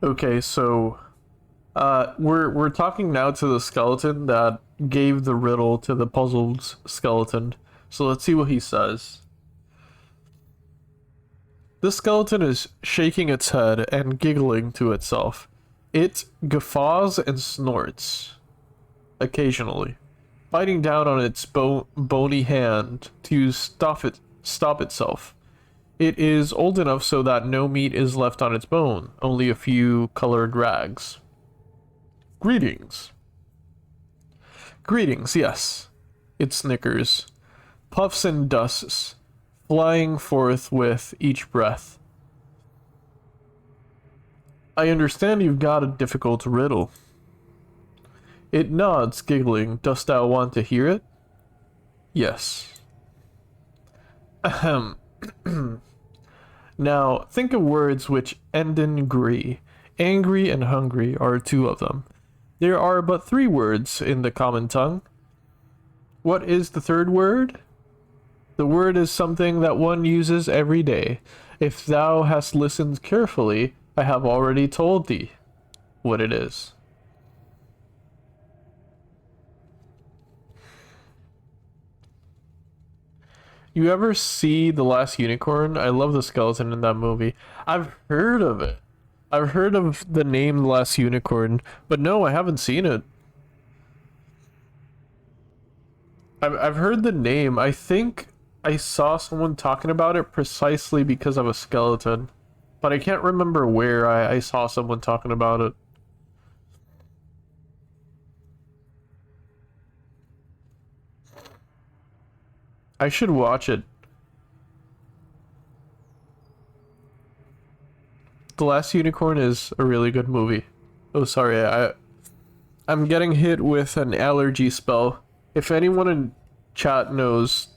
Okay, so we're talking now to the skeleton that gave the riddle to the puzzled skeleton. So let's see what he says. The skeleton is shaking its head and giggling to itself. It guffaws and snorts occasionally, biting down on its bony hand to stop itself. It is old enough so that no meat is left on its bone, only a few colored rags. Greetings. Greetings, yes. It snickers. Puffs and dusts, flying forth with each breath. I understand you've got a difficult riddle. It nods, giggling. Dost thou want to hear it? Yes. Ahem. Now, think of words which end in "gry." Angry and hungry are two of them. There are but 3 words in the common tongue. What is the third word? The word is something that one uses every day. If thou hast listened carefully, I have already told thee what it is. You ever see The Last Unicorn? I love the skeleton in that movie. I've heard of it. I've heard of the name The Last Unicorn, but no, I haven't seen it. I've heard the name. I think I saw someone talking about it precisely because of a skeleton, but I can't remember where I saw someone talking about it. I should watch it. The Last Unicorn is a really good movie. Oh, sorry, I'm getting hit with an allergy spell. If anyone in chat knows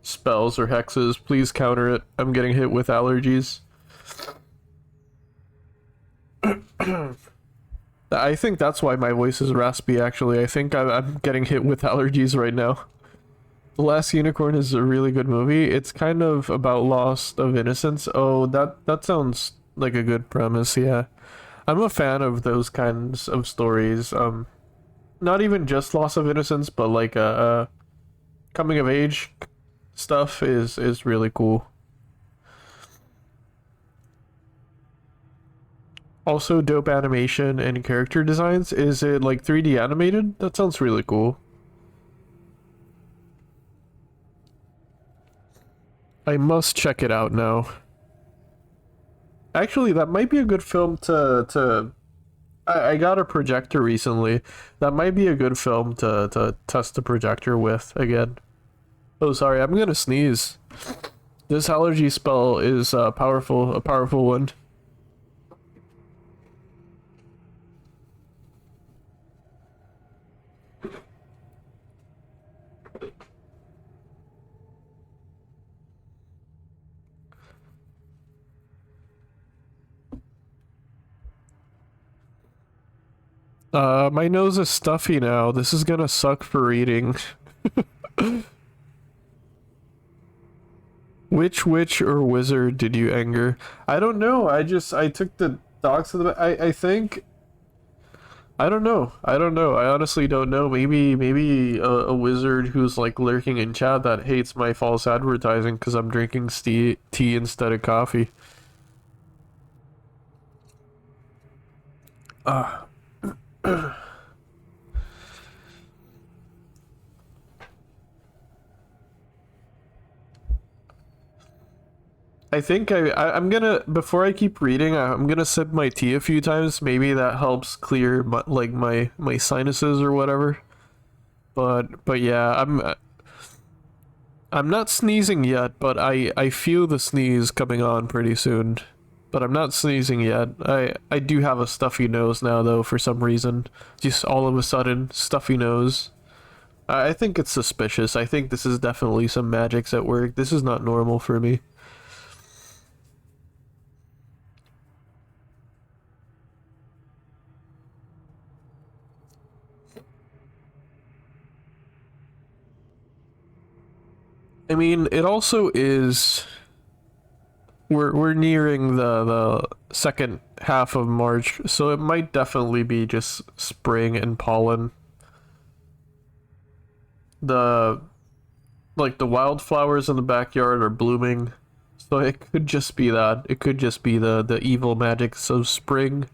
spells or hexes, please counter it. I'm getting hit with allergies. I think that's why my voice is raspy, actually. I think I'm getting hit with allergies right now. The Last Unicorn is a really good movie. It's kind of about loss of innocence. Oh, that sounds like a good premise, yeah. I'm a fan of those kinds of stories. Not even just loss of innocence, but like coming of age stuff is really cool. Also, dope animation and character designs. Is it like 3D animated? That sounds really cool. I must check it out now. Actually, that might be a good film to I got a projector recently. That might be a good film to test the projector with again. Oh, sorry, I'm gonna sneeze. This allergy spell is a powerful one. My nose is stuffy now. This is gonna suck for reading. Which witch or wizard did you anger? I don't know. I took the dogs to the I think I don't know. I don't know. I honestly don't know. Maybe a wizard who's like lurking in chat that hates my false advertising because I'm drinking tea instead of coffee. Ah. I think I'm gonna, before I keep reading, I'm gonna sip my tea a few times. Maybe that helps clear my sinuses or whatever. But yeah, I'm not sneezing yet, but I feel the sneeze coming on pretty soon. But I'm not sneezing yet. I do have a stuffy nose now though for some reason. Just all of a sudden, stuffy nose. I think it's suspicious. I think this is definitely some magics at work. This is not normal for me. I mean, it also is. We're nearing the second half of March, so it might definitely be just spring and pollen. The the wildflowers in the backyard are blooming, so it could just be that. It could just be the evil magics of spring.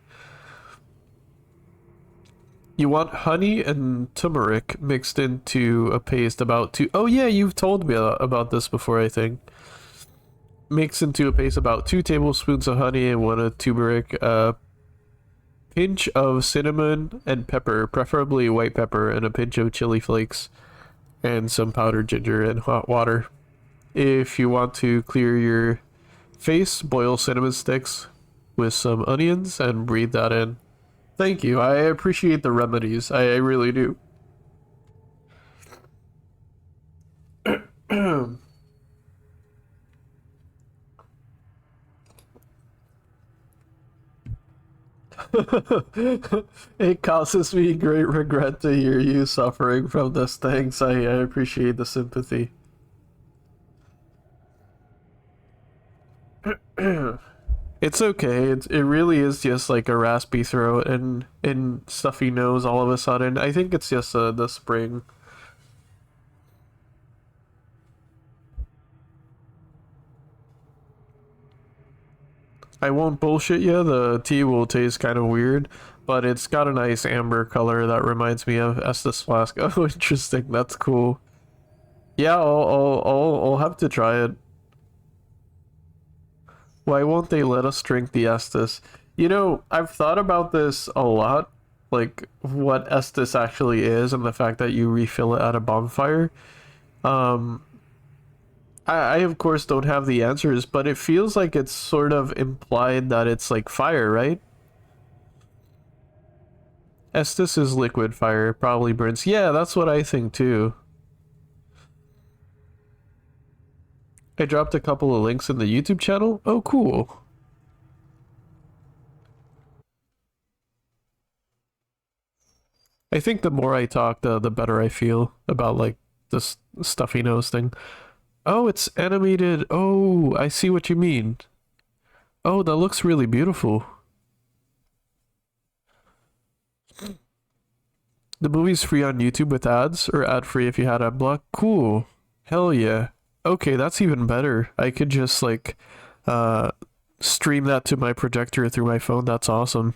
You want honey and turmeric mixed into a paste about two. Oh yeah, you've told me about this before, I think. Mix into a paste about 2 tablespoons of honey and 1 of turmeric, a pinch of cinnamon and pepper, preferably white pepper, and a pinch of chili flakes, and some powdered ginger and hot water. If you want to clear your face, boil cinnamon sticks with some onions and breathe that in. Thank you. I appreciate the remedies. I really do. It causes me great regret to hear you suffering from this. Thanks. I appreciate the sympathy. It's okay. It really is just like a raspy throat and stuffy nose all of a sudden. I think it's just the spring. I won't bullshit you, the tea will taste kind of weird, but it's got a nice amber color that reminds me of Estes Flask. Oh, interesting. That's cool. Yeah, I'll have to try it. Why won't they let us drink the Estes? You know, I've thought about this a lot, like what Estes actually is and the fact that you refill it at a bonfire. Um, I of course don't have the answers, but it feels like it's sort of implied that it's like fire, right? Estes is liquid fire, probably burns. Yeah, that's what I think too. I dropped a couple of links in the YouTube channel. Oh, cool. I think the more I talk, the better I feel about like this stuffy nose thing. Oh, it's animated. Oh, I see what you mean. Oh, that looks really beautiful. The movie's free on YouTube with ads, or ad-free if you had ad block. Cool. Hell yeah. Okay, that's even better. I could just like stream that to my projector through my phone. That's awesome.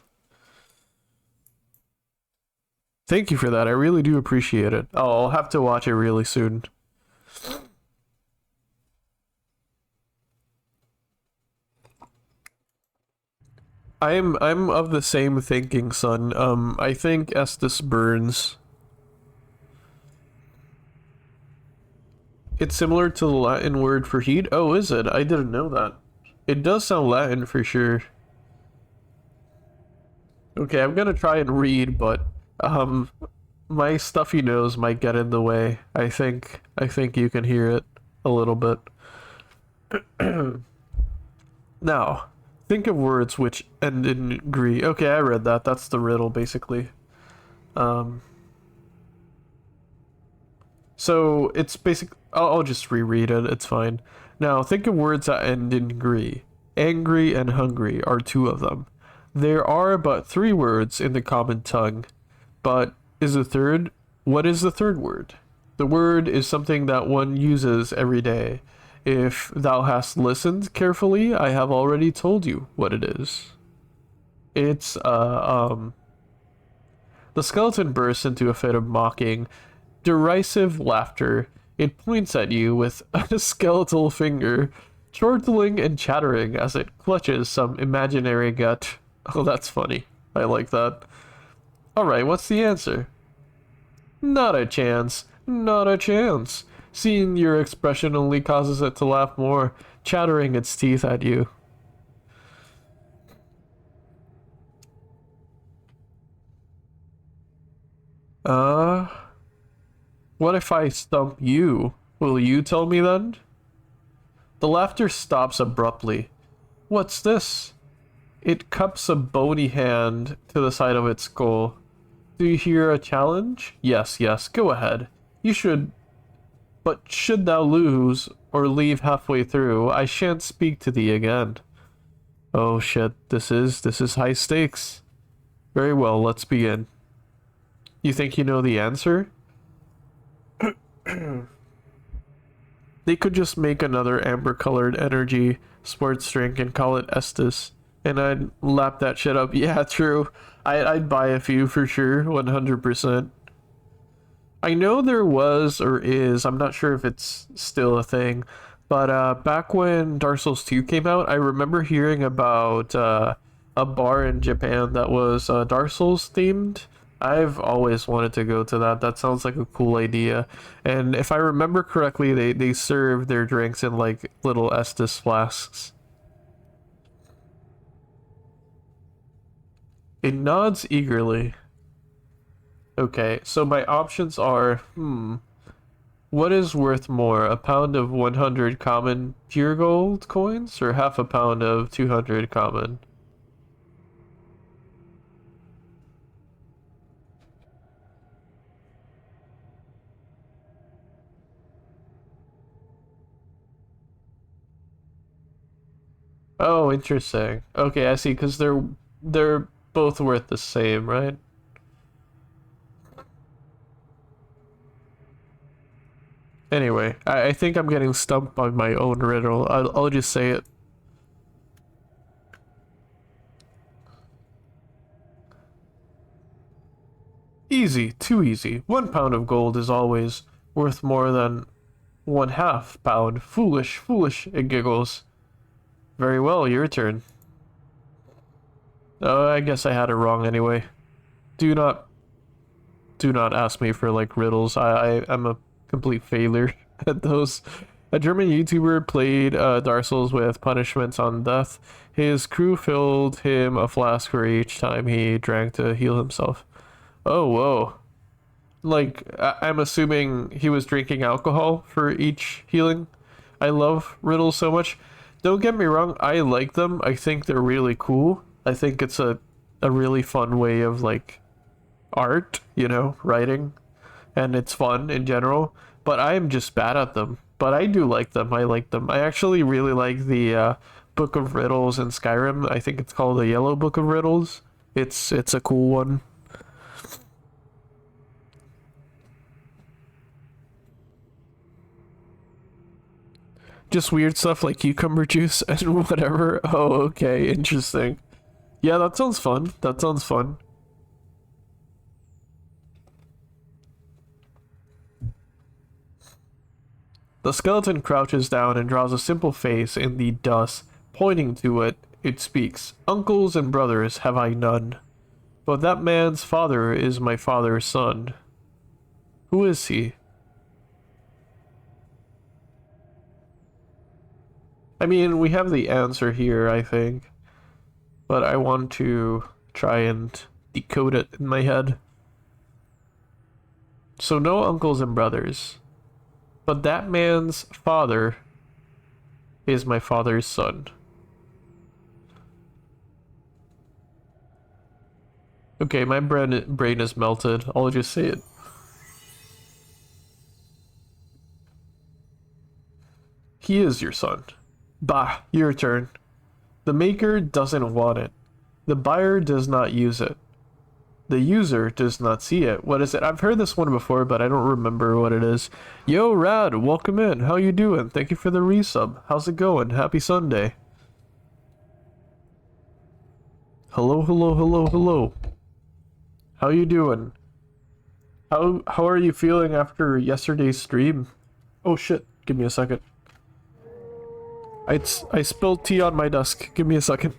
Thank you for that. I really do appreciate it. Oh, I'll have to watch it really soon. I'm of the same thinking, son. I think Estus burns. It's similar to the Latin word for heat. Oh, is it? I didn't know that. It does sound Latin for sure. Okay, I'm gonna try and read, but my stuffy nose might get in the way. I think you can hear it a little bit. Now, think of words which end in "gree." Okay, I read that. That's the riddle, basically. Um, so it's basic. I'll just reread it. It's fine. Now, think of words that end in "gree." Angry and hungry are two of them. There are but three words in the common tongue, but is the third? What is the third word? The word is something that one uses every day. If thou hast listened carefully, I have already told you what it is. It's The skeleton bursts into a fit of mocking, derisive laughter. It points at you with a skeletal finger, chortling and chattering as it clutches some imaginary gut. Oh, that's funny. I like that. Alright, what's the answer? Not a chance. Not a chance. Seeing your expression only causes it to laugh more, chattering its teeth at you. Uh, what if I stump you? Will you tell me then? The laughter stops abruptly. What's this? It cups a bony hand to the side of its skull. Do you hear a challenge? Yes, yes, go ahead. You should. But should thou lose, or leave halfway through, I shan't speak to thee again. Oh shit, this is high stakes. Very well, let's begin. You think you know the answer? They could just make another amber-colored energy sports drink and call it Estus, and I'd lap that shit up. Yeah, true. I'd buy a few for sure, 100%. I know there was or is, I'm not sure if it's still a thing, but back when Dark Souls 2 came out, I remember hearing about a bar in Japan that was Dark Souls themed. I've always wanted to go to that. That sounds like a cool idea. And if I remember correctly, they serve their drinks in like little Estus flasks. It nods eagerly. Okay, so my options are, what is worth more, a pound of 100 common pure gold coins, or half a pound of 200 common? Oh, interesting. Okay, I see, because they're both worth the same, right? Anyway, I think I'm getting stumped by my own riddle. I'll just say it. Easy, too easy. 1 pound of gold is always worth more than 1/2 pound. Foolish, foolish, it giggles. Very well, your turn. Oh, I guess I had it wrong anyway. Do not, do not ask me for like riddles. I'm a complete failure at those. A German YouTuber played Dark Souls with punishments on death. His crew filled him a flask for each time he drank to heal himself. Oh, whoa. Like, I'm assuming he was drinking alcohol for each healing. I love riddles so much. Don't get me wrong, I like them. I think they're really cool. I think it's a really fun way of, like, art, you know, writing, and it's fun in general, but I am just bad at them. But I do like them. I like them. I actually really like the Book of Riddles in Skyrim. I think it's called the Yellow Book of Riddles. It's a cool one. Just weird stuff like cucumber juice and whatever. Oh, okay, interesting. Yeah, that sounds fun. That sounds fun. The skeleton crouches down and draws a simple face in the dust. Pointing to it, it speaks. Uncles and brothers have I none, but that man's father is my father's son. Who is he? I mean, we have the answer here, I think, but I want to try and decode it in my head. So no uncles and brothers, but that man's father is my father's son. Okay, my brain is melted. I'll just say it. He is your son. Bah, your turn. The maker doesn't want it. The buyer does not use it. The user does not see it. What is it? I've heard this one before, but I don't remember what it is. Yo, Rad, welcome in. How you doing? Thank you for the resub. How's it going? Happy Sunday. Hello, hello, hello, hello. How you doing? How are you feeling after yesterday's stream? Oh shit, give me a second. I spilled tea on my desk. Give me a second.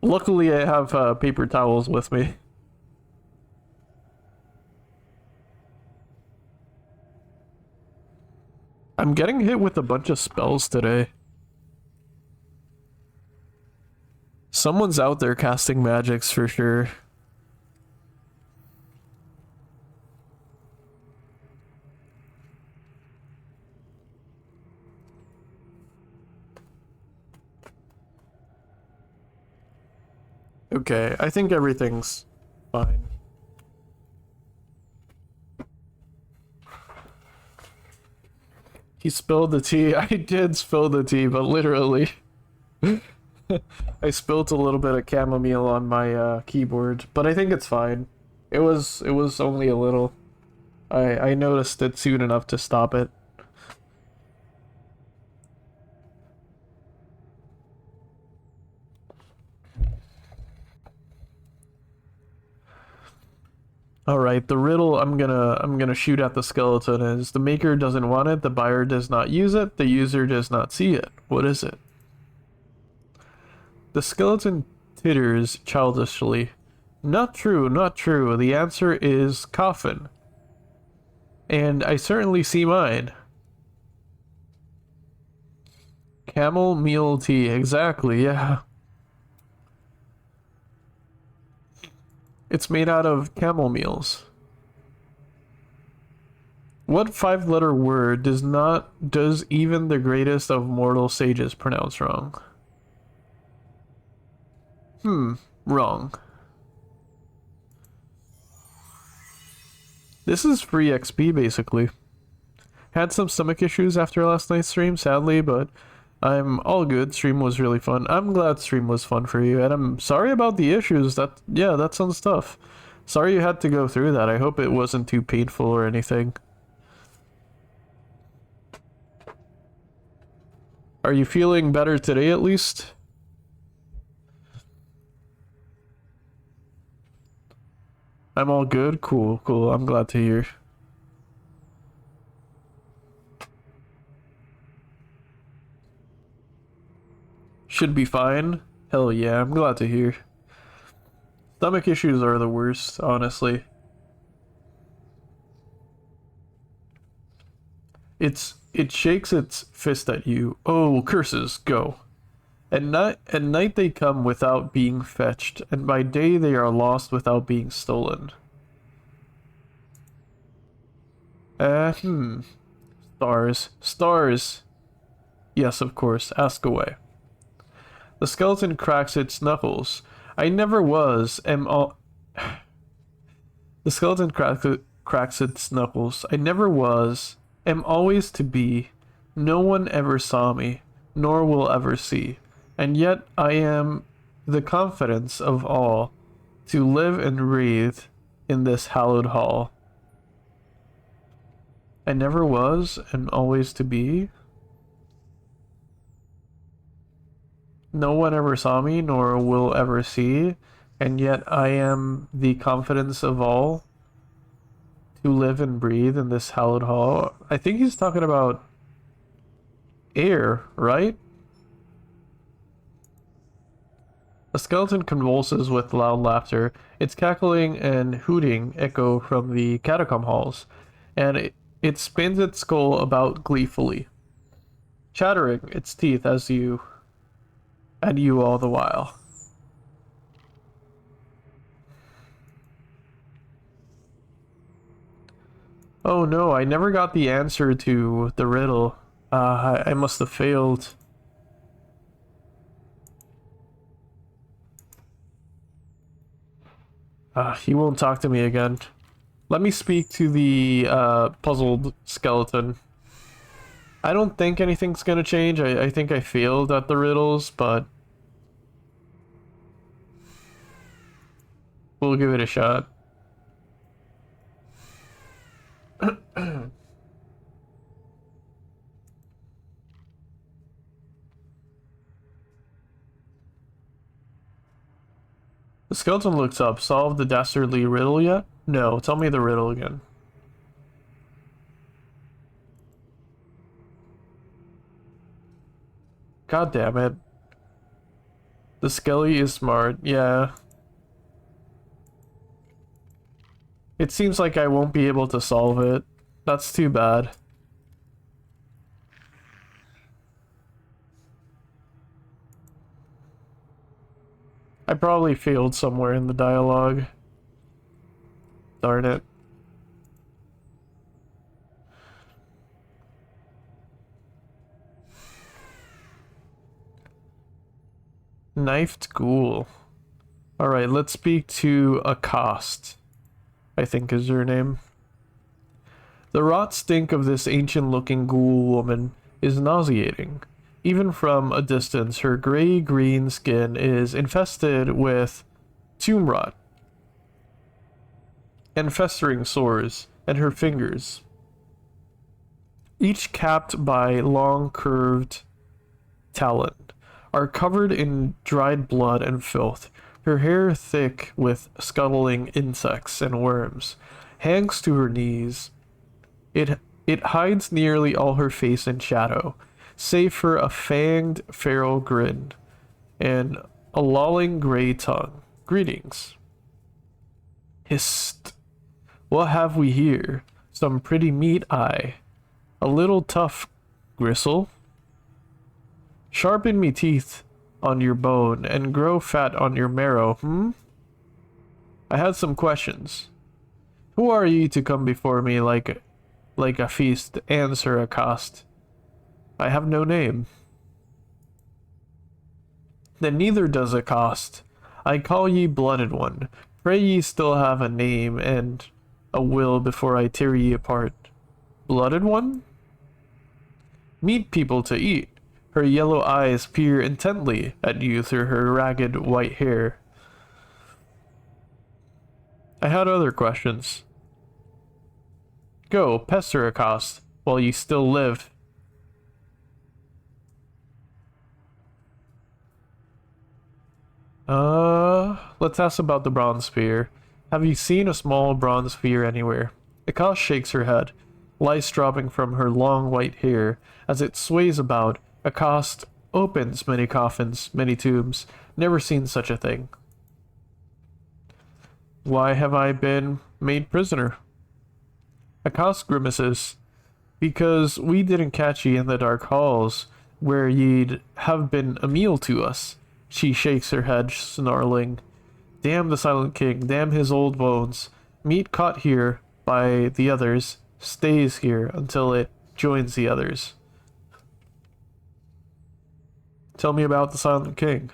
Luckily, I have paper towels with me. I'm getting hit with a bunch of spells today. Someone's out there casting magics for sure. Okay, I think everything's fine. He spilled the tea. I did spill the tea, but literally. I spilled a little bit of chamomile on my keyboard, but I think it's fine. It was only a little. I noticed it soon enough to stop it. All right, the riddle I'm gonna shoot at the skeleton is: the maker doesn't want it, the buyer does not use it, the user does not see it. What is it? The skeleton titters childishly. Not true, not true. The answer is coffin. And I certainly see mine. Camel meal tea, exactly, yeah. It's made out of camel meals. What 5-letter word does even the greatest of mortal sages pronounce wrong? Wrong. This is free XP basically. Had some stomach issues after last night's stream, sadly, but I'm all good. Stream was really fun. I'm glad stream was fun for you, and I'm sorry about the issues. That sounds tough. Sorry you had to go through that. I hope it wasn't too painful or anything. Are you feeling better today at least? I'm all good? Cool, cool. I'm glad to hear. Should be fine. Hell yeah, I'm glad to hear. Stomach issues are the worst, honestly. It shakes its fist at you. Oh, curses, go. At night they come without being fetched, and by day they are lost without being stolen. Stars. Stars. Yes, of course. Ask away. The skeleton cracks its knuckles. I never was, am all... The skeleton cracks its knuckles. I never was, am always to be. No one ever saw me, nor will ever see. And yet I am the confidence of all, to live and breathe in this hallowed hall. I never was, and always to be. No one ever saw me, nor will ever see, and yet I am the confidence of all, to live and breathe in this hallowed hall. I think he's talking about air, right? A skeleton convulses with loud laughter. Its cackling and hooting echo from the catacomb halls, and it spins its skull about gleefully, chattering its teeth as you all the while. Oh no, I never got the answer to the riddle. I must have failed. He won't talk to me again. Let me speak to the puzzled skeleton. I don't think anything's gonna change. I think I failed at the riddles, but we'll give it a shot. The skeleton looks up. Solve the dastardly riddle yet? No, tell me the riddle again. God damn it. The skelly is smart, yeah. It seems like I won't be able to solve it. That's too bad. I probably failed somewhere in the dialogue. Darn it. Knifed ghoul. Alright, let's speak to Accost, I think is her name. The rot stink of this ancient-looking ghoul woman is nauseating. Even from a distance, her gray-green skin is infested with tomb rot and festering sores, and her fingers, each capped by long curved talon, are covered in dried blood and filth. Her hair, thick with scuttling insects and worms, hangs to her knees. It hides nearly all her face in shadow, save for a fanged feral grin and a lolling gray tongue. Greetings. Hist. What have we here? Some pretty meat, aye. A little tough, gristle. Sharpen me teeth on your bone and grow fat on your marrow, I had some questions. Who are ye to come before me like a feast? Answer, Accost. I have no name. Then neither does Accost. I call ye Blooded One. Pray ye still have a name and a will before I tear ye apart. Blooded One? Meat people to eat. Her yellow eyes peer intently at you through her ragged white hair. I had other questions. Go, pester Accost, while you still live. Let's ask about the bronze spear. Have you seen a small bronze spear anywhere? Accost shakes her head, lice dropping from her long white hair. As it sways about, Accost opens many coffins, many tombs. Never seen such a thing. Why have I been made prisoner? Accost grimaces. Because we didn't catch ye in the dark halls, where ye'd have been a meal to us. She shakes her head, snarling. Damn the Silent King, damn his old bones. Meat caught here by the others stays here until it joins the others. Tell me about the Silent King.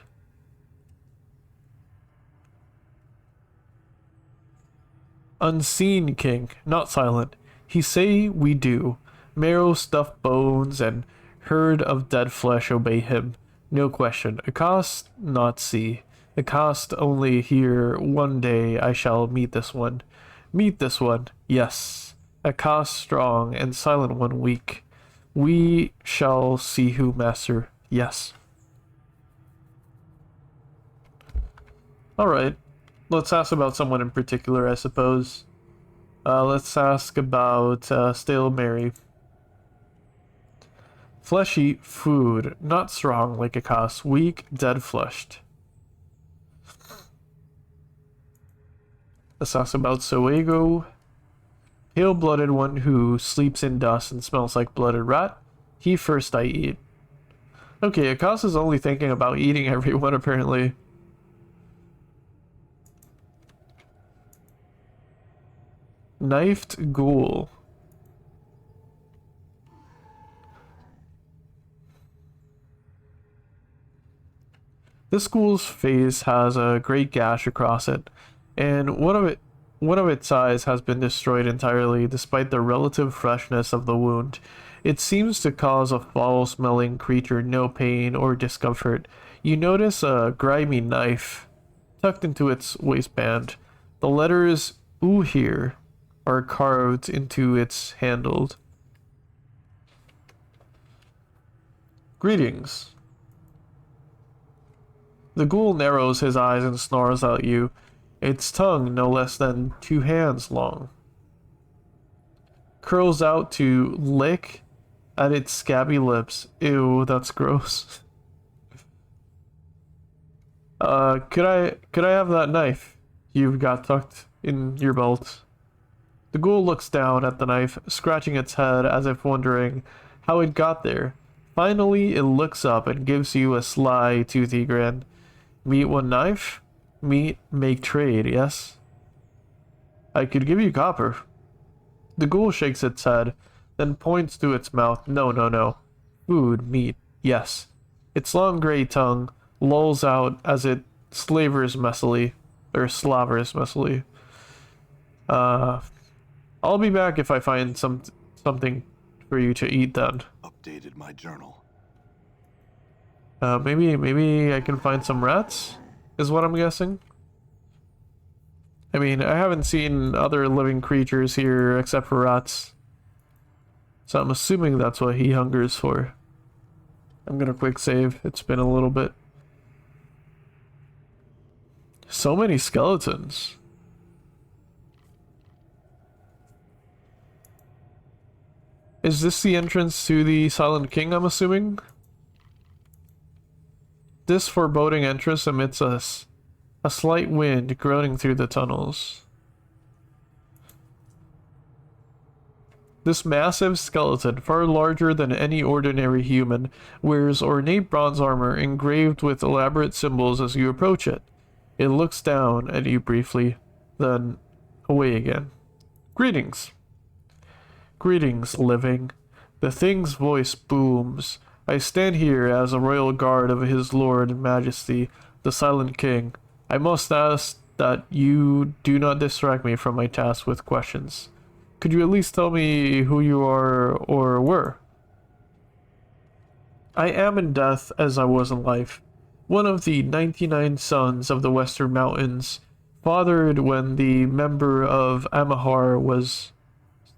Unseen king, not silent. He say we do. Marrow stuffed bones and herd of dead flesh obey him. No question. Accost not see. Accost only here one day I shall meet this one. Meet this one, yes. Accost strong and silent one weak. We shall see who master, yes. Alright. Let's ask about someone in particular, I suppose. Let's ask about Stale Mary. Fleshy food, not strong like Accost, weak, dead fleshed. Let's ask about Soego. Pale-blooded one who sleeps in dust and smells like blooded rat. He first I eat. Okay, Accost is only thinking about eating everyone apparently. Knifed ghoul. This ghoul's face has a great gash across it, and one of its eyes has been destroyed entirely despite the relative freshness of the wound. It seems to cause a foul-smelling creature no pain or discomfort. You notice a grimy knife tucked into its waistband. The letters "U" here are carved into its handle. Greetings. The ghoul narrows his eyes and snarls at you, its tongue no less than 2 hands long. Curls out to lick at its scabby lips. Ew, that's gross. Could I have that knife you've got tucked in your belt? The ghoul looks down at the knife, scratching its head as if wondering how it got there. Finally, it looks up and gives you a sly, toothy grin. Meet one knife? Meet, make trade, yes? I could give you copper. The ghoul shakes its head, then points to its mouth. No. Food, meat, yes. Its long gray tongue lolls out as it slavers messily. I'll be back if I find something for you to eat then. Updated my journal. Maybe I can find some rats, is what I'm guessing. I mean, I haven't seen other living creatures here except for rats. So I'm assuming that's what he hungers for. I'm gonna quick save, it's been a little bit. So many skeletons. Is this the entrance to the Silent King, I'm assuming? This foreboding entrance emits a slight wind groaning through the tunnels. This massive skeleton, far larger than any ordinary human, wears ornate bronze armor engraved with elaborate symbols as you approach it. It looks down at you briefly, then away again. Greetings. Greetings, living. The thing's voice booms. I stand here as a royal guard of his lord and majesty, the Silent King. I must ask that you do not distract me from my task with questions. Could you at least tell me who you are or were? I am in death as I was in life. One of the 99 sons of the Western Mountains, fathered when the member of Amahar was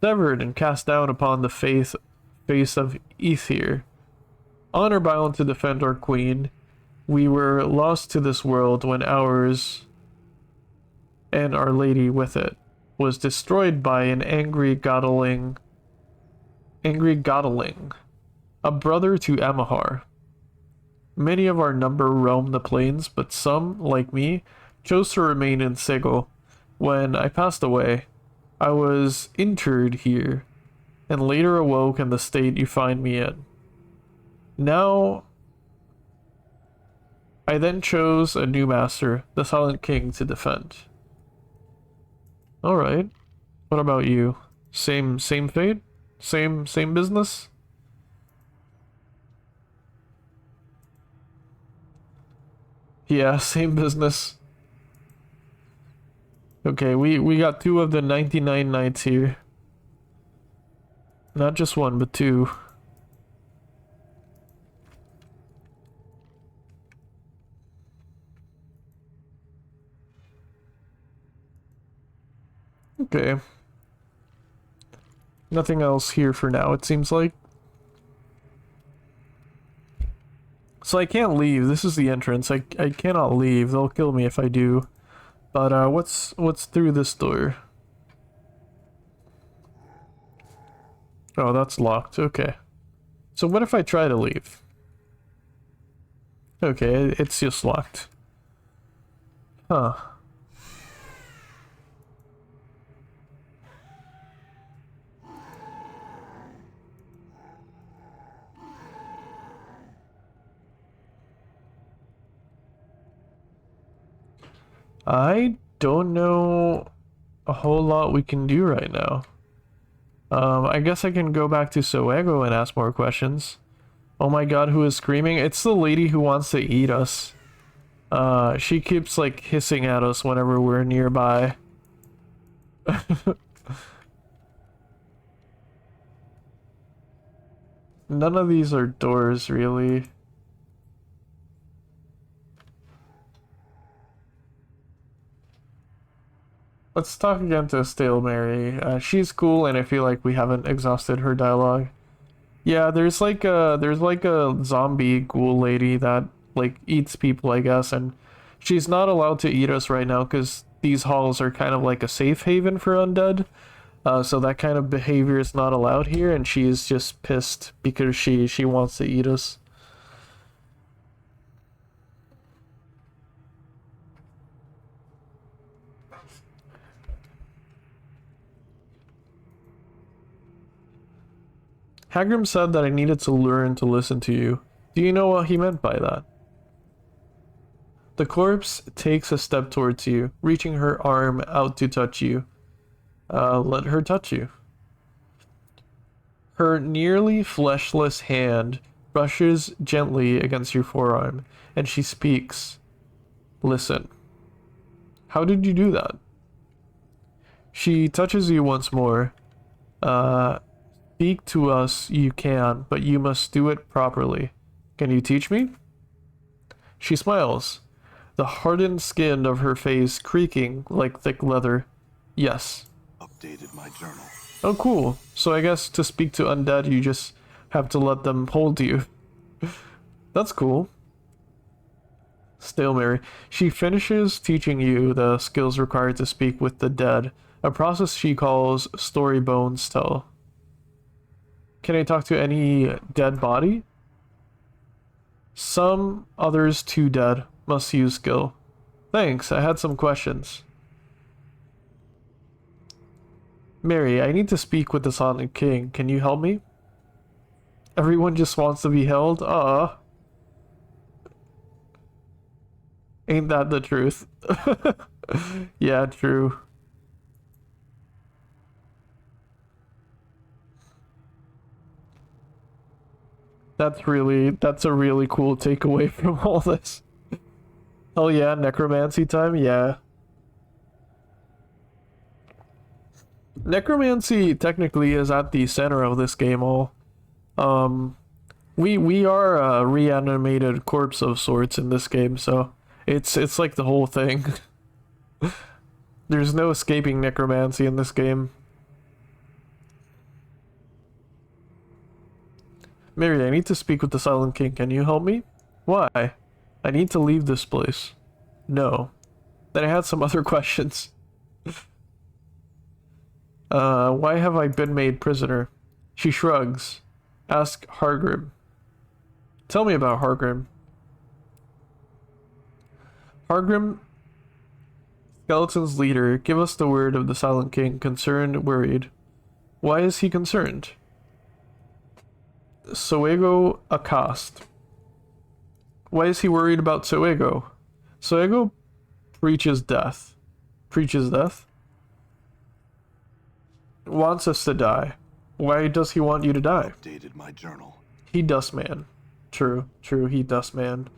severed and cast down upon the face of Ether. Honor bound to defend our queen, we were lost to this world when ours, and Our Lady with it, was destroyed by an angry Godling, a brother to Amahar. Many of our number roamed the plains, but some, like me, chose to remain in Sigil. When I passed away, I was interred here, and later awoke in the state you find me in. Now, I then chose a new master, the Silent King, to defend. Alright. What about you? Same fate? Same business? Yeah, same business. Okay, we got 2 of the 99 knights here. Not just 1, but 2. Okay. Nothing else here for now, it seems like. So I can't leave. This is the entrance. I cannot leave. They'll kill me if I do. But what's through this door? Oh, that's locked. Okay. So what if I try to leave? Okay, it's just locked. Huh. I don't know a whole lot we can do right now. I guess I can go back to Soego and ask more questions. Oh my god, who is screaming? It's the lady who wants to eat us. She keeps like hissing at us whenever we're nearby. None of these are doors, really. Let's talk again to Stale Mary. She's cool, and I feel like we haven't exhausted her dialogue. Yeah, there's like a zombie ghoul lady that like eats people, I guess, and she's not allowed to eat us right now because these halls are kind of like a safe haven for undead. So that kind of behavior is not allowed here, and she's just pissed because she wants to eat us. Hagrim said that I needed to learn to listen to you. Do you know what he meant by that? The corpse takes a step towards you, reaching her arm out to touch you. Let her touch you. Her nearly fleshless hand brushes gently against your forearm, and she speaks. Listen. How did you do that? She touches you once more. Speak to us you can, but you must do it properly. Can you teach me? She smiles, the hardened skin of her face creaking like thick leather. Yes. Updated my journal. Oh, cool. So I guess to speak to undead, you just have to let them hold you. That's cool. Stale Mary. She finishes teaching you the skills required to speak with the dead, a process she calls story bones tell. Can I talk to any dead body? Some, others too dead. Must use skill. Thanks, I had some questions. Mary, I need to speak with the Silent King. Can you help me? Everyone just wants to be held? Ain't that the truth? Yeah, true. That's a really cool takeaway from all this. Oh yeah, necromancy time? Yeah. Necromancy technically is at the center of this game all. We are a reanimated corpse of sorts in this game, so it's like the whole thing. There's no escaping necromancy in this game. Mary, I need to speak with the Silent King. Can you help me? Why? I need to leave this place. No. Then I had some other questions. Why have I been made prisoner? She shrugs. Ask Hargrim. Tell me about Hargrim. Hargrim, Skeleton's leader, give us the word of the Silent King, concerned, worried. Why is he concerned? Soego accost. Why is he worried about Soego? Soego preaches death. Preaches death? Wants us to die. Why does he want you to die? Updated my journal. He dust man. True, he dust man.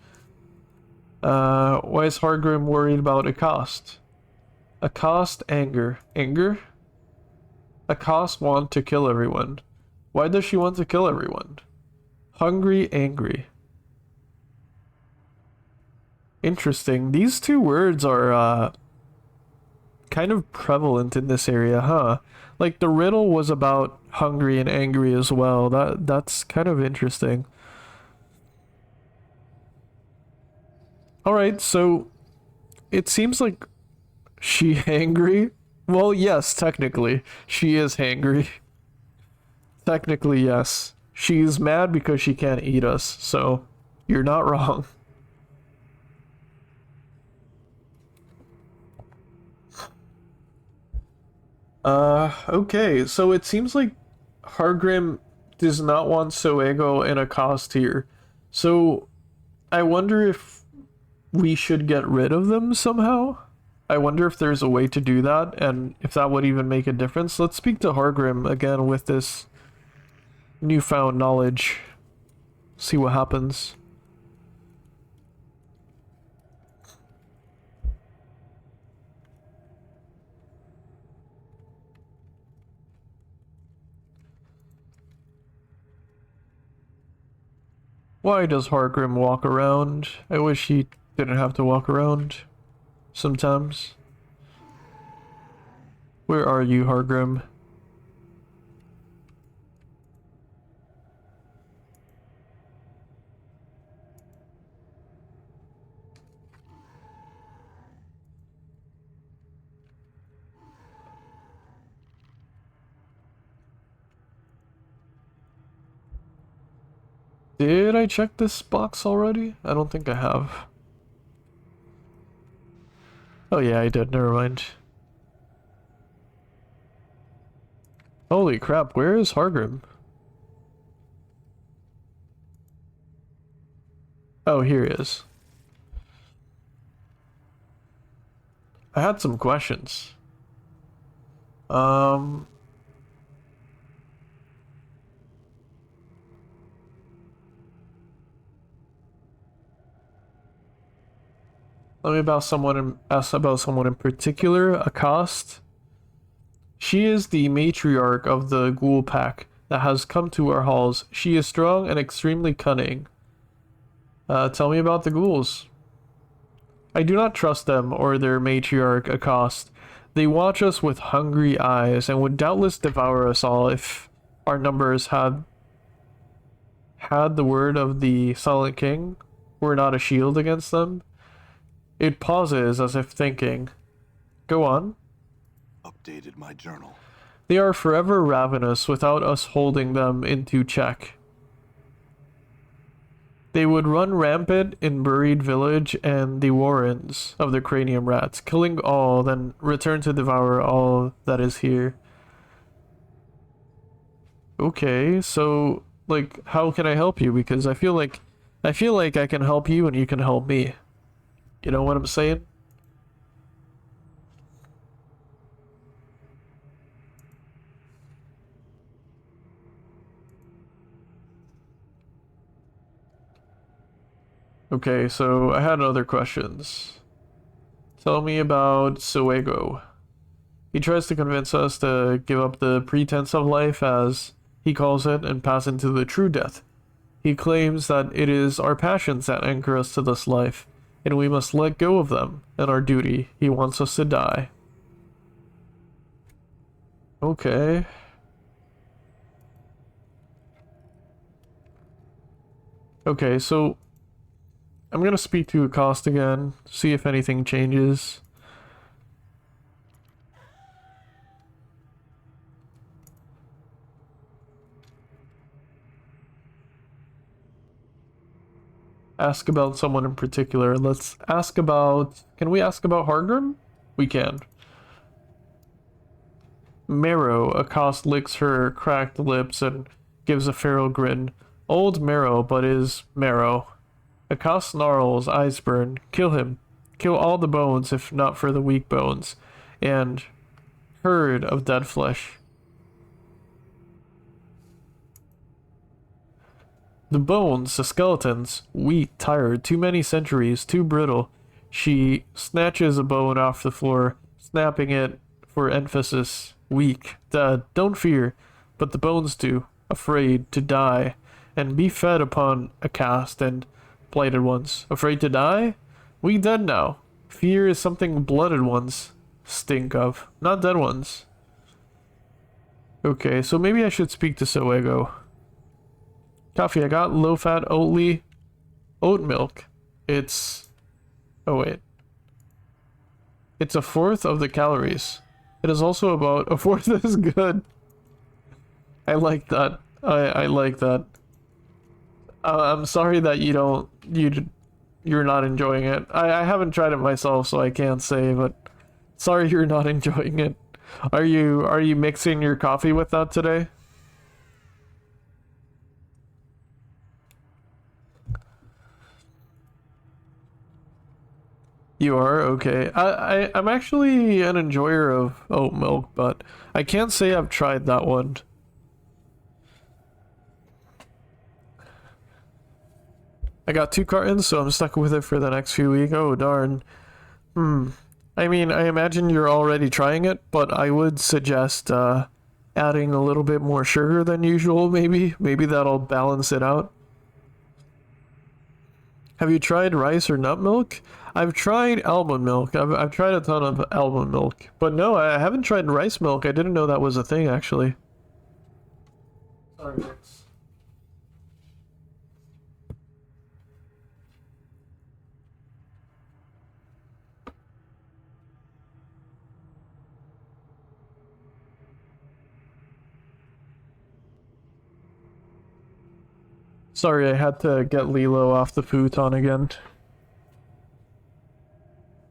Why is Hargrim worried about accost? Accost anger. Anger? Accost want to kill everyone. Why does she want to kill everyone? Hungry, angry. Interesting. These two words are kind of prevalent in this area, huh? Like the riddle was about hungry and angry as well. That's kind of interesting. All right, so it seems like she hangry. Well, yes, technically she is hangry. Technically, yes. She's mad because she can't eat us. So you're not wrong. Okay, so it seems like Hargrim does not want Soego in a cost here. So I wonder if we should get rid of them somehow. I wonder if there's a way to do that and if that would even make a difference. Let's speak to Hargrim again with this newfound knowledge. See what happens. Why does Hargrim walk around? I wish he didn't have to walk around sometimes. Where are you, Hargrim? Did I check this box already? I don't think I have. Oh yeah, I did. Never mind. Holy crap, where is Hargrim? Oh, here he is. I had some questions. Let me ask about someone in particular. Accost. She is the matriarch of the ghoul pack that has come to our halls. She is strong and extremely cunning. Tell me about the ghouls. I do not trust them or their matriarch Accost. They watch us with hungry eyes and would doubtless devour us all if our numbers had the word of the Silent King were not a shield against them. It pauses as if thinking. Go on. Updated my journal. They are forever ravenous without us holding them into check. They would run rampant in Buried Village and the warrens of the cranium rats, killing all, then return to devour all that is here. Okay, so, like, how can I help you? Because I feel like I can help you and you can help me. You know what I'm saying? Okay, so I had other questions. Tell me about Soego. He tries to convince us to give up the pretense of life, as he calls it, and pass into the true death. He claims that it is our passions that anchor us to this life, and we must let go of them, and our duty. He wants us to die. Okay. Okay, so I'm gonna speak to Accost again, see if anything changes. Ask about someone in particular. Let's ask about... Can we ask about Hargrim? We can. Marrow. Accost licks her cracked lips and gives a feral grin. Old Marrow, but is Marrow. Accost snarls, eyes burn. Kill him. Kill all the bones, if not for the weak bones. And herd of dead flesh. The bones, the skeletons, weak, tired, too many centuries, too brittle. She snatches a bone off the floor, snapping it for emphasis. Weak. Don't fear, but the bones do. Afraid to die, and be fed upon a cast and blighted ones. Afraid to die? We dead now. Fear is something blooded ones stink of, not dead ones. Okay, so maybe I should speak to Soego. Coffee, I got low-fat Oatly oat milk. It's... oh wait. It's a fourth of the calories. It is also about a fourth as good. I like that. I like that. I'm sorry that you're not enjoying it. I haven't tried it myself, so I can't say, but sorry you're not enjoying it. Are you mixing your coffee with that today? You are? Okay. I'm actually an enjoyer of oat milk, but I can't say I've tried that one. I got 2 cartons, so I'm stuck with it for the next few weeks. Oh, darn. I mean, I imagine you're already trying it, but I would suggest adding a little bit more sugar than usual, maybe. Maybe that'll balance it out. Have you tried rice or nut milk? I've tried almond milk. I've tried a ton of almond milk. But no, I haven't tried rice milk. I didn't know that was a thing, actually. Sorry, Max. Sorry, I had to get Lilo off the futon again.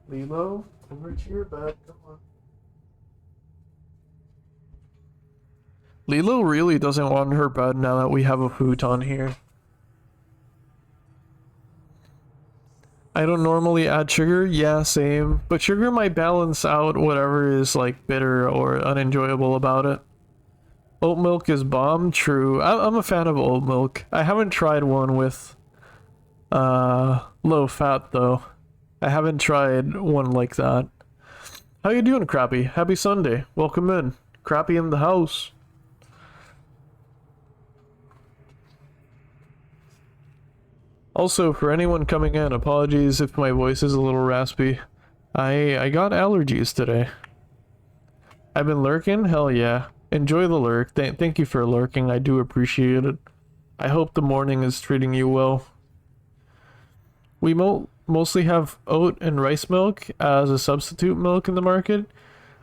Lilo, over to your bed, come on. Lilo really doesn't want her bed now that we have a futon here. I don't normally add sugar, yeah, same. But sugar might balance out whatever is like bitter or unenjoyable about it. Oat milk is bomb, true. I'm a fan of oat milk. I haven't tried one with low fat though. I haven't tried one like that. How you doing, Crappy? Happy Sunday. Welcome in. Crappy in the house. Also, for anyone coming in, apologies if my voice is a little raspy. I got allergies today. I've been lurking? Hell yeah. Enjoy the lurk. Thank you for lurking. I do appreciate it. I hope the morning is treating you well. We mostly have oat and rice milk as a substitute milk in the market.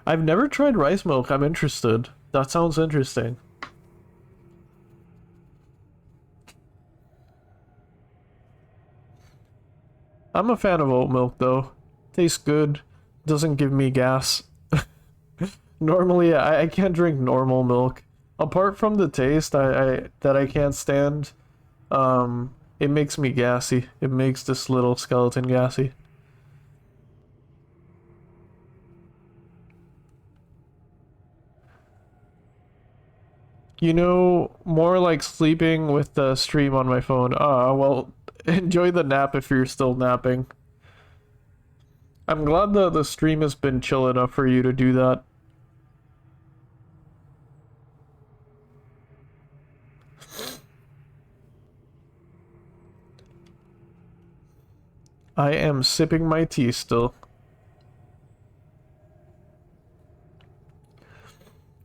I've never tried rice milk. I'm interested. That sounds interesting. I'm a fan of oat milk though. Tastes good. Doesn't give me gas. Normally, I can't drink normal milk. Apart from the taste that I can't stand, it makes me gassy. It makes this little skeleton gassy. You know, more like sleeping with the stream on my phone. Ah, well, enjoy the nap if you're still napping. I'm glad the stream has been chill enough for you to do that. I am sipping my tea still.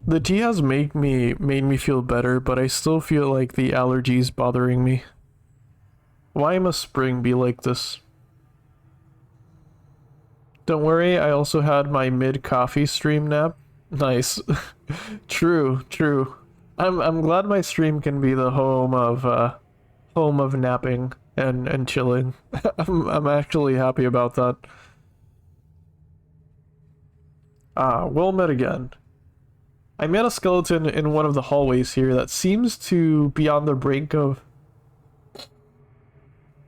The tea has made me feel better, but I still feel like the allergies bothering me. Why must spring be like this? Don't worry, I also had my mid-coffee stream nap. Nice. True. I'm glad my stream can be the home of napping and chilling. I'm actually happy about that. Well met again. I met a skeleton in one of the hallways here that seems to be on the brink of...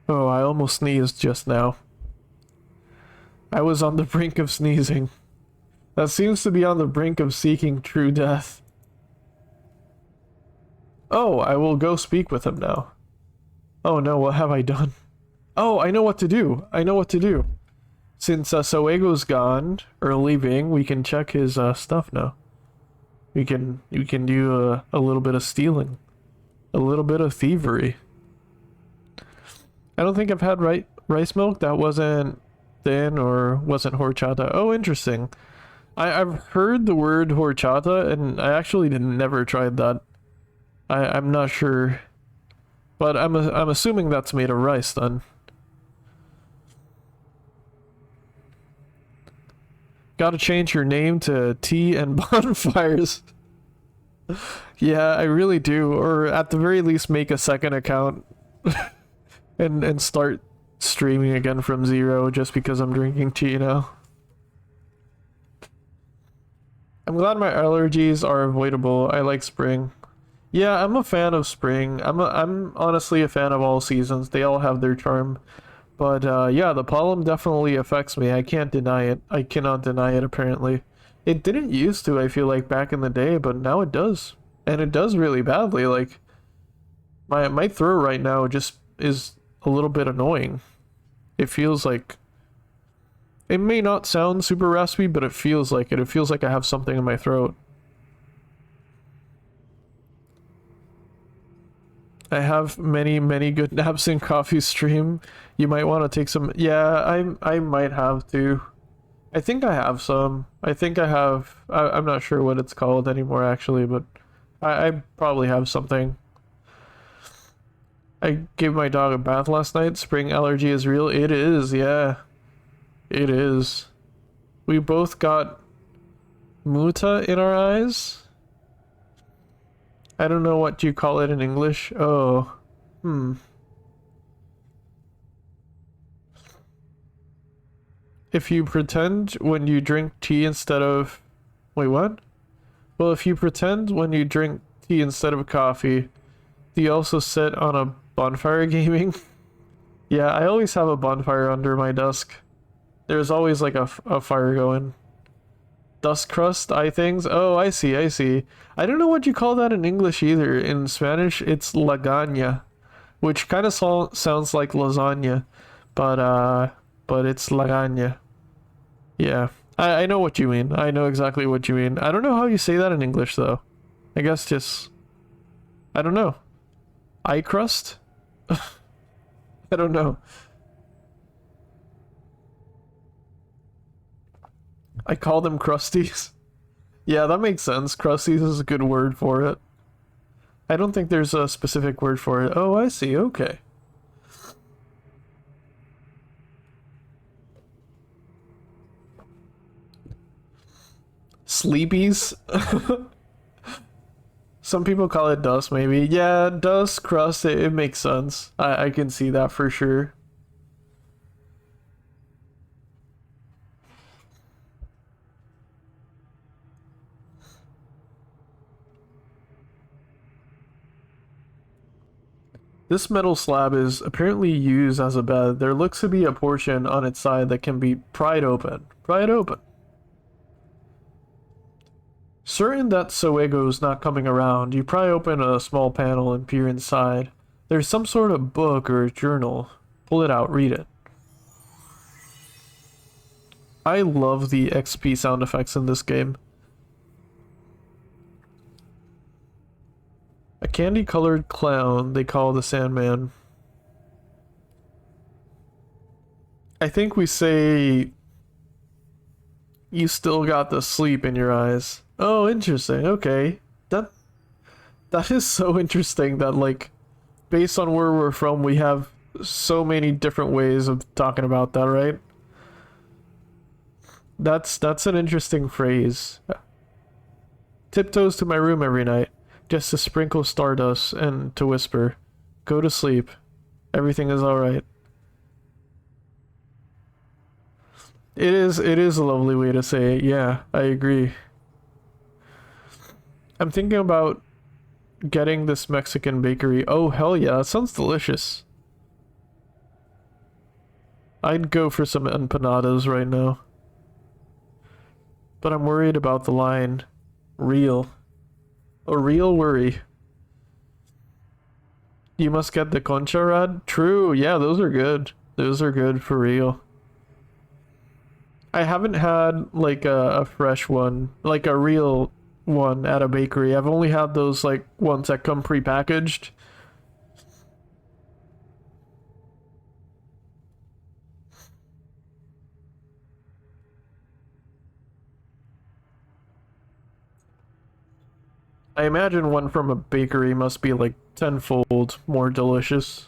Oh, I almost sneezed just now. I was on the brink of sneezing. That seems to be on the brink of seeking true death. Oh, I will go speak with him now. Oh no, what have I done? Oh, I know what to do. since Soego's gone or leaving, we can check his stuff now. We can do a little bit of stealing, a little bit of thievery. I don't think I've had rice milk that wasn't thin or wasn't horchata. Oh, interesting. I've heard the word horchata, and I actually never tried that. I'm not sure, but I'm assuming that's made of rice then. Gotta change your name to Tea and Bonfires. Yeah, I really do. Or at the very least, make a second account and start streaming again from zero just because I'm drinking tea now. I'm glad my allergies are avoidable. I like spring. Yeah, I'm a fan of spring. I'm honestly a fan of all seasons. They all have their charm. But yeah, the pollen definitely affects me. I can't deny it. I cannot deny it, apparently. It didn't used to, I feel like, back in the day, but now it does. And it does really badly. Like, my throat right now just is a little bit annoying. It feels like... It may not sound super raspy, but it feels like it. It feels like I have something in my throat. I have many good naps in coffee stream. You might want to take some. Yeah, I might have to. I think I have some. I think I have. I'm not sure what it's called anymore, actually, but I probably have something. I gave my dog a bath last night. Spring allergy is real. It is, yeah. It is. We both got muta in our eyes. I don't know what you call it in English. Oh. If you pretend when you drink tea instead of... Wait, what? Well, if you pretend when you drink tea instead of coffee, do you also sit on a bonfire gaming? Yeah, I always have a bonfire under my desk. There's always like a fire going. Dust crust eye things? Oh, I see. I don't know what you call that in English either. In Spanish, it's lagaña, which kind of sounds like lasagna, but it's lagaña. Yeah, I know what you mean. I know exactly what you mean. I don't know how you say that in English though. I guess just, I don't know. Eye crust? I don't know. I call them crusties. Yeah, that makes sense. Crusties is a good word for it. I don't think there's a specific word for it. Oh, I see. Okay. Sleepies? Some people call it dust, maybe. Yeah, dust, crust, it makes sense. I can see that for sure. This metal slab is apparently used as a bed. There looks to be a portion on its side that can be pried open. Pry it open. Certain that Soego's not coming around, you pry open a small panel and peer inside. There's some sort of book or journal. Pull it out, read it. I love the XP sound effects in this game. A candy-colored clown they call the Sandman. I think we say... You still got the sleep in your eyes. Oh, interesting. Okay. That is so interesting that, like, based on where we're from, we have so many different ways of talking about that, right? That's an interesting phrase. Tiptoes to my room every night, just to sprinkle stardust and to whisper, "Go to sleep. Everything is alright." It is a lovely way to say it. Yeah, I agree. I'm thinking about getting this Mexican bakery. Oh, hell yeah, that sounds delicious. I'd go for some empanadas right now. But I'm worried about the line. Real. A real worry. You must get the concha rad? True, yeah, those are good. Those are good for real. I haven't had like a fresh one, like a real one at a bakery. I've only had those like ones that come prepackaged. I imagine one from a bakery must be like tenfold more delicious.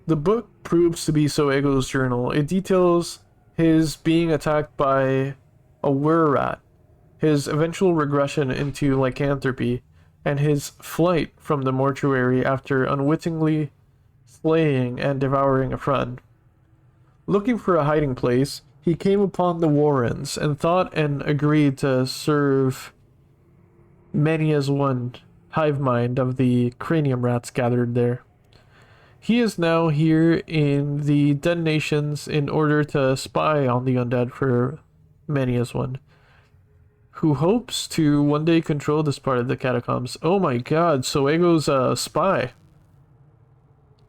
The book proves to be Soego's journal. It details his being attacked by a were-rat, his eventual regression into lycanthropy, and his flight from the mortuary after unwittingly slaying and devouring a friend. Looking for a hiding place, he came upon the Warrens and thought and agreed to serve many as one hive mind of the cranium rats gathered there. He is now here in the Dead Nations in order to spy on the undead for many as one, who hopes to one day control this part of the catacombs. Oh my god, Soego's a spy.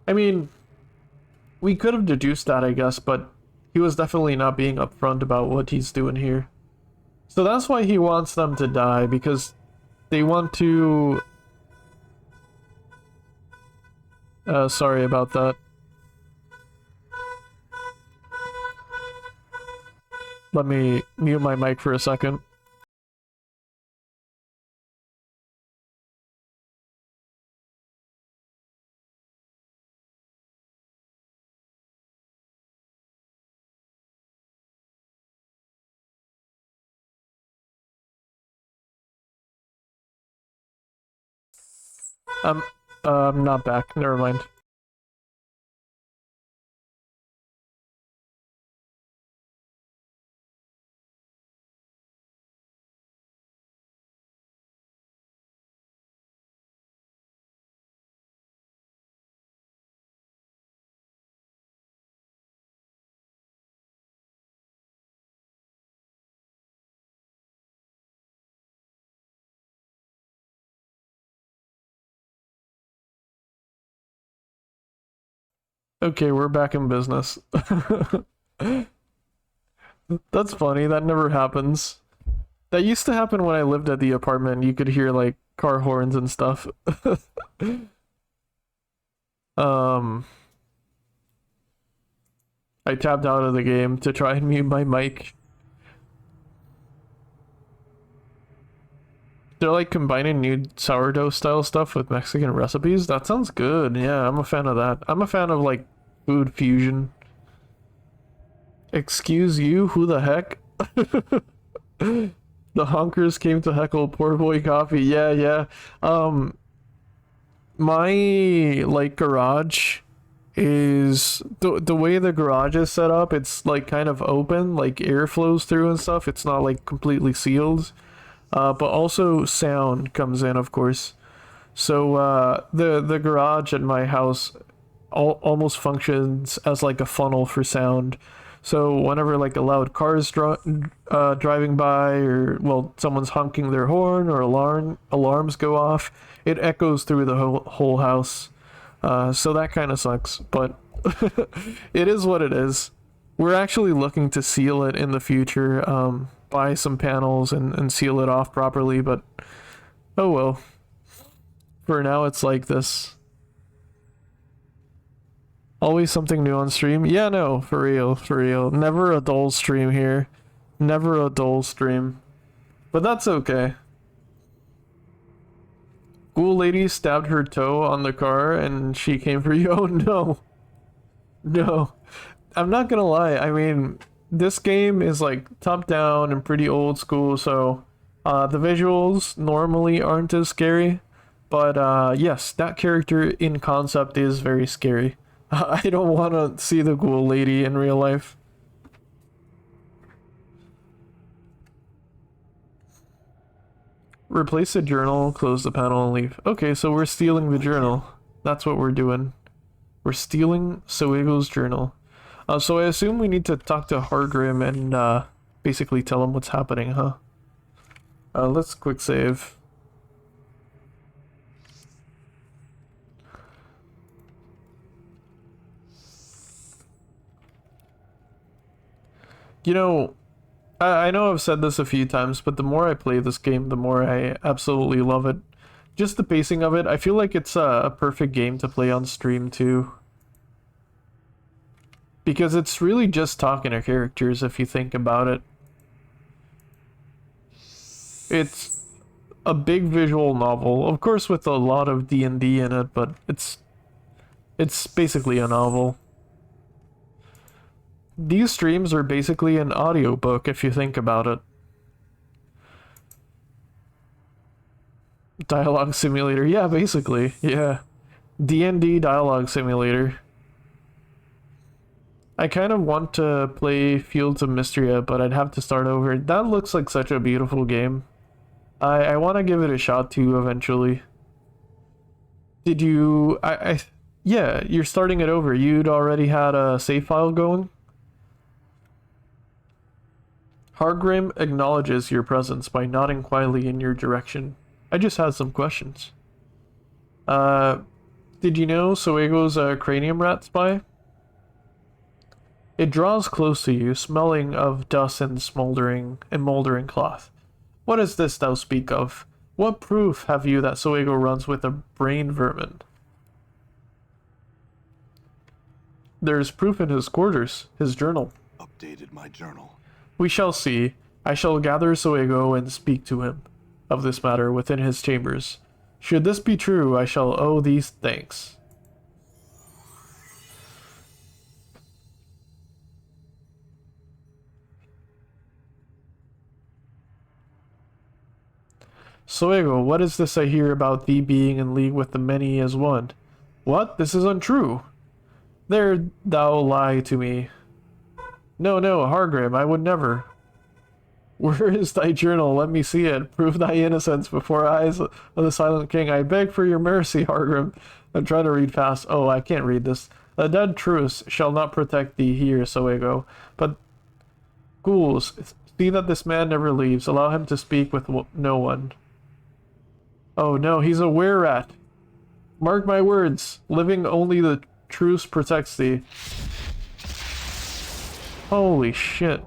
I mean, we could have deduced that, I guess, but he was definitely not being upfront about what he's doing here. So that's why he wants them to die, because they want to... sorry about that. Let me mute my mic for a second. Um, I'm not back. Never mind. Okay, we're back in business. That's funny. That never happens. That used to happen when I lived at the apartment. You could hear like car horns and stuff. um, I tapped out of the game to try and mute my mic. They're like combining new sourdough style stuff with Mexican recipes. That sounds good. Yeah, I'm a fan of that. I'm a fan of like food fusion. Excuse you? Who the heck? The honkers came to heckle poor boy coffee. Yeah, yeah. Um, my like garage is the way the garage is set up. It's like kind of open, like air flows through and stuff. It's not like completely sealed. But also sound comes in, of course. So the garage at my house almost functions as like a funnel for sound. So whenever like a loud car is driving by, or well, someone's honking their horn, or alarms go off, it echoes through the whole house. So that kind of sucks, but it is what it is. We're actually looking to seal it in the future, buy some panels and seal it off properly, but oh well. For now, it's like this. Always something new on stream. Yeah, no, for real, for real. Never a dull stream here. Never a dull stream. But that's okay. Ghoul lady stabbed her toe on the car and she came for you. Oh no. No. I'm not gonna lie. I mean, this game is like top down and pretty old school, so the visuals normally aren't as scary. But yes, that character in concept is very scary. I don't want to see the ghoul lady in real life. Replace the journal, close the panel, and leave. Okay, so we're stealing the journal. That's what we're doing. We're stealing Soego's journal. So I assume we need to talk to Hargrim and basically tell him what's happening, huh? Let's quick save. You know, I know I've said this a few times, but the more I play this game, the more I absolutely love it. Just the pacing of it, I feel like it's a perfect game to play on stream too. Because it's really just talking to characters if you think about it. It's a big visual novel, of course with a lot of D&D in it, but it's basically a novel. These streams are basically an audiobook if you think about it. Dialogue simulator, yeah, basically, yeah. D&D dialogue simulator. I kind of want to play Fields of Mystria, but I'd have to start over. That looks like such a beautiful game. I want to give it a shot too eventually. Did you... yeah, you're starting it over. You'd already had a save file going? Hargrim acknowledges your presence by nodding quietly in your direction. I just had some questions. Did you know Soego's a cranium rat spy? It draws close to you, smelling of dust and moldering cloth. What is this thou speak of? What proof have you that Soego runs with a brain vermin? There's proof in his quarters, his journal. Updated my journal. We shall see. I shall gather Soego and speak to him of this matter within his chambers. Should this be true, I shall owe these thanks. Soego, what is this I hear about thee being in league with the many as one? What? This is untrue. There thou lie to me. No, Hargrim, I would never. Where is thy journal? Let me see it. Prove thy innocence before eyes of the Silent King. I beg for your mercy, Hargrim. I'm trying to read fast. Oh, I can't read this. The dead truce shall not protect thee here, Soego. But, ghouls, see that this man never leaves. Allow him to speak with no one. Oh no, he's a were-rat. Mark my words. Living only the truce protects thee. Holy shit.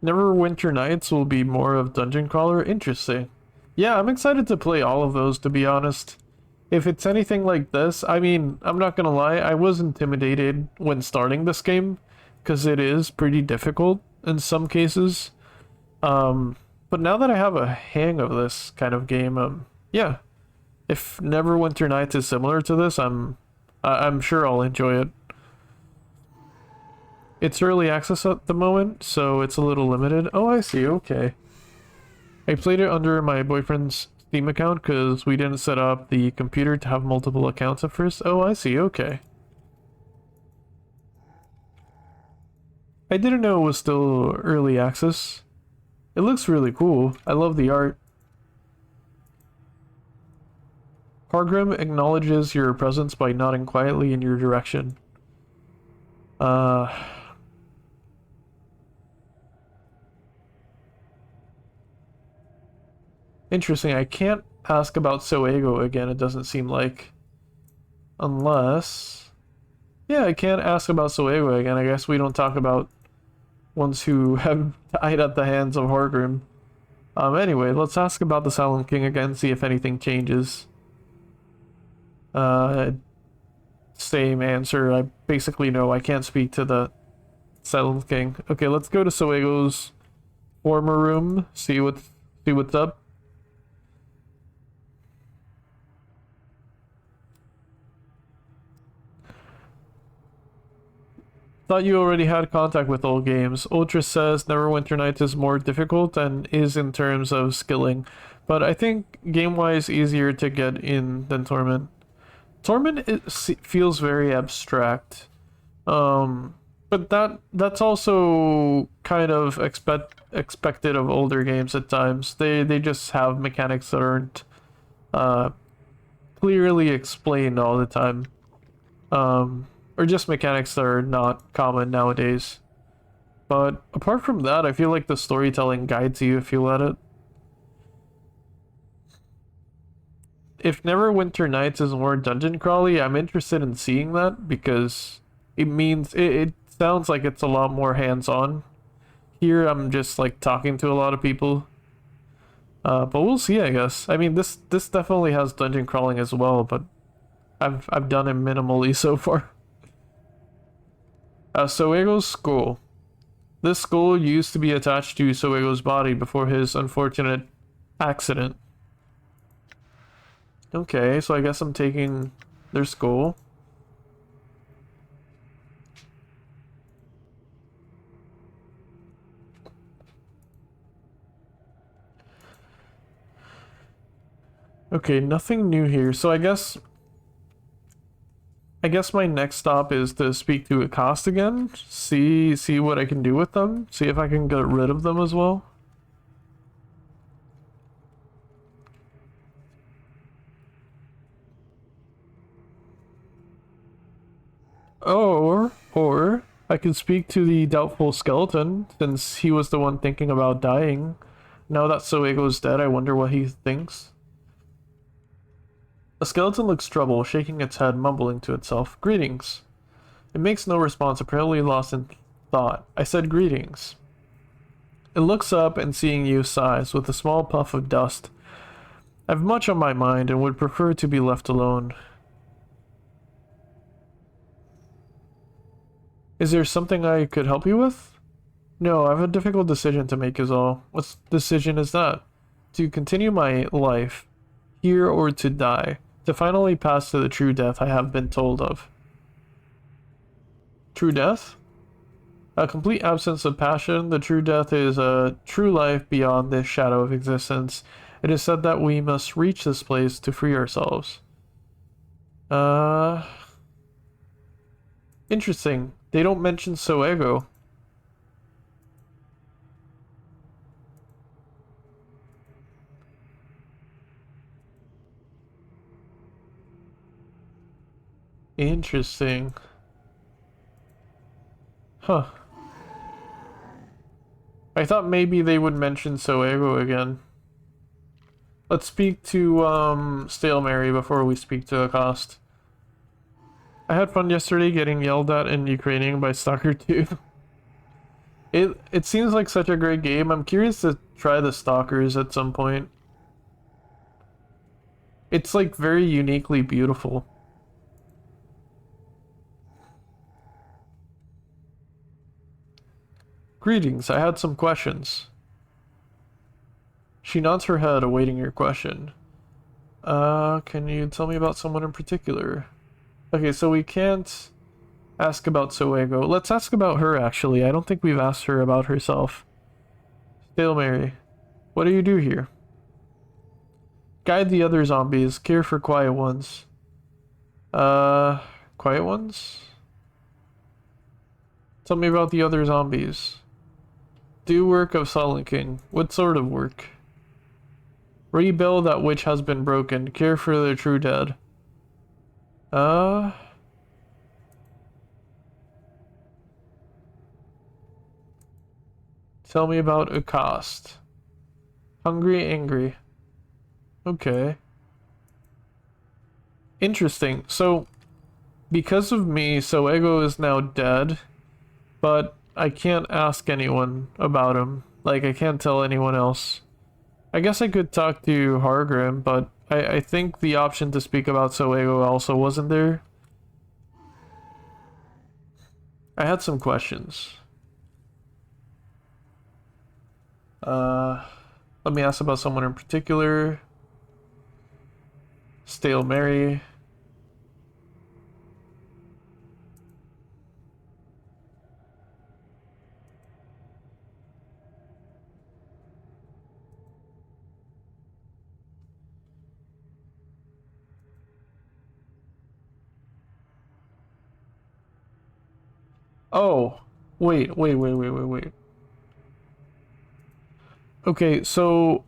Neverwinter Nights will be more of Dungeon Crawler. Interesting. Yeah, I'm excited to play all of those, to be honest. If it's anything like this, I mean, I'm not gonna lie, I was intimidated when starting this game, because it is pretty difficult in some cases. But now that I have a hang of this kind of game, yeah. If Neverwinter Nights is similar to this, I'm sure I'll enjoy it. It's early access at the moment, so it's a little limited. Oh, I see, okay. I played it under my boyfriend's Steam account because we didn't set up the computer to have multiple accounts at first. Oh, I see, okay. I didn't know it was still early access. It looks really cool. I love the art. Hargrim acknowledges your presence by nodding quietly in your direction. Interesting, I can't ask about Soego again, it doesn't seem like. Unless... Yeah, I can't ask about Soego again. I guess we don't talk about ones who have died at the hands of Hargrim. Anyway, let's ask about the Silent King again, see if anything changes. Same answer. I basically know I can't speak to the Silent King. Okay, let's go to Soego's former room, see what's up. Thought you already had contact with all games. Ultra says Neverwinter Nights is more difficult and is in terms of skilling, but I think game-wise easier to get in than Torment. Torment feels very abstract, but that's also kind of expected of older games at times. They just have mechanics that aren't clearly explained all the time. Or just mechanics that are not common nowadays. But apart from that, I feel like the storytelling guides you if you let it. if Neverwinter Nights is more dungeon crawly, I'm interested in seeing that because it means it sounds like it's a lot more hands-on. Here I'm just like talking to a lot of people. But we'll see, I guess. I mean, this definitely has dungeon crawling as well, but I've done it minimally so far. Soego's skull. This skull used to be attached to Soego's body before his unfortunate accident. Okay, so I guess I'm taking their skull. Okay, nothing new here. So I guess my next stop is to speak to Accost again. See what I can do with them. See if I can get rid of them as well. Or I can speak to the doubtful skeleton, since he was the one thinking about dying. Now that Soego's dead, I wonder what he thinks. The skeleton looks troubled, shaking its head, mumbling to itself. Greetings. It makes no response, apparently lost in thought. I said greetings. It looks up and seeing you sighs, with a small puff of dust. I've much on my mind and would prefer to be left alone. Is there something I could help you with? No, I have a difficult decision to make is all. What decision is that? To continue my life, here or to die. To finally pass to the true death I have been told of. True death? A complete absence of passion. The true death is a true life beyond this shadow of existence. It is said that we must reach this place to free ourselves. Interesting. They don't mention Soego. Interesting. Huh. I thought maybe they would mention Soego again. Let's speak to Stale Mary before we speak to Accost. I had fun yesterday getting yelled at in Ukrainian by Stalker 2. It seems like such a great game. I'm curious to try the Stalkers at some point. It's like very uniquely beautiful. Greetings, I had some questions. She nods her head, awaiting your question. Can you tell me about someone in particular? Okay, so we can't ask about Soego. Let's ask about her, actually. I don't think we've asked her about herself. Stale Mary, what do you do here? Guide the other zombies, care for quiet ones. Quiet ones? Tell me about the other zombies. Do work of Silent King. What sort of work? Rebuild that which has been broken. Care for the true dead. Tell me about Accost. Hungry, angry. Okay. Interesting. So, because of me, Soego is now dead, but I can't ask anyone about him. Like, I can't tell anyone else. I guess I could talk to Hargrim, but I think the option to speak about Soego also wasn't there. I had some questions. Let me ask about someone in particular. Stale Mary. Oh, wait. Okay, so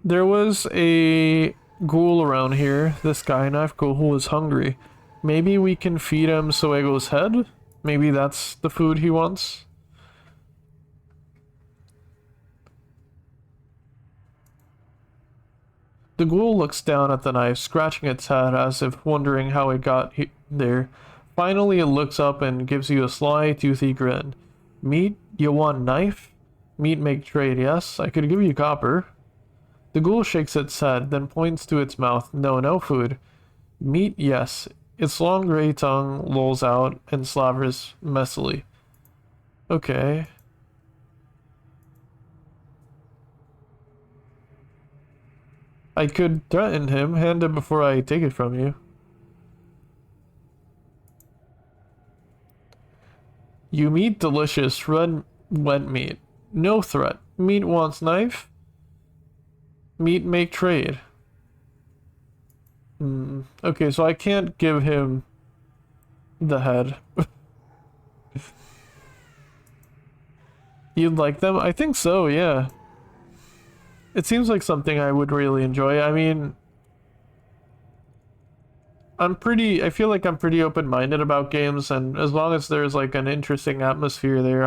there was a ghoul around here, this guy, knife ghoul, who was hungry. Maybe we can feed him Soego's head? Maybe that's the food he wants? The ghoul looks down at the knife, scratching its head as if wondering how it got there. Finally, it looks up and gives you a sly, toothy grin. Meat? You want knife? Meat make trade, yes? I could give you copper. The ghoul shakes its head, then points to its mouth. No, no food. Meat, yes. Its long gray tongue lolls out and slavers messily. Okay. I could threaten him, hand it before I take it from you. You meat delicious, red wet meat. No threat. Meat wants knife. Meat make trade. Okay, so I can't give him the head. You'd like them? I think so, yeah. It seems like something I would really enjoy. I mean, I feel like I'm pretty open-minded about games, and as long as there's like an interesting atmosphere there,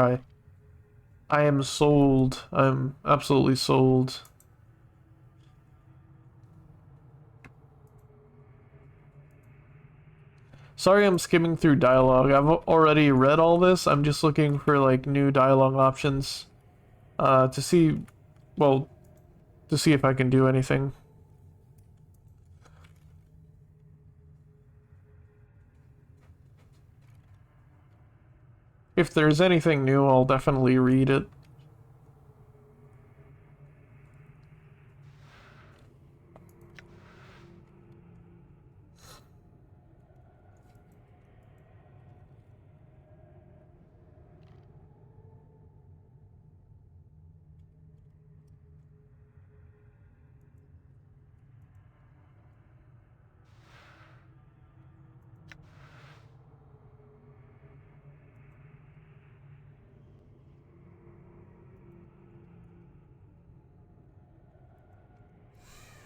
I am sold. I'm absolutely sold. Sorry I'm skimming through dialogue. I've already read all this. I'm just looking for like new dialogue options to see, well, to see if I can do anything. If there's anything new, I'll definitely read it.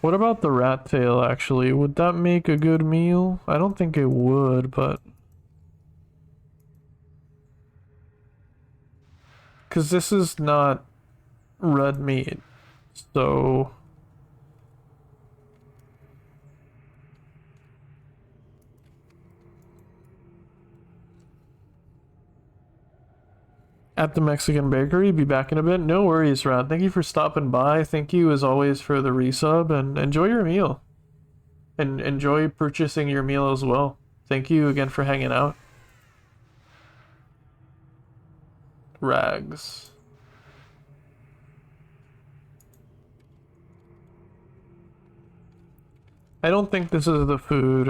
What about the rat tail, actually? Would that make a good meal? I don't think it would, but... because this is not red meat, so... At the Mexican bakery, be back in a bit. No worries, Rat. Thank you for stopping by. Thank you, as always, for the resub, and enjoy your meal. And enjoy purchasing your meal as well. Thank you again for hanging out. Rags. I don't think this is the food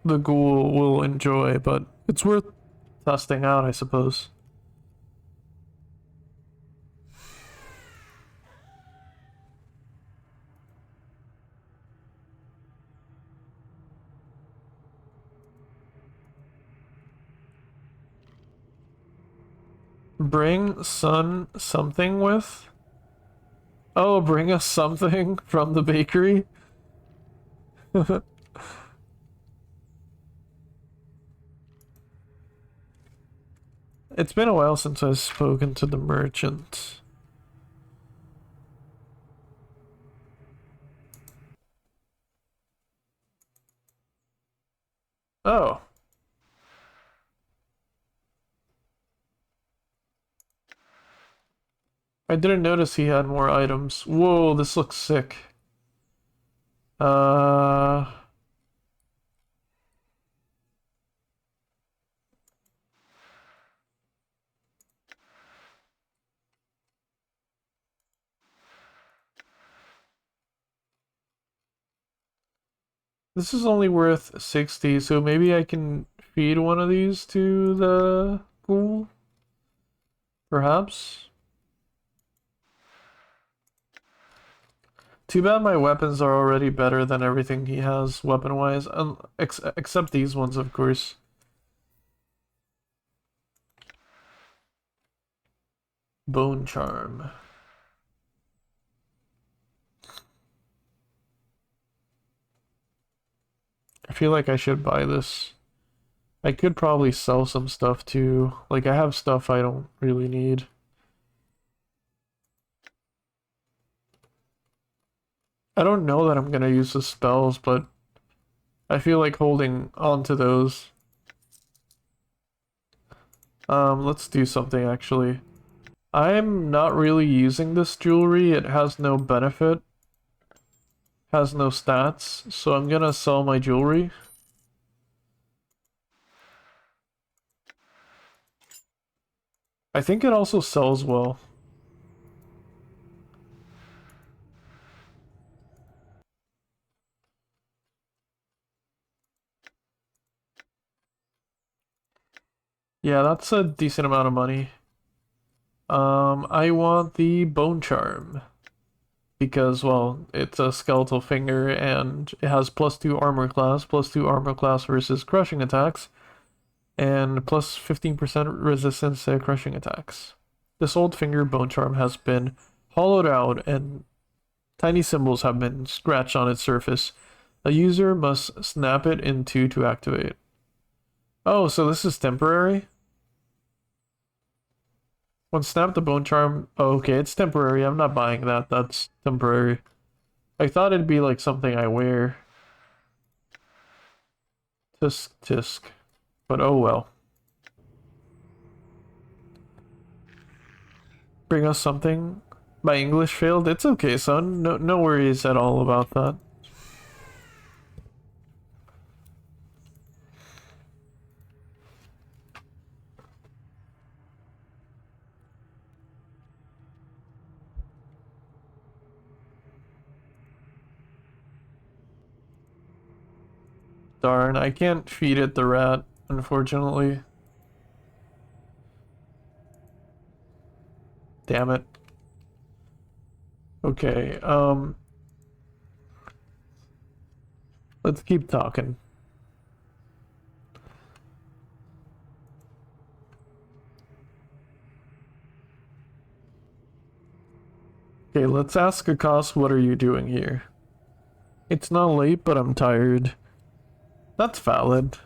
the ghoul will enjoy, but it's worth testing out, I suppose. Bring something with? Oh, bring us something from the bakery? It's been a while since I've spoken to the merchant. Oh. I didn't notice he had more items. Whoa, this looks sick. This is only worth 60, so maybe I can feed one of these to the ghoul? Perhaps? Too bad my weapons are already better than everything he has weapon-wise, except these ones, of course. Bone charm. I feel like I should buy this. I could probably sell some stuff too. Like, I have stuff I don't really need. I don't know that I'm gonna use the spells, but I feel like holding on to those. Let's do something actually. I'm not really using this jewelry. It has no benefit. Has no stats, so I'm gonna sell my jewelry. I think it also sells well. Yeah, that's a decent amount of money. I want the bone charm. Because, well, it's a skeletal finger and it has +2 armor class, +2 armor class versus crushing attacks, and plus 15% resistance to crushing attacks. This old finger bone charm has been hollowed out and tiny symbols have been scratched on its surface. A user must snap it in two to activate. Oh, so this is temporary? When snap the bone charm... Oh, okay, it's temporary. I'm not buying that. That's temporary. I thought it'd be like something I wear. Tisk, tisk. But oh well. Bring us something. My English failed. It's okay, son. No worries at all about that. Darn, I can't feed it the rat, unfortunately. Damn it. Okay, let's keep talking. Okay, let's ask Akos, what are you doing here? It's not late, but I'm tired. That's valid.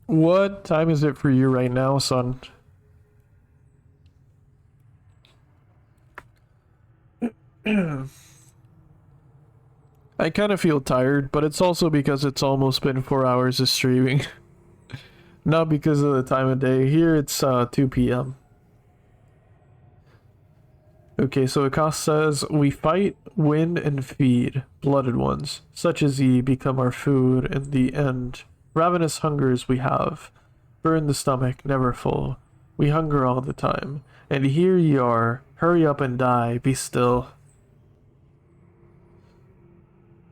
What time is it for you right now, son? I kind of feel tired, but it's also because it's almost been 4 hours of streaming. Not because of the time of day. Here it's 2 p.m. Okay, so Akos says, we fight, win, and feed. Blooded ones, such as ye, become our food in the end. Ravenous hungers we have. Burn the stomach, never full. We hunger all the time. And here ye are. Hurry up and die, be still.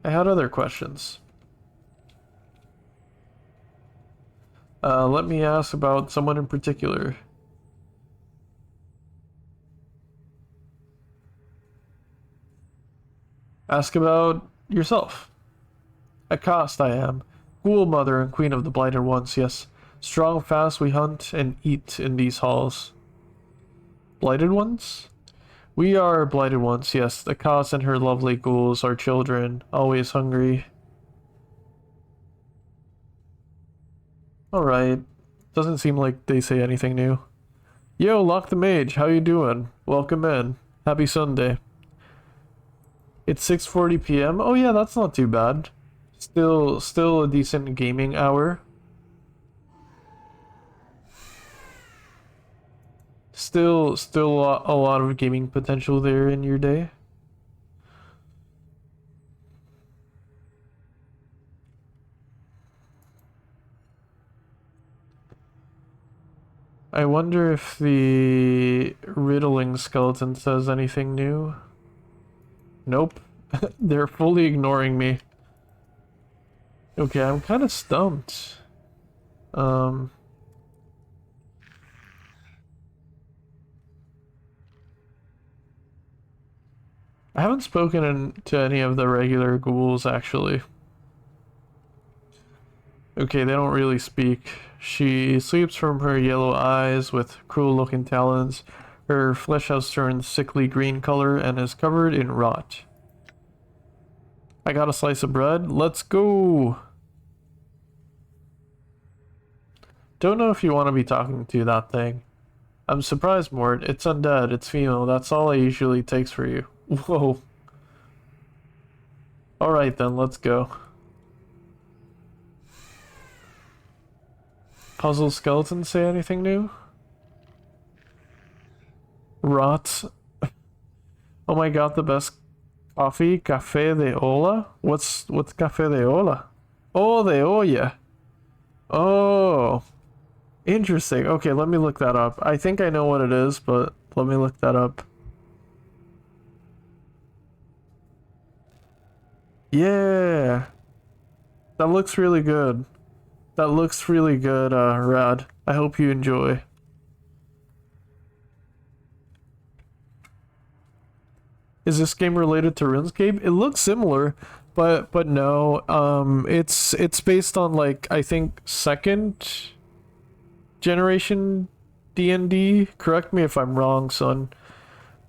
I had other questions. Let me ask about someone in particular. Ask about yourself. At cost I am. Ghoul mother and queen of the blighted ones, yes. Strong fast we hunt and eat in these halls. Blighted ones? We are blighted ones, yes. The Akos and her lovely ghouls are children, always hungry. Alright. Doesn't seem like they say anything new. Yo, Lock the Mage, how you doing? Welcome in. Happy Sunday. It's 6:40 p.m. Oh yeah, that's not too bad. Still a decent gaming hour. Still a lot of gaming potential there in your day. I wonder if the riddling skeleton says anything new. Nope. They're fully ignoring me. Okay, I'm kind of stumped. I haven't spoken to any of the regular ghouls, actually. Okay, they don't really speak. She sleeps from her yellow eyes with cruel-looking talons. Her flesh has turned sickly green color and is covered in rot. I got a slice of bread. Let's go! Don't know if you want to be talking to that thing. I'm surprised, Mort. It's undead. It's female. That's all it usually takes for you. Whoa. Alright then, let's go. Puzzle skeletons say anything new? Rot. Oh my god, the best coffee, Café de Ola? What's Café de Ola? Oh, de olla. Oh. Interesting. Okay, let me look that up. I think I know what it is, but let me look that up. Yeah. That looks really good. That looks really good, Rad. I hope you enjoy. Is this game related to RuneScape? It looks similar, but no. It's based on like I think second generation D&D. Correct me if I'm wrong, son.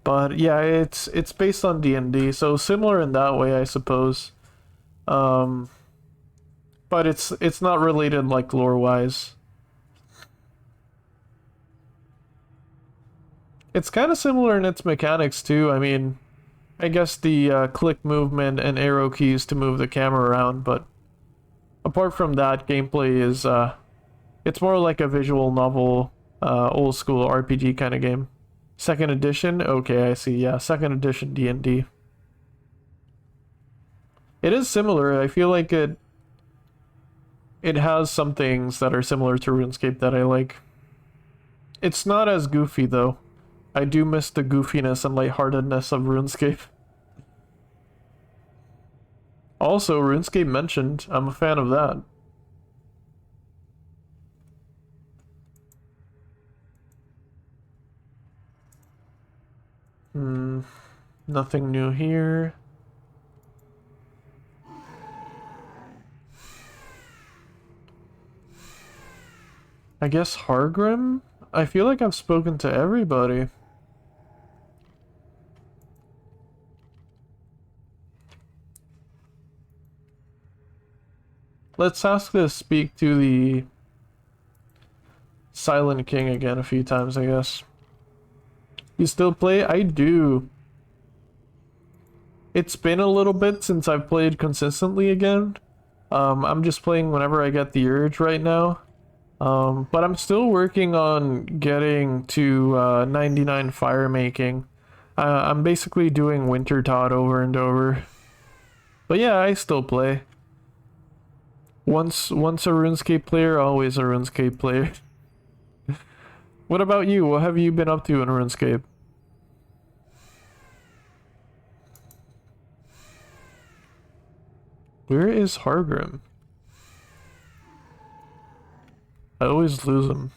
But yeah, it's based on D&D, so similar in that way, I suppose. But it's not related like lore-wise. It's kind of similar in its mechanics too. I mean, I guess the click movement and arrow keys to move the camera around, but apart from that, gameplay is it's more like a visual novel, old school RPG kind of game. Second edition? Okay, I see. Yeah, second edition D&D. It is similar. I feel like it has some things that are similar to RuneScape that I like. It's not as goofy though. I do miss the goofiness and lightheartedness of RuneScape. Also, RuneScape mentioned. I'm a fan of that. Nothing new here. I guess Hargrim? I feel like I've spoken to everybody. Let's ask to speak to the Silent King again a few times, I guess. You still play? I do. It's been a little bit since I've played consistently again. I'm just playing whenever I get the urge right now. But I'm still working on getting to 99 fire making. I'm basically doing Winter Todd over and over. But yeah, I still play. Once a RuneScape player, always a RuneScape player. What about you? What have you been up to in RuneScape? Where is Hargrim? I always lose him.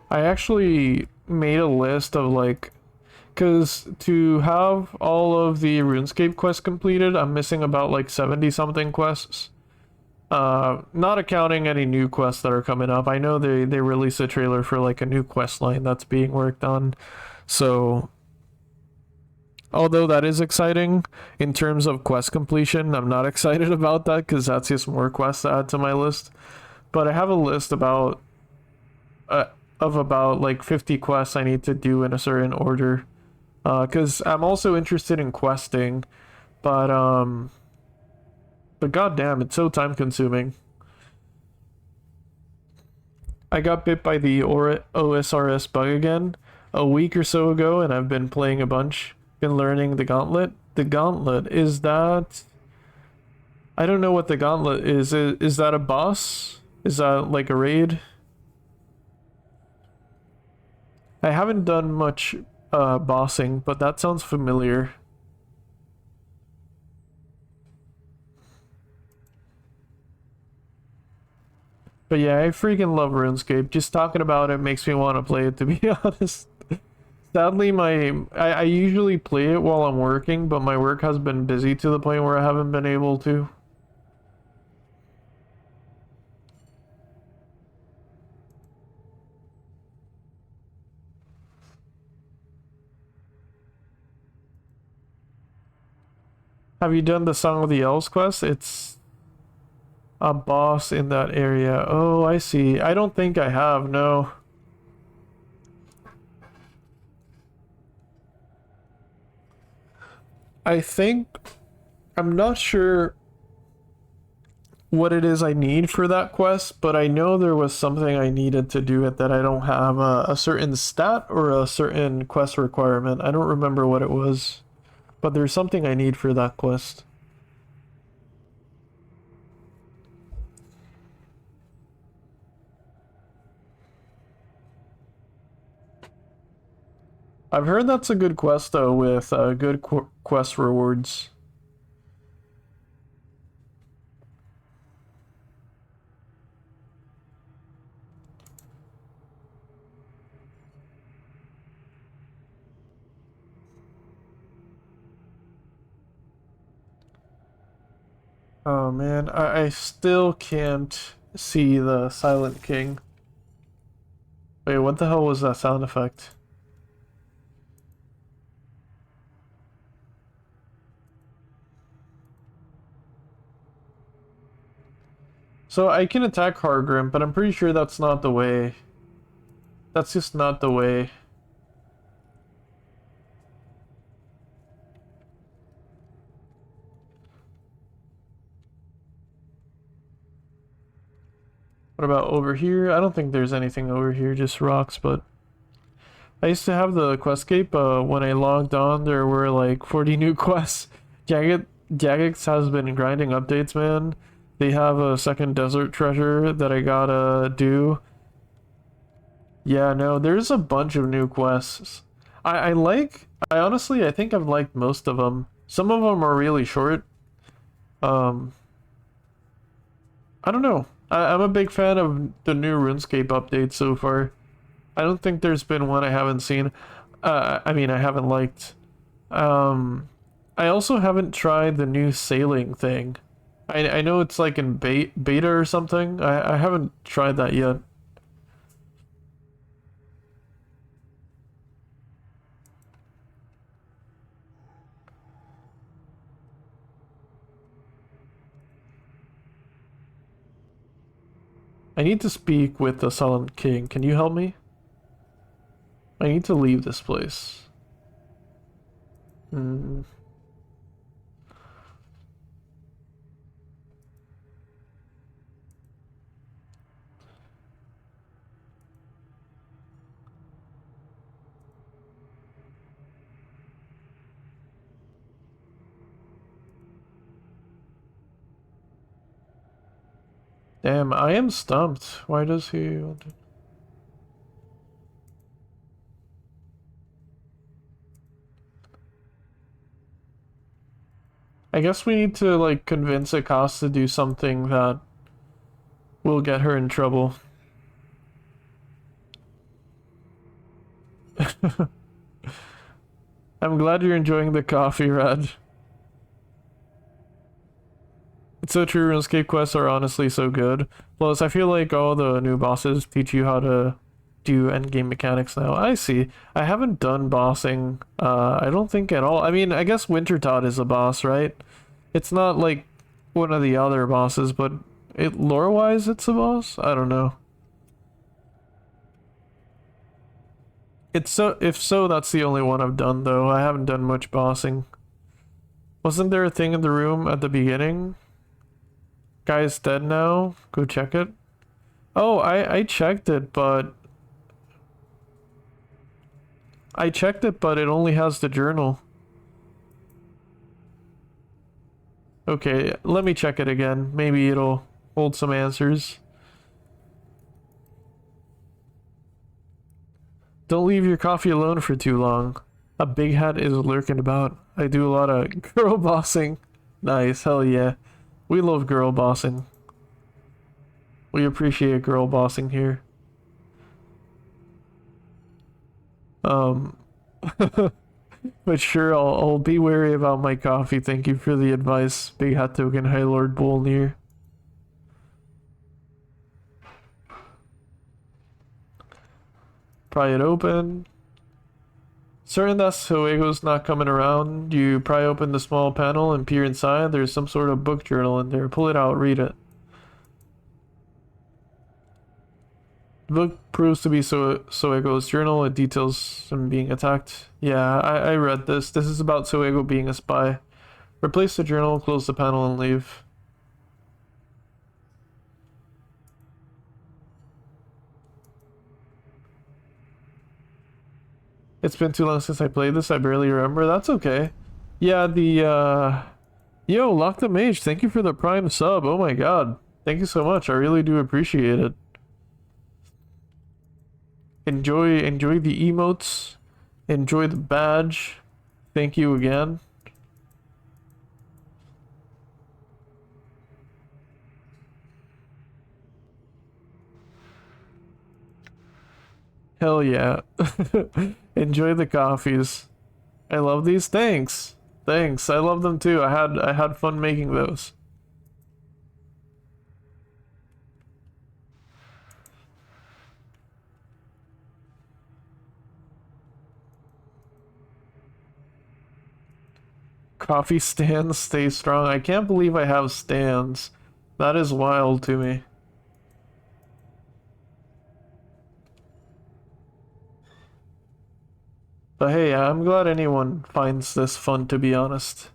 I actually made a list of like, because to have all of the RuneScape quests completed, I'm missing about like 70 something quests. Not accounting any new quests that are coming up. I know they released a trailer for like a new quest line that's being worked on. So although that is exciting in terms of quest completion, I'm not excited about that because that's just more quests to add to my list. But I have a list about of about like 50 quests I need to do in a certain order. Because I'm also interested in questing, but goddamn, it's so time consuming. I got bit by the OSRS bug again a week or so ago, and I've been playing a bunch. Been learning the gauntlet. The gauntlet, is that... I don't know what the gauntlet is. Is that a boss? Is that like a raid? I haven't done much bossing, but that sounds familiar. But yeah, I freaking love RuneScape. Just talking about it makes me want to play it, to be honest. Sadly, I usually play it while I'm working, but my work has been busy to the point where I haven't been able to. Have you done the Song of the Elves quest? It's a boss in that area. Oh, I see. I don't think I have, no. I think I'm not sure what it is I need for that quest, but I know there was something I needed to do it that I don't have a certain stat or a certain quest requirement. I don't remember what it was, but there's something I need for that quest. I've heard that's a good quest though, with good quest rewards. Oh man, I still can't see the Silent King. Wait, what the hell was that sound effect? So I can attack Hargrim, but I'm pretty sure that's not the way. That's just not the way. What about over here? I don't think there's anything over here, just rocks, but I used to have the Questscape, when I logged on, there were like 40 new quests. Jagex has been grinding updates, man. They have a second desert treasure that I gotta do. Yeah, no, there's a bunch of new quests. I honestly, I think I've liked most of them. Some of them are really short. Um, I don't know. I'm a big fan of the new RuneScape update so far. I don't think there's been one I haven't seen. I mean, I haven't liked. Um, I also haven't tried the new sailing thing. I know it's like in beta or something. I haven't tried that yet. I need to speak with the Silent King. Can you help me? I need to leave this place. Hmm. Damn, I am stumped. Why does he want to... I guess we need to, like, convince Akaz to do something that will get her in trouble. I'm glad you're enjoying the coffee, Rad. It's so true, RuneScape quests are honestly so good. Plus, I feel like all the new bosses teach you how to do endgame mechanics now. I see. I haven't done bossing, I don't think at all. I mean, I guess Wintertot is a boss, right? It's not like one of the other bosses, but lore-wise, it's a boss? I don't know. If so, that's the only one I've done, though. I haven't done much bossing. Wasn't there a thing in the room at the beginning? Guy's dead now. Go check it. Oh, I checked it, but... I checked it, but it only has the journal. Okay, let me check it again. Maybe it'll hold some answers. Don't leave your coffee alone for too long. A big hat is lurking about. I do a lot of girl bossing. Nice, hell yeah. We love girl bossing. We appreciate girl bossing here. But sure, I'll be wary about my coffee. Thank you for the advice. Big Hat Token, High Lord Bolnir. Pry it open. Certain that Soego's not coming around. You pry open the small panel and peer inside. There's some sort of book journal in there. Pull it out, read it. The book proves to be Soego's journal. It details him being attacked. Yeah, I read this. This is about Soego being a spy. Replace the journal, close the panel, and leave. It's been too long since I played this. I barely remember. That's okay. Yeah, Yo, Lock the Mage, thank you for the Prime sub. Oh my god. Thank you so much. I really do appreciate it. Enjoy the emotes. Enjoy the badge. Thank you again. Hell yeah. Enjoy the coffees. I love these. Thanks. Thanks. I love them too. I had fun making those. Coffee stands stay strong. I can't believe I have stands. That is wild to me. But hey, I'm glad anyone finds this fun, to be honest.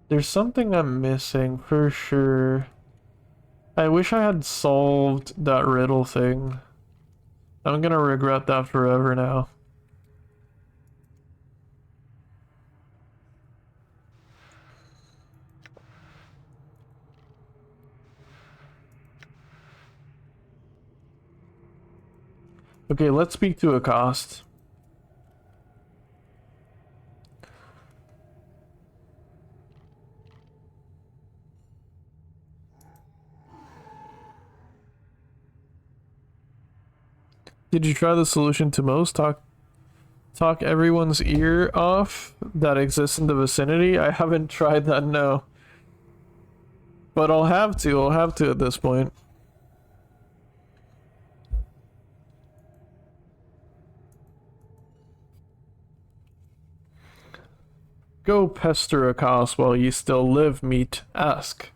There's something I'm missing for sure. I wish I had solved that riddle thing. I'm gonna regret that forever now. Okay, let's speak to Accost. Did you try the solution to most? Talk everyone's ear off that exists in the vicinity? I haven't tried that, no. But I'll have to at this point. Go pester Accost while ye still live, meat. Ask.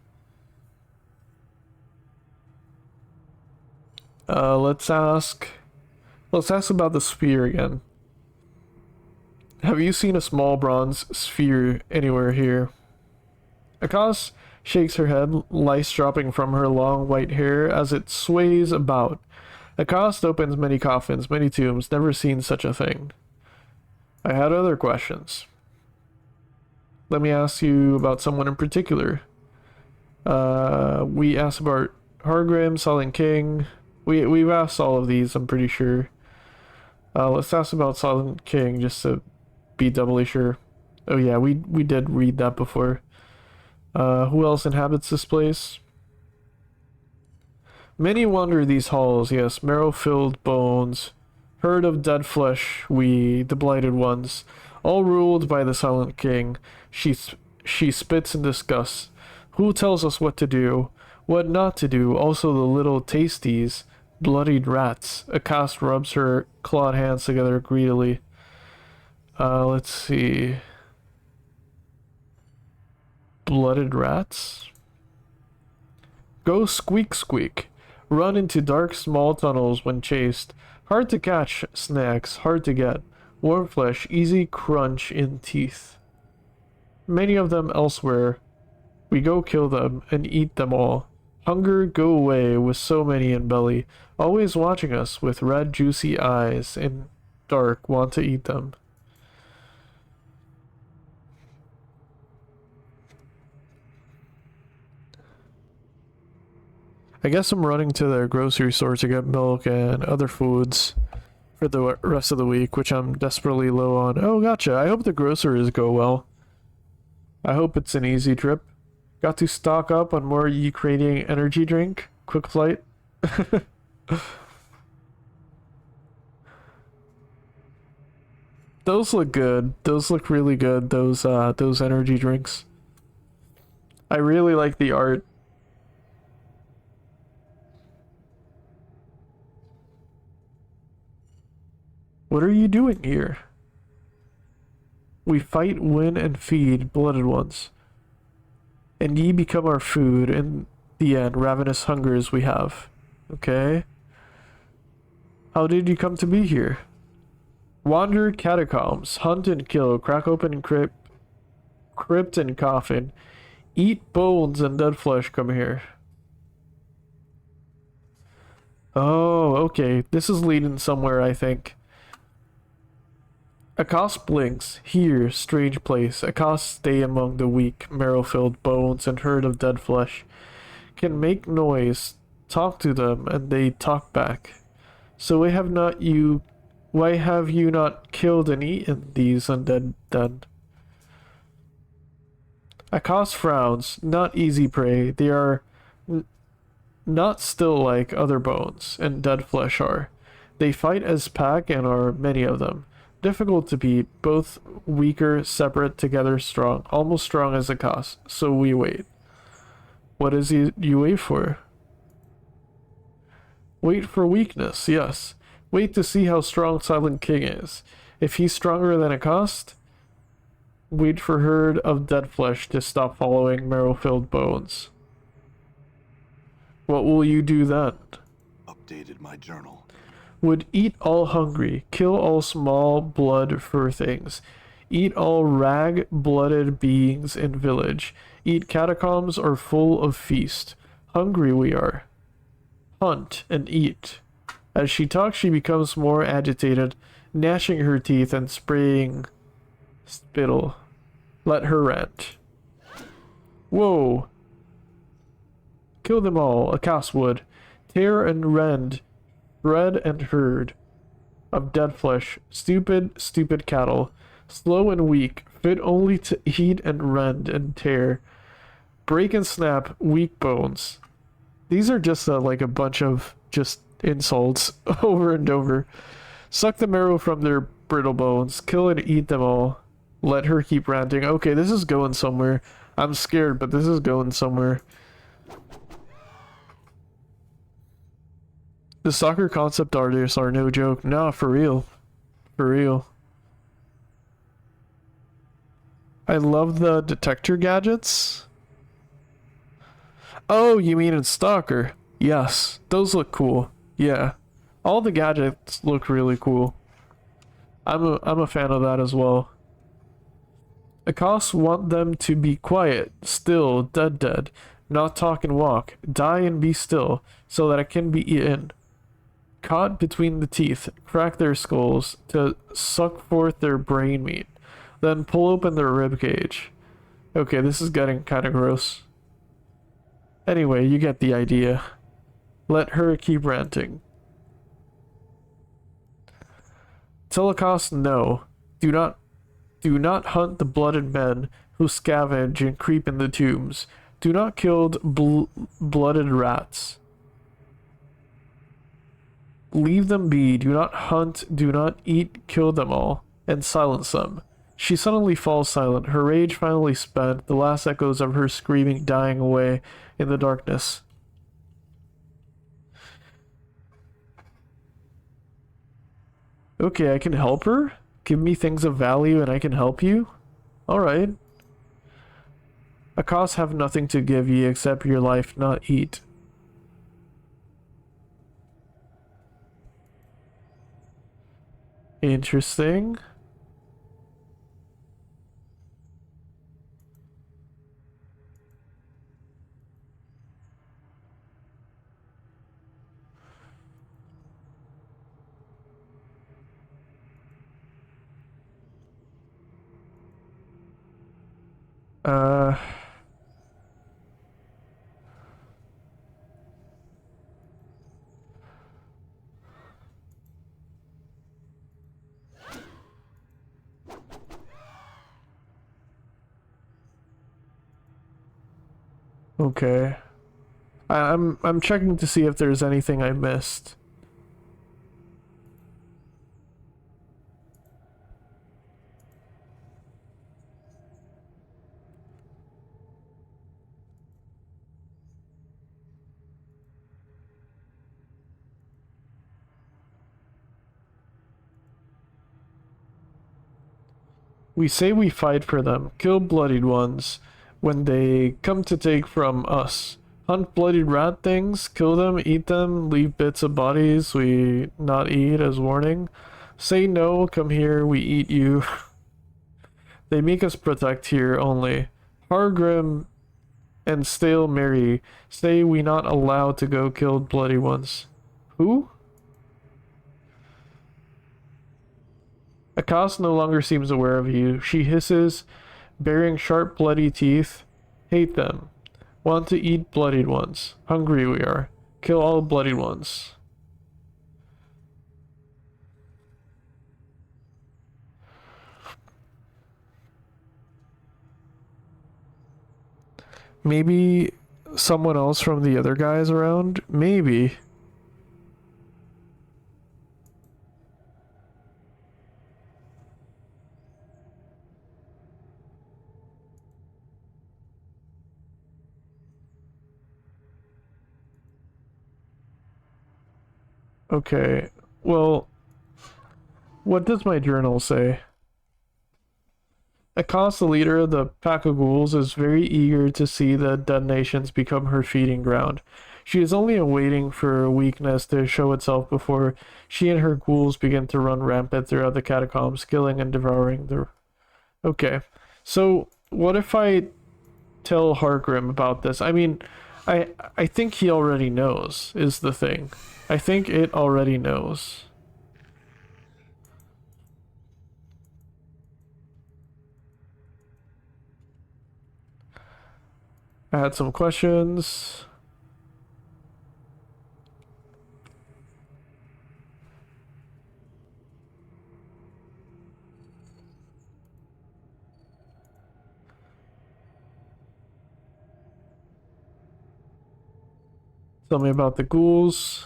Let's ask about the sphere again. Have you seen a small bronze sphere anywhere here? Accost shakes her head, lice dropping from her long white hair as it sways about. Accost opens many coffins, many tombs, never seen such a thing. I had other questions. Let me ask you about someone in particular. We asked about Hargrim, Silent King. We've asked all of these, I'm pretty sure. Let's ask about Silent King just to be doubly sure. Oh yeah, we did read that before. Who else inhabits this place? Many wander these halls, yes, marrow-filled bones, herd of dead flesh, we, the blighted ones, all ruled by the Silent King. She spits in disgust. Who tells us what to do, what not to do? Also the little tasties, bloodied rats. Accost rubs her clawed hands together greedily. Let's see. Blooded rats? Go squeak squeak. Run into dark small tunnels when chased. Hard to catch snacks, hard to get. Warm flesh, easy crunch in teeth. Many of them elsewhere. We go kill them and eat them all. Hunger go away with so many in belly. Always watching us with red juicy eyes and dark want to eat them. I guess I'm running to the grocery store to get milk and other foods for the rest of the week, which I'm desperately low on. Oh, gotcha. I hope the groceries go well. I hope it's an easy trip. Got to stock up on more Ukrainian energy drink. Quick flight. Those look good. Those look really good. Those energy drinks. I really like the art. What are you doing here? We fight, win, and feed blooded ones. And ye become our food, in the end, ravenous hungers we have. Okay. How did you come to be here? Wander catacombs, hunt and kill, crack open crypt and coffin, eat bones and dead flesh, come here. Oh, okay. This is leading somewhere, I think. Accost blinks. Here, strange place. Accost stay among the weak, marrow-filled bones and herd of dead flesh. Can make noise, talk to them, and they talk back. So why have you not killed and eaten these undead then? Accost frowns. Not easy prey. They are not still like other bones and dead flesh are. They fight as pack and are many of them. Difficult to beat, both weaker, separate, together strong, almost strong as Accost. So we wait. What is you wait for? Wait for weakness, yes. Wait to see how strong Silent King is. If he's stronger than Accost, wait for herd of dead flesh to stop following marrow-filled bones. What will you do then? Updated my journal. Would eat all hungry, kill all small blood fur things, eat all rag-blooded beings in village, eat catacombs are full of feast. Hungry we are. Hunt and eat. As she talks, she becomes more agitated, gnashing her teeth and spraying spittle. Let her rant. Whoa. Kill them all, Accost would. Tear and rend, bread and herd of dead flesh, stupid cattle, slow and weak, fit only to eat and rend and tear, break and snap, weak bones. These are just like a bunch of just insults over and over. Suck the marrow from their brittle bones, kill and eat them all. Let her keep ranting. Okay, this is going somewhere. I'm scared, but this is going somewhere. The soccer concept artists are no joke. Nah, for real. For real. I love the detector gadgets. Oh, you mean in Stalker? Yes, those look cool. Yeah. All the gadgets look really cool. I'm a fan of that as well. Accosts want them to be quiet, still, dead, not talk and walk, die and be still, so that it can be eaten. Caught between the teeth, crack their skulls to suck forth their brain meat, then pull open their rib cage. Okay, this is getting kind of gross. Anyway, you get the idea. Let her keep ranting. Tell Accost no. Do not hunt the blooded men who scavenge and creep in the tombs. Do not kill blooded rats. Leave them be. Do not hunt. Do not eat. Kill them all. And silence them. She suddenly falls silent, her rage finally spent, the last echoes of her screaming dying away in the darkness. Okay, I can help her? Give me things of value and I can help you? Alright. Accosts have nothing to give ye except your life, not eat. Interesting. Uh... Okay. I'm checking to see if there's anything I missed. We say we fight for them, kill bloodied ones when they come to take from us. Hunt bloodied rat things, kill them, eat them, leave bits of bodies we not eat as warning. Say no, come here, we eat you. They make us protect here only. Hargrim and Stale Mary say we not allowed to go kill bloody ones. Who? Akaz no longer seems aware of you. She hisses, baring sharp bloody teeth. Hate them. Want to eat bloodied ones. Hungry we are. Kill all bloodied ones. Maybe someone else from the other guys around? Maybe. Okay, well, what does my journal say? Akaz, the leader of the pack of ghouls, is very eager to see the dead nations become her feeding ground. She is only awaiting for a weakness to show itself before she and her ghouls begin to run rampant throughout the catacombs, killing and devouring the... Okay, so what if I tell Hargrim about this? I mean, I think he already knows, is the thing. I think it already knows. I had some questions. Tell me about the ghouls.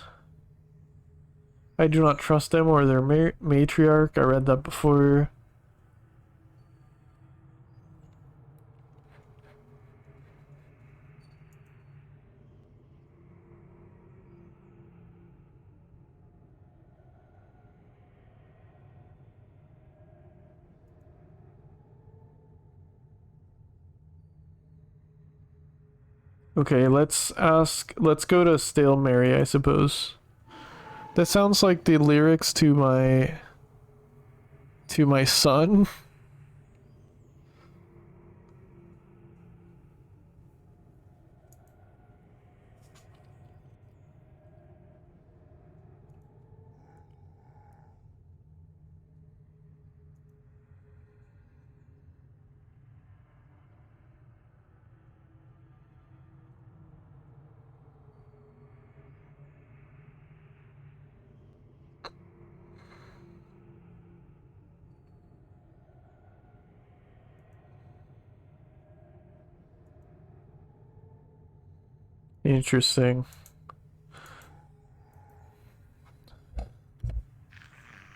I do not trust them or their matriarch. I read that before. Okay, let's go to Stale Mary, I suppose. That sounds like the lyrics to my son. Interesting.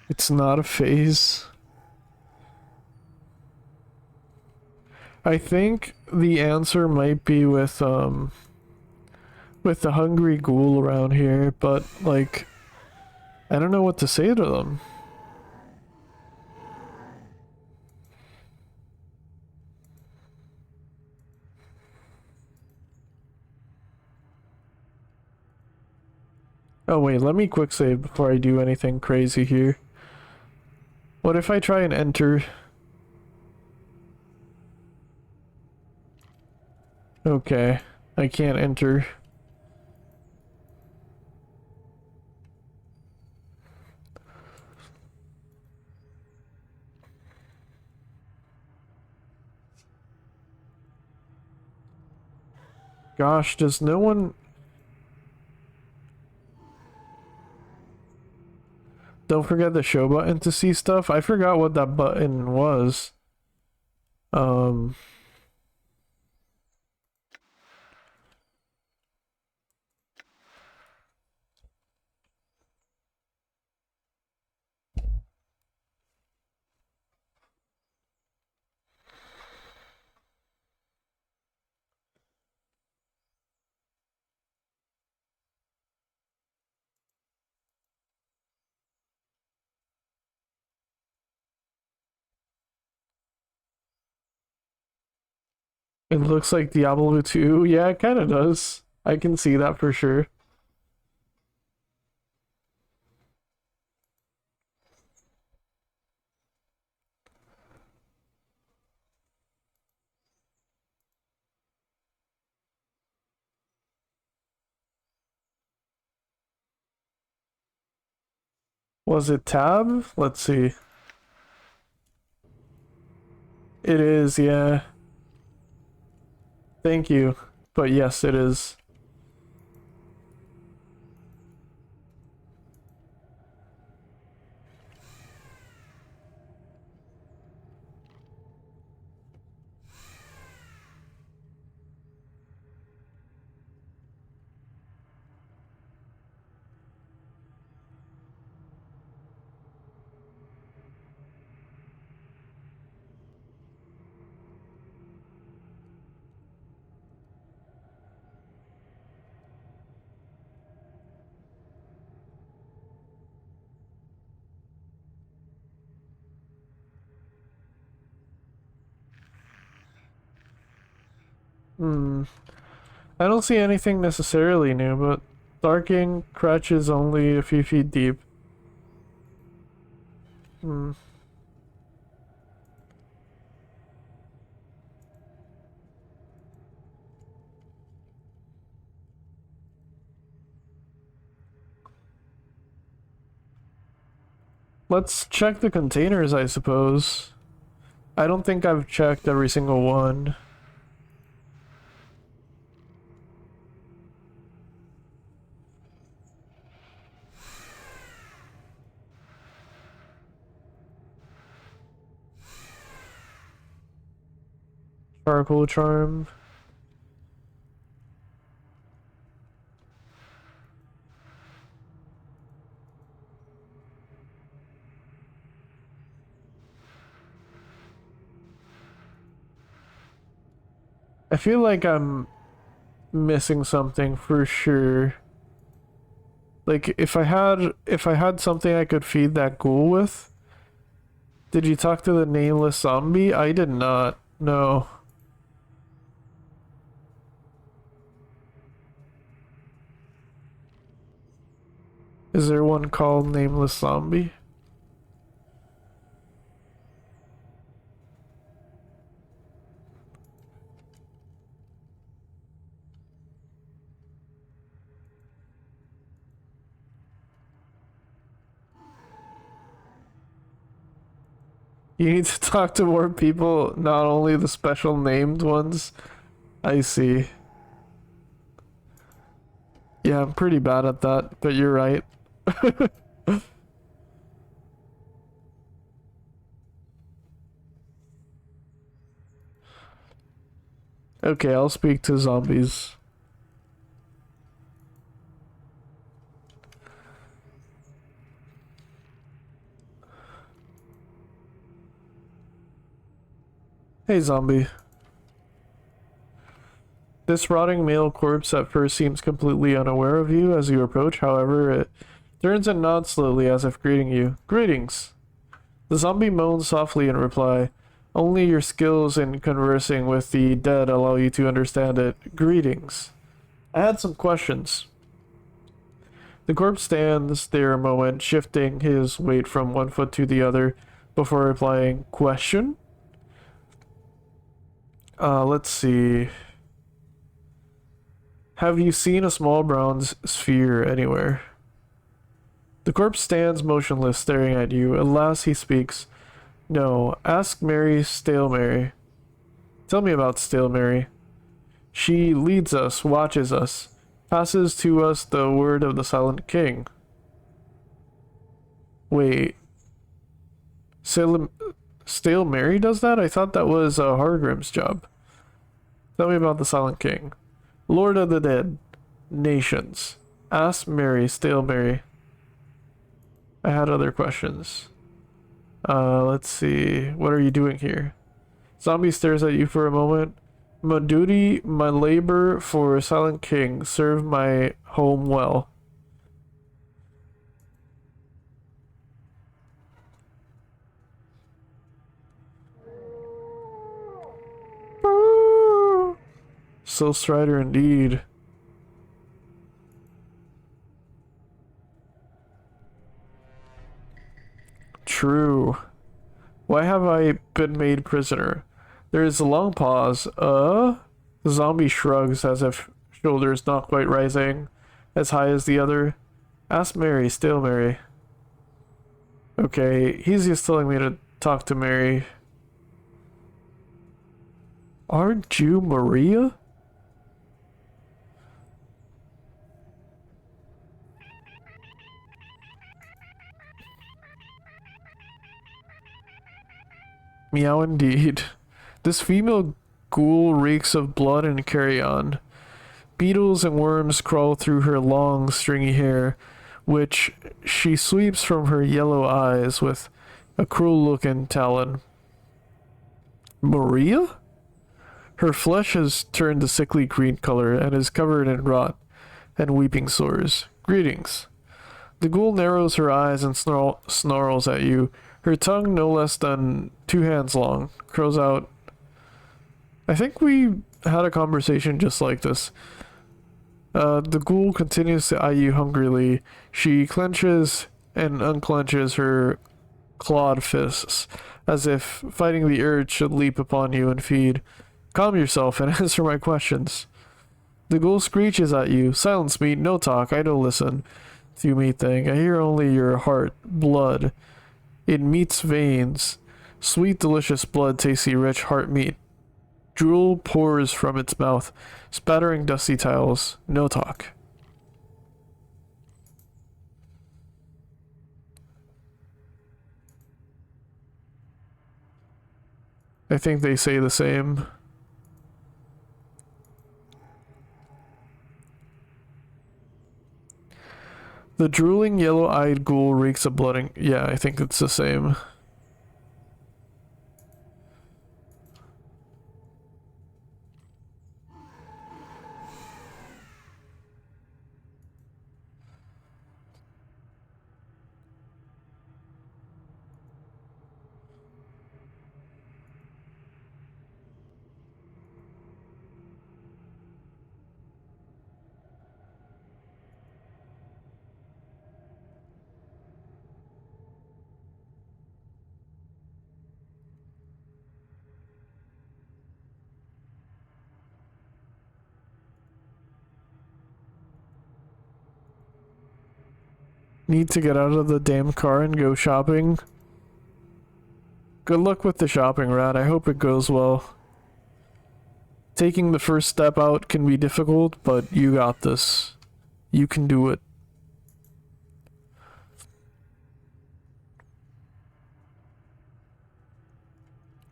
It's not a phase. I think the answer might be with the hungry ghoul around here, but like I don't know what to say to them. Oh wait, let me quick save before I do anything crazy here. What if I try and enter? Okay, I can't enter. Gosh, does no one... Don't forget the show button to see stuff. I forgot what that button was. It looks like Diablo 2. Yeah, it kind of does. I can see that for sure. Was it tab? Let's see. It is, yeah. Thank you. But yes, it is. Hmm. I don't see anything necessarily new, but Dark Ink Crutch is only a few feet deep. Hmm. Let's check the containers, I suppose. I don't think I've checked every single one. Charcoal Charm. I feel like I'm missing something for sure. Like if I had something I could feed that ghoul with. Did you talk to the nameless zombie? I did not. No. Is there one called Nameless Zombie? You need to talk to more people, not only the special named ones. I see. Yeah, I'm pretty bad at that, but you're right. Okay, I'll speak to zombies. Hey, zombie. This rotting male corpse at first seems completely unaware of you as you approach, however, it turns and nods slowly as if greeting you. Greetings! The zombie moans softly in reply. Only your skills in conversing with the dead allow you to understand it. Greetings. I had some questions. The corpse stands there a moment, shifting his weight from one foot to the other before replying, Question? Let's see. Have you seen a small brown sphere anywhere? The corpse stands motionless, staring at you. At last he speaks. No, ask Mary Stale Mary. Tell me about Stale Mary. She leads us, watches us, passes to us the word of the Silent King. Wait, Stale Mary does that? I thought that was Hargrim's job. Tell me about the Silent King. Lord of the Dead. Nations. Ask Mary, Stale Mary. I had other questions. Let's see. What are you doing here? Zombie stares at you for a moment. My duty, my labor for Silent King, serve my home well. Soul Strider indeed. True. Why have I been made prisoner? There is a long pause. The zombie shrugs as if shoulders not quite rising as high as the other. Ask Mary, still Mary. Okay, he's just telling me to talk to Mary. Aren't you Maria? Meow indeed. This female ghoul reeks of blood and carrion. Beetles and worms crawl through her long, stringy hair, which she sweeps from her yellow eyes with a cruel-looking talon. Maria? Her flesh has turned a sickly green color and is covered in rot and weeping sores. Greetings. The ghoul narrows her eyes and snarls at you. Her tongue, no less than 2 hands long, crows out. I think we had a conversation just like this. The ghoul continues to eye you hungrily. She clenches and unclenches her clawed fists, as if fighting the urge should leap upon you and feed. Calm yourself and answer my questions. The ghoul screeches at you. Silence me, no talk, I don't listen. You meat thing. I hear only your heart, blood. It meets veins. Sweet, delicious blood, tasty, rich heart meat. Drool pours from its mouth, spattering dusty tiles. No talk. I think they say the same. The drooling, yellow-eyed ghoul reeks of blood. Yeah, I think it's the same. Need to get out of the damn car and go shopping. Good luck with the shopping, Rat. I hope it goes well. Taking the first step out can be difficult, but you got this. You can do it.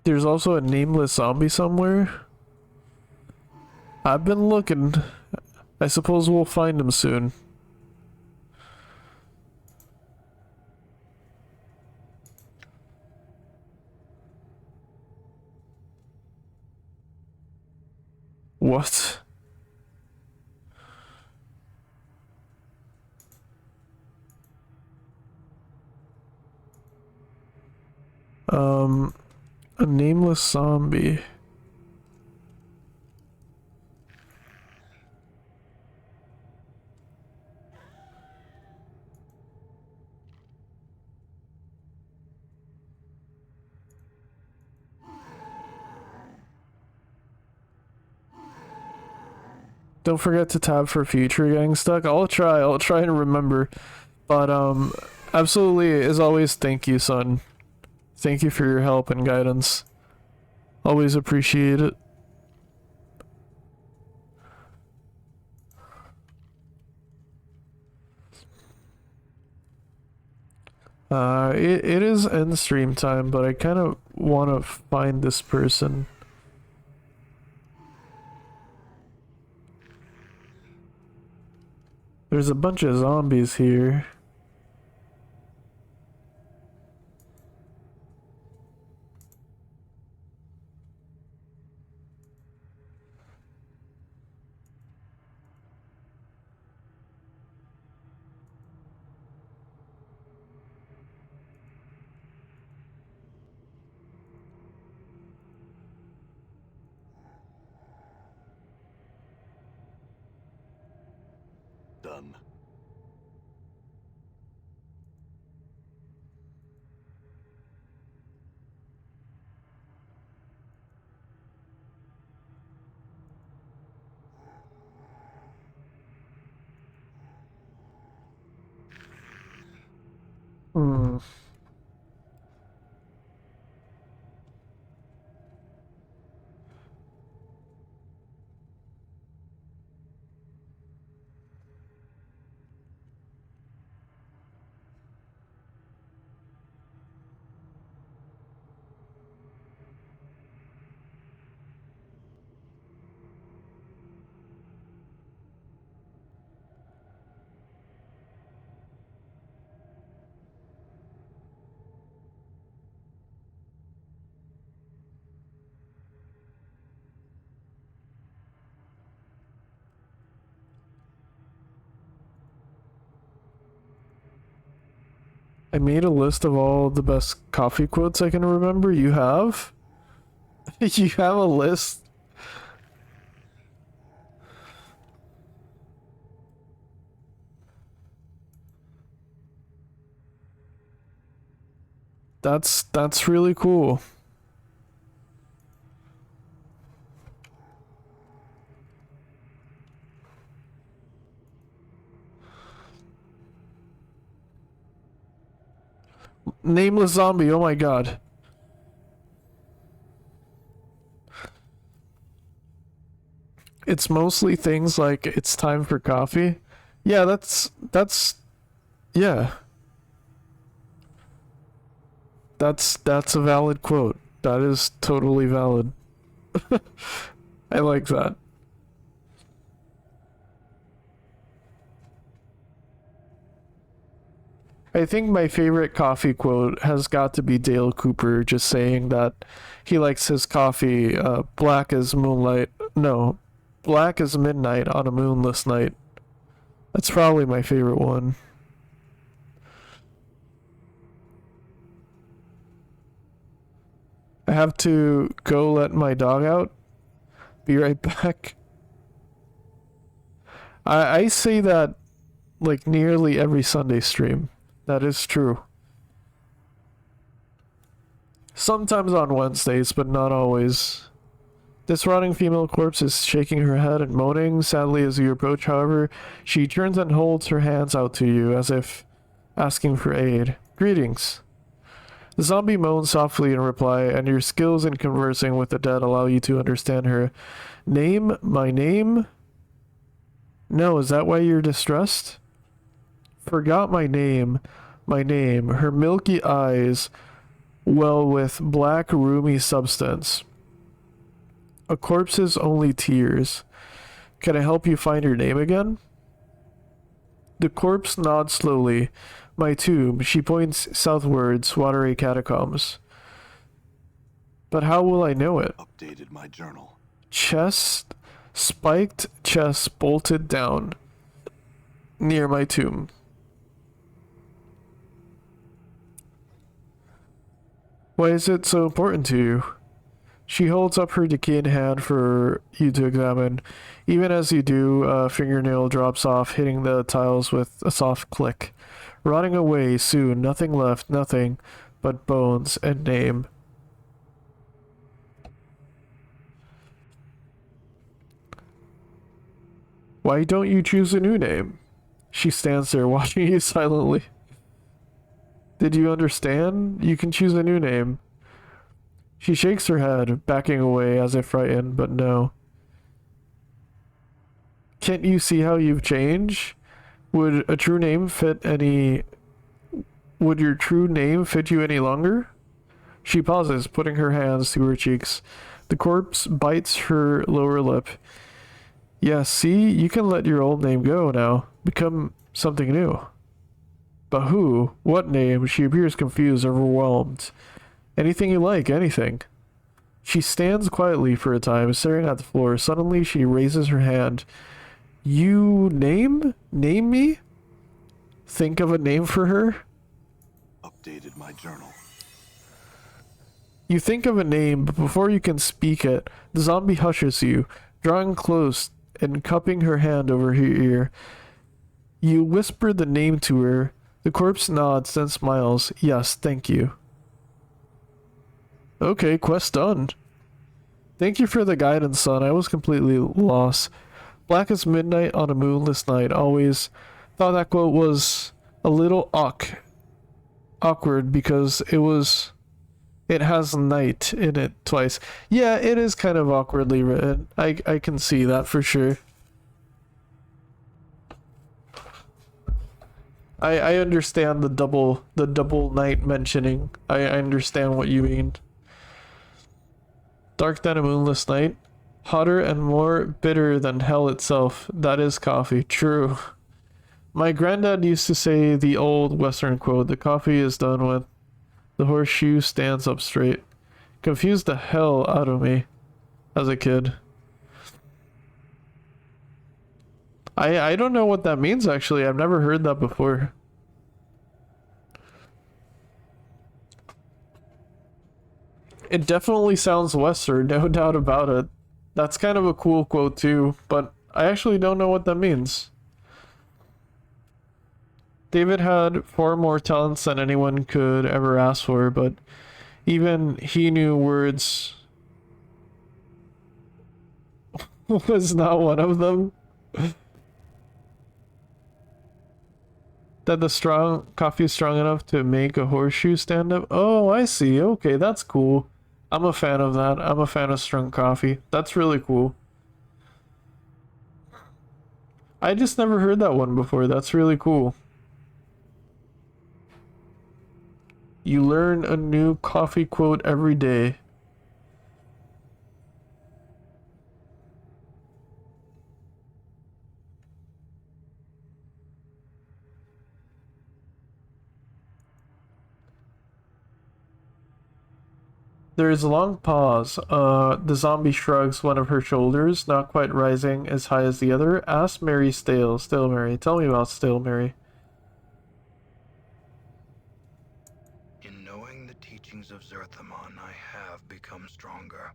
There's also a nameless zombie somewhere. I've been looking. I suppose we'll find him soon. What? A nameless zombie. Don't forget to tab for future getting stuck. I'll try and remember. But absolutely, as always, thank you, son. Thank you for your help and guidance. Always appreciate it. It is end stream time, but I kind of want to find this person. There's a bunch of zombies here. done. Hmm. I made a list of all the best coffee quotes I can remember. You have? You have a list? That's really cool. Nameless zombie, oh my god. It's mostly things like it's time for coffee. Yeah, yeah. That's a valid quote. That is totally valid. I like that. I think my favorite coffee quote has got to be Dale Cooper just saying that he likes his coffee black as moonlight. No, black as midnight on a moonless night. That's probably my favorite one. I have to go let my dog out. Be right back. I say that like nearly every Sunday stream. That is true. Sometimes on Wednesdays, but not always. This rotting female corpse is shaking her head and moaning sadly as you approach, however, she turns and holds her hands out to you as if asking for aid. Greetings. The zombie moans softly in reply, and your skills in conversing with the dead allow you to understand her. Name? My name? No, is that why you're distressed? Forgot my name. My name. Her milky eyes well with black roomy substance. A corpse's only tears. Can I help you find your name again? The corpse nods slowly. My tomb. She points southwards, watery catacombs. But how will I know it? Updated my journal. Chest, spiked chest bolted down. Near my tomb. Why is it so important to you? She holds up her decayed hand for you to examine. Even as you do, a fingernail drops off, hitting the tiles with a soft click. Rotting away soon, nothing left, nothing but bones and name. Why don't you choose a new name? She stands there watching you silently. Did you understand? You can choose a new name. She shakes her head, backing away as if frightened, but no. Can't you see how you've changed? Would a true name fit any... Would your true name fit you any longer? She pauses, putting her hands to her cheeks. The corpse bites her lower lip. Yes, see, you can let your old name go now. Become something new. But who? What name? She appears confused, overwhelmed. Anything you like, anything. She stands quietly for a time, staring at the floor. Suddenly, she raises her hand. You name? Name me? Think of a name for her? Updated my journal. You think of a name, but before you can speak it, the zombie hushes you, drawing close and cupping her hand over her ear. You whisper the name to her. The corpse nods, then smiles. Yes, thank you. Okay, quest done. Thank you for the guidance, son. I was completely lost. Black as midnight on a moonless night. Always thought that quote was a little awkward because it has night in it twice. Yeah, it is kind of awkwardly written. I can see that for sure. I understand the double night mentioning. I understand what you mean. Dark than a moonless night. Hotter and more bitter than hell itself. That is coffee. True. My granddad used to say the old Western quote, the coffee is done with, the horseshoe stands up straight. Confused the hell out of me as a kid. I don't know what that means actually. I've never heard that before. It definitely sounds Western, no doubt about it. That's kind of a cool quote too, but I actually don't know what that means. David had far more talents than anyone could ever ask for, but even he knew words was not one of them. That the strong coffee is strong enough to make a horseshoe stand up. Oh, I see. Okay, that's cool. I'm a fan of that. I'm a fan of strong coffee. That's really cool. I just never heard that one before. That's really cool. You learn a new coffee quote every day. There is a long pause. The zombie shrugs one of her shoulders, not quite rising as high as the other. Ask Mary Stale. Stale Mary. Tell me about Stale Mary. In knowing the teachings of Zerthamon, I have become stronger.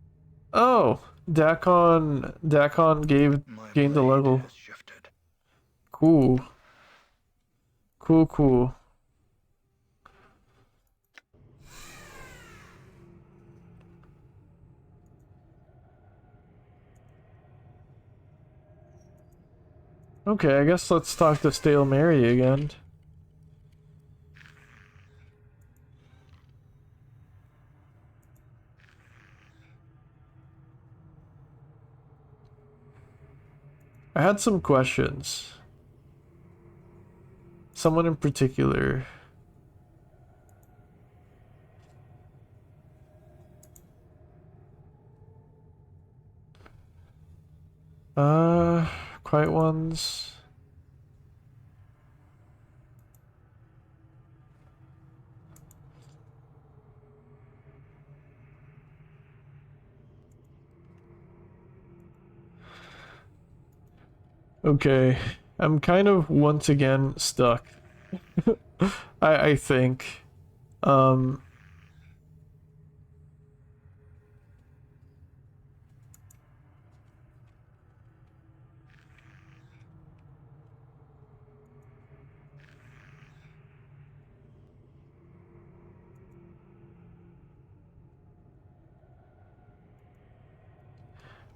Oh, Dakon gained a blade level. has shifted. Cool. Cool. Okay, I guess let's talk to Stale Mary again. I had some questions. Someone in particular. Quiet ones. Okay, I'm kind of once again stuck. I think.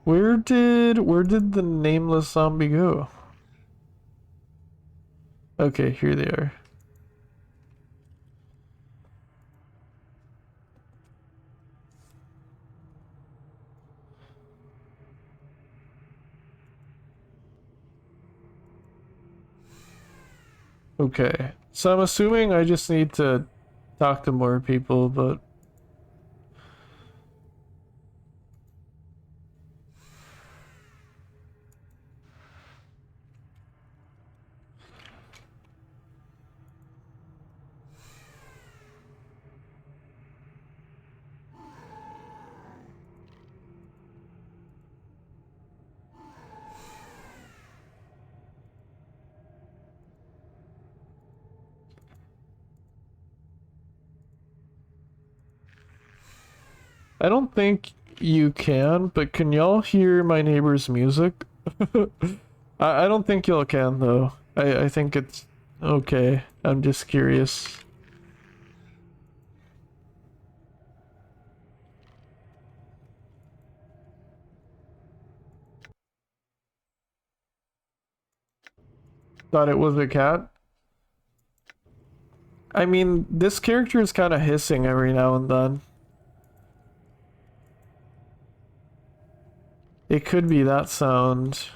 Where did the nameless zombie go? Okay, here they are. Okay, so I'm assuming I just need to talk to more people, but I don't think you can, but can y'all hear my neighbor's music? I don't think y'all can though. I think it's okay. I'm just curious. Thought it was a cat? I mean, this character is kind of hissing every now and then. It could be that sound.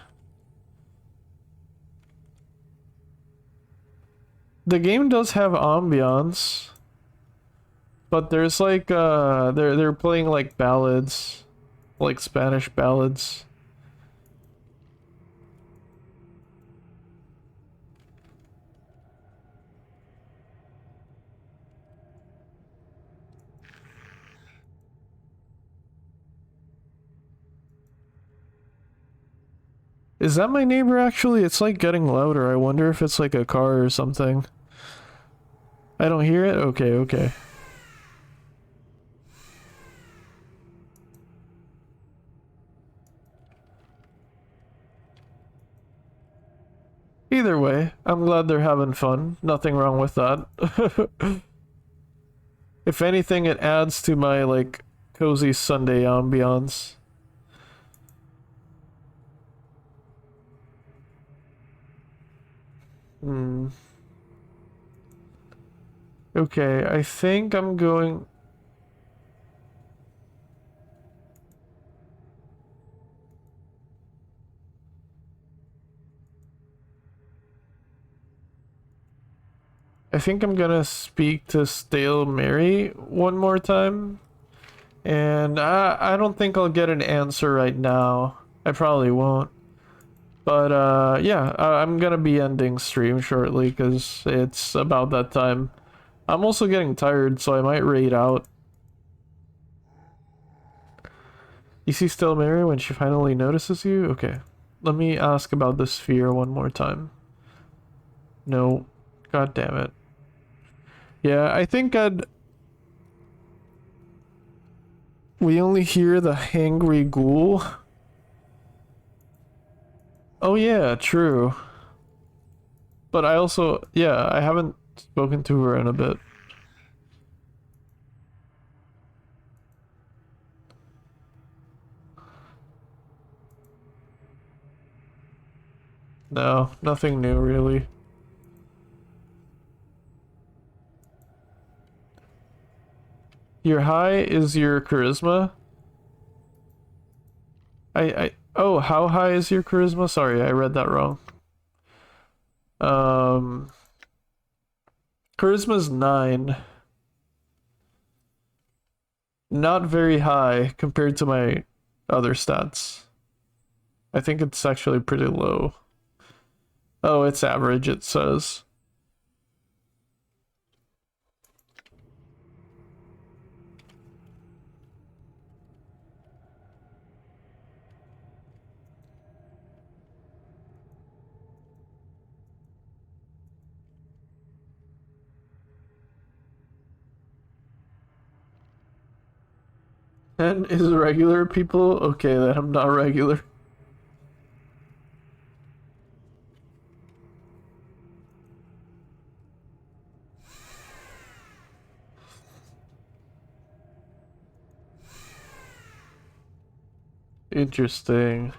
The game does have ambiance, but there's like they're playing like ballads, like Spanish ballads. Is that my neighbor actually? It's like getting louder. I wonder if it's like a car or something. I don't hear it? Okay, okay. Either way, I'm glad they're having fun. Nothing wrong with that. If anything, it adds to my like cozy Sunday ambiance. Hmm. Okay, I think I'm going. I think I'm gonna speak to Stale Mary one more time. And I don't think I'll get an answer right now. I probably won't. But yeah, I'm gonna be ending stream shortly because it's about that time. I'm also getting tired, so I might raid out. You see Stale Mary when she finally notices you? Okay. Let me ask about the sphere one more time. No. God damn it. Yeah, I think I'd... We only hear the hangry ghoul. Oh yeah, true. But I also... Yeah, I haven't spoken to her in a bit. No, nothing new really. Your high is your charisma? Oh, how high is your charisma? Sorry, I read that wrong. Um, Charisma's 9. Not very high compared to my other stats. I think it's actually pretty low. Oh, it's average, it says. And is regular people? Okay, then I'm not regular. Interesting.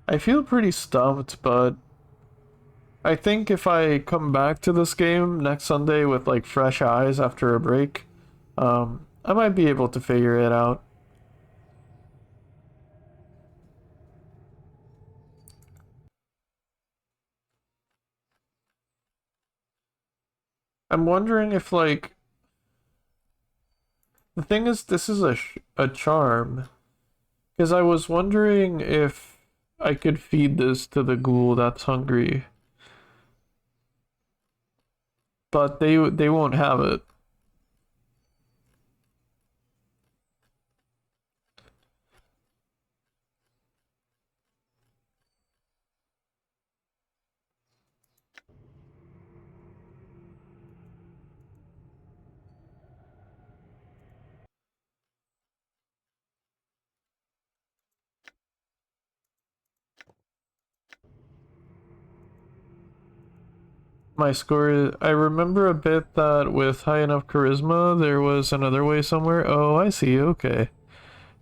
I feel pretty stumped, but I think if I come back to this game next Sunday with like fresh eyes after a break, I might be able to figure it out. I'm wondering if like the thing is this is a charm because I was wondering if I could feed this to the ghoul that's hungry, but they won't have it. My score is... I remember a bit that with high enough charisma, there was another way somewhere. Oh, I see. Okay.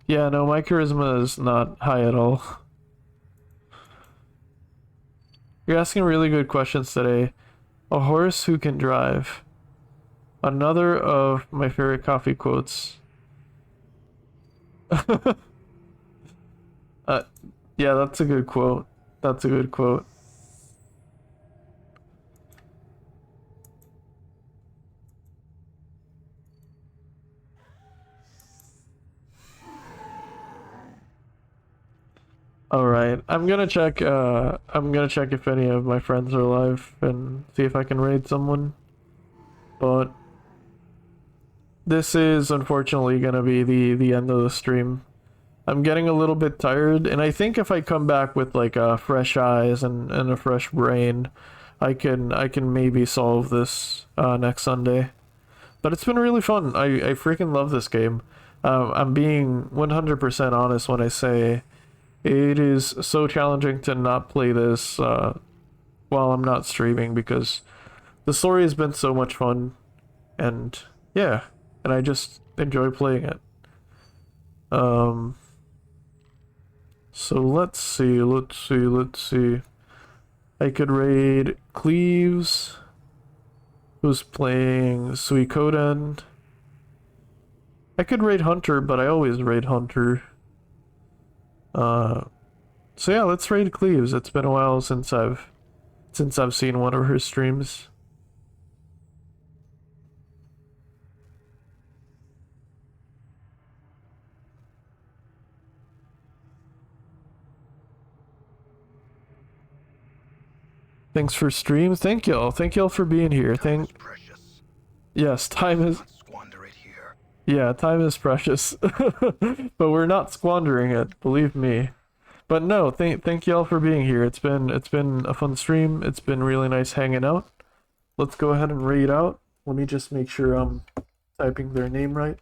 Yeah, no, my charisma is not high at all. You're asking really good questions today. A horse who can drive. Another of my favorite coffee quotes. Yeah, that's a good quote. That's a good quote. Alright, I'm gonna check if any of my friends are alive and see if I can raid someone. But this is unfortunately gonna be the end of the stream. I'm getting a little bit tired, and I think if I come back with like fresh eyes and a fresh brain, I can maybe solve this next Sunday. But it's been really fun. I freaking love this game. I'm being 100% honest when I say it is so challenging to not play this while I'm not streaming, because the story has been so much fun, and yeah, and I just enjoy playing it. So let's see. I could raid Cleaves, who's playing Suikoden. I could raid Hunter, but I always raid Hunter. So yeah, let's raid Cleaves. It's been a while since I've seen one of her streams. Thanks for streams. Thank y'all. Thank y'all for being here. Time is precious. Yes, time is... Not squander it here. Yeah, time is precious. But we're not squandering it, believe me. But no, thank y'all for being here. It's been a fun stream. It's been really nice hanging out. Let's go ahead and raid out. Let me just make sure I'm typing their name right.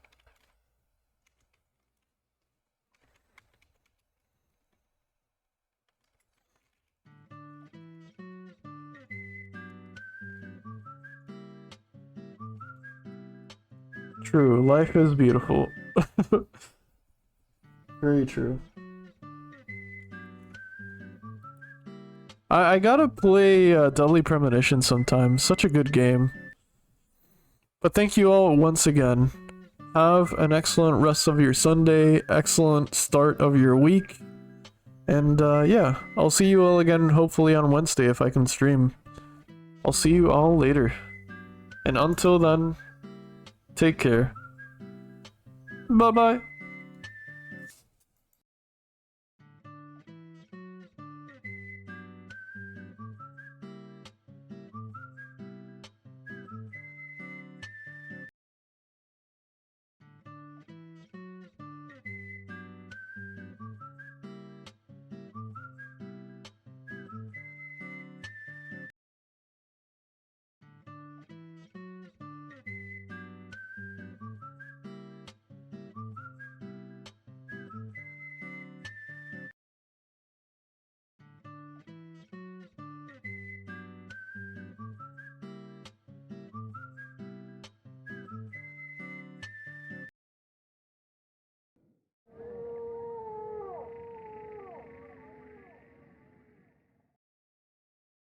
True, life is beautiful. Very true. I gotta play Deadly Premonition sometime. Such a good game. But thank you all once again. Have an excellent rest of your Sunday, excellent start of your week. And yeah, I'll see you all again hopefully on Wednesday if I can stream. I'll see you all later. And until then, take care. Bye-bye.